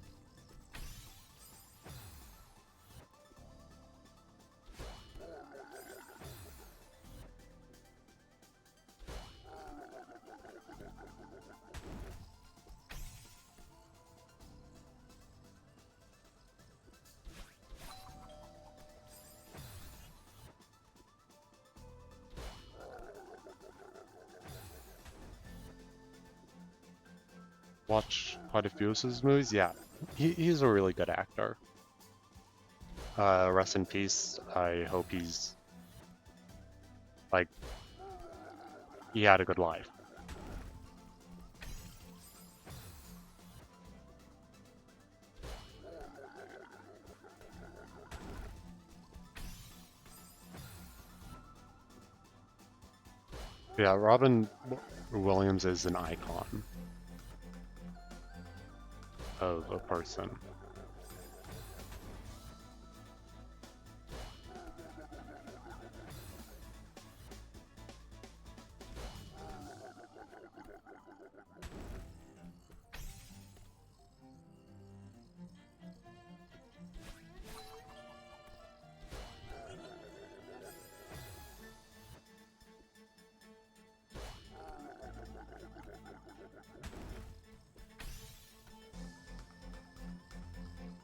Watch quite a few of his movies. Yeah, he's a really good actor. Rest in peace. I hope he's like he had a good life. Yeah, Robin Williams is an icon of a person.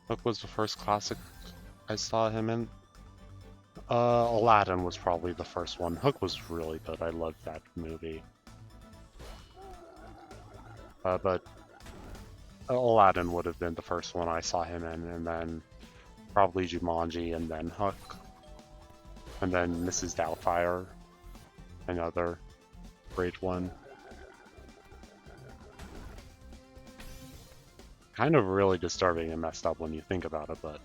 Hook was the first classic I saw him in. Aladdin was probably the first one. Hook was really good. I loved that movie. But Aladdin would have been the first one I saw him in, and then probably Jumanji, and then Hook, and then Mrs. Doubtfire, another great one. Kind of really disturbing and messed up when you think about it, but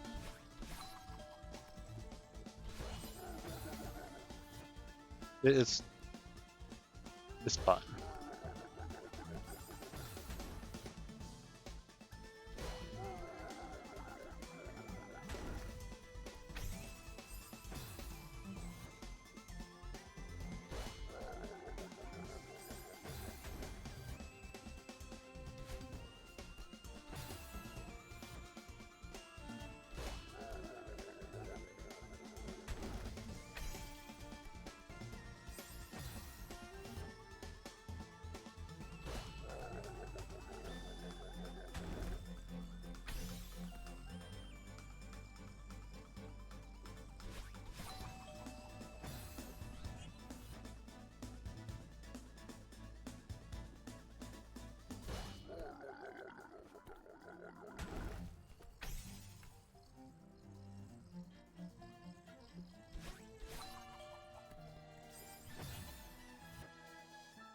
it's fun.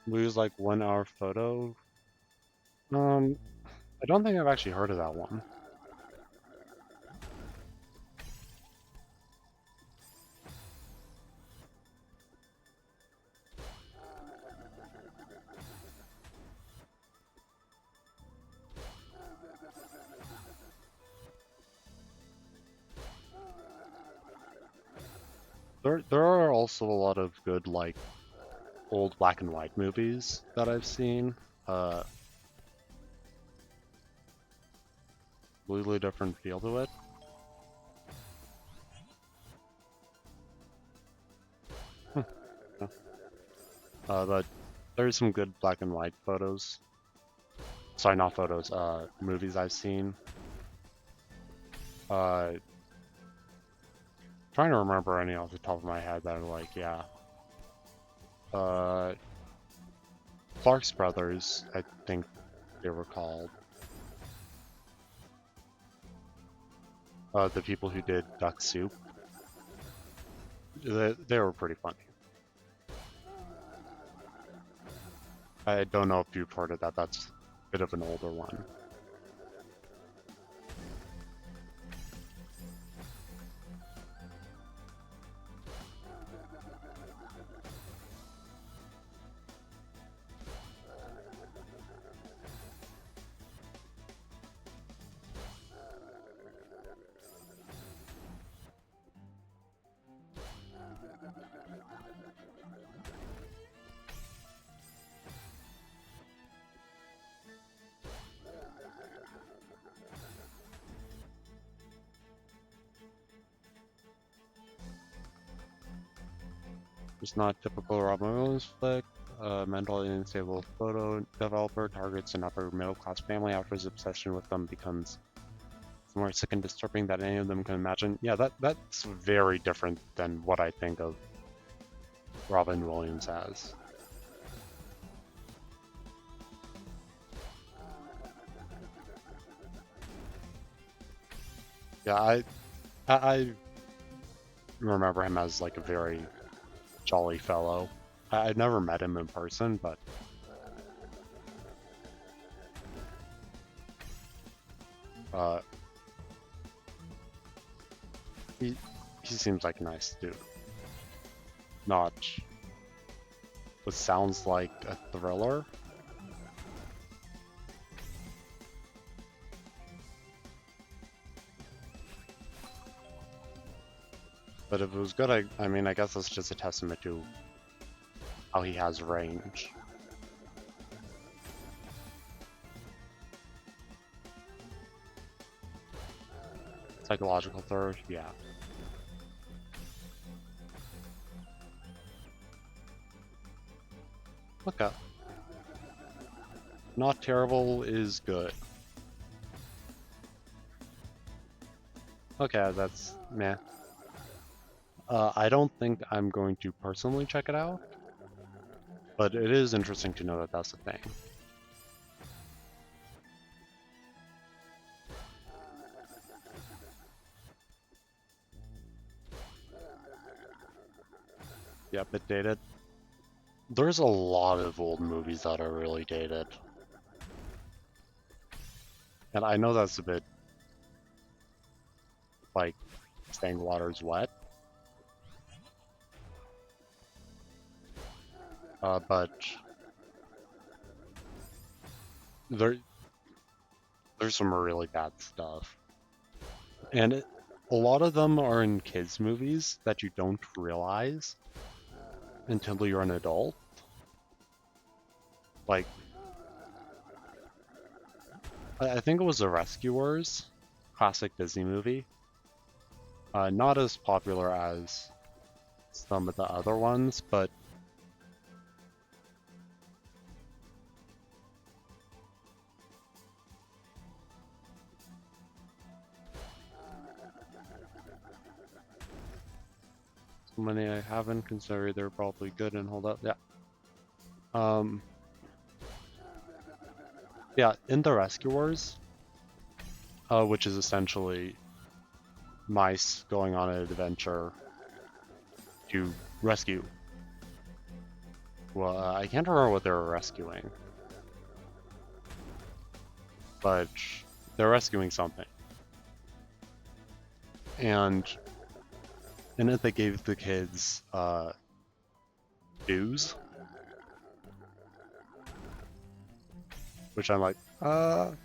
Lose like 1 hour photo. I don't think I've actually heard of that one. There are also a lot of good like old black and white movies that I've seen. Completely different feel to it. But there's some good black and white photos. Sorry, not photos. Movies I've seen. Trying to remember any off the top of my head that are like, yeah. Clark's Brothers, I think they were called. The people who did Duck Soup. They were pretty funny. I don't know if you've heard of that. That's a bit of an older one. It's not typical Robin Williams flick. Mentally unstable photo developer targets an upper middle class family after his obsession with them becomes more sick and disturbing than any of them can imagine. Yeah, that's very different than what I think of Robin Williams as. Yeah, I remember him as like a very jolly fellow. I'd never met him in person, but uh, he seems like a nice dude. Not what sounds like a thriller. But if it was good, I mean, I guess that's just a testament to how he has range. Psychological third, yeah. Okay. Not terrible is good. Okay, that's meh. I don't think I'm going to personally check it out, but it is interesting to know that that's a thing. Yep, it dated. There's a lot of old movies that are really dated. And I know that's a bit like saying water's wet. But there's some really bad stuff. And a lot of them are in kids' movies that you don't realize until you're an adult. Like, I think it was The Rescuers, classic Disney movie. Not as popular as some of the other ones, but so many I haven't considered. They're probably good and hold up. Yeah. Yeah, in The Rescuers, which is essentially mice going on an adventure to rescue Well, I can't remember what they were rescuing, but they're rescuing something. And in it, they gave the kids dues, which I'm like, and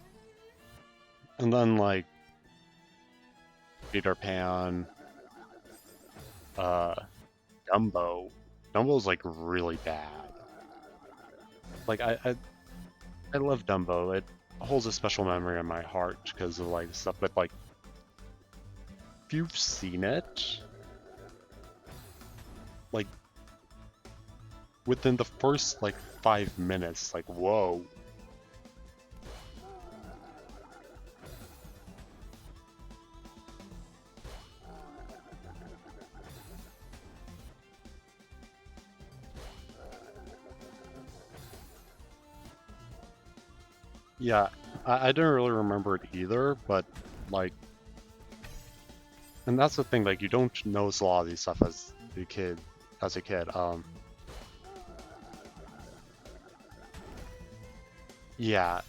then like Peter Pan, Dumbo. Dumbo's like really bad. Like I love Dumbo. It holds a special memory in my heart because of like stuff with like if you've seen it, like within the first like 5 minutes, like whoa. Yeah, I didn't really remember it either, but like, and that's the thing, like you don't notice a lot of these stuff as a kid, yeah,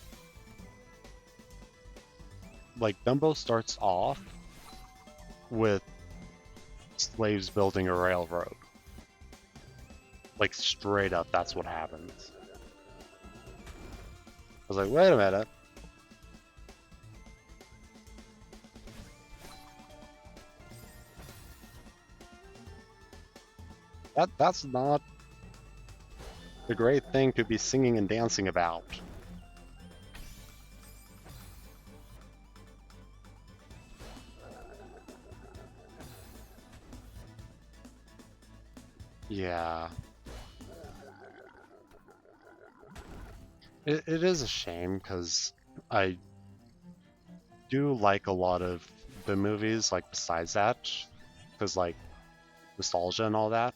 like Dumbo starts off with slaves building a railroad. Like straight up, that's what happens. I was like, wait a minute. That's not a great thing to be singing and dancing about. Yeah. It is a shame because I do like a lot of the movies, like besides that, because like nostalgia and all that.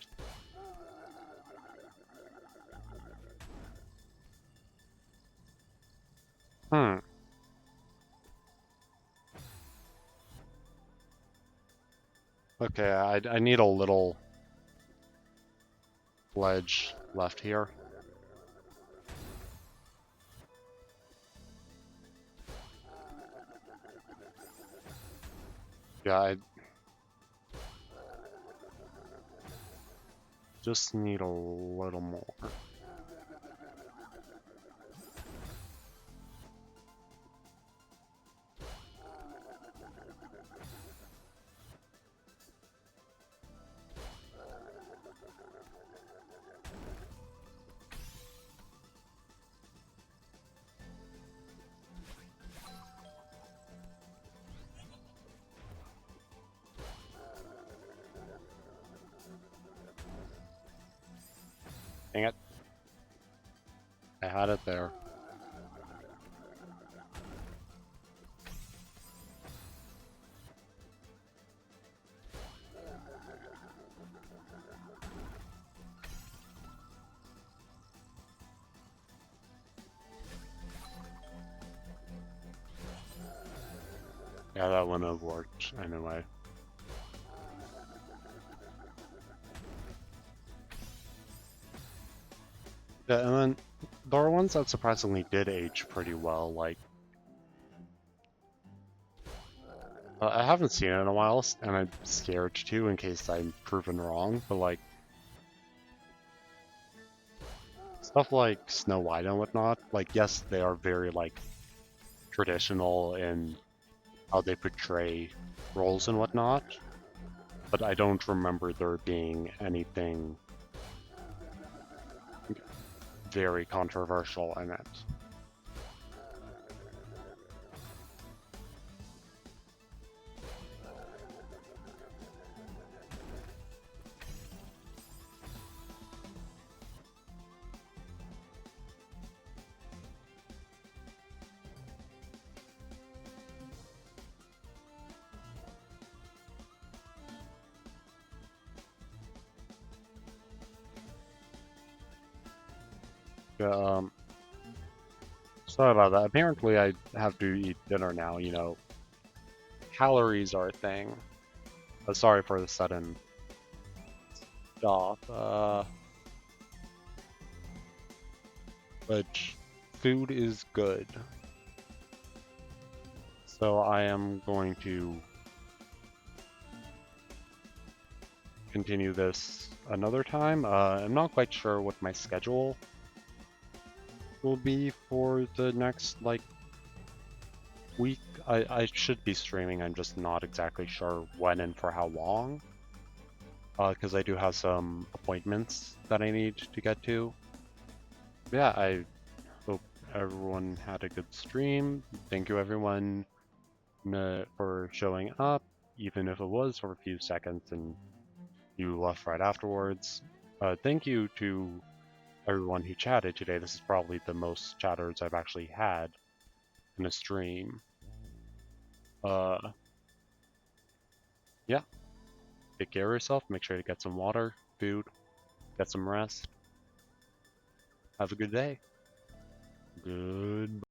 Hmm. Okay, I need a little ledge left here. Yeah, I just need a little more. Dang it. I had it there. Yeah, that wouldn't have worked anyway. Yeah, and then there are ones that surprisingly did age pretty well, like I haven't seen it in a while, and I'm scared too in case I'm proven wrong, but like stuff like Snow White and whatnot, like yes, they are very like traditional in how they portray roles and whatnot, but I don't remember there being anything very controversial in it. Yeah, sorry about that. Apparently I have to eat dinner now, you know. Calories are a thing. Sorry for the sudden stop. but food is good. So I am going to continue this another time. I'm not quite sure what my schedule will be for the next like week. I should be streaming. I'm just not exactly sure when and for how long. Because I do have some appointments that I need to get to. Yeah, I hope everyone had a good stream. Thank you everyone for showing up, even if it was for a few seconds and you left right afterwards. Thank you to everyone who chatted today. This is probably the most chatters I've actually had in a stream. Yeah, take care of yourself. Make sure to get some water, food, get some rest. Have a good day. Goodbye.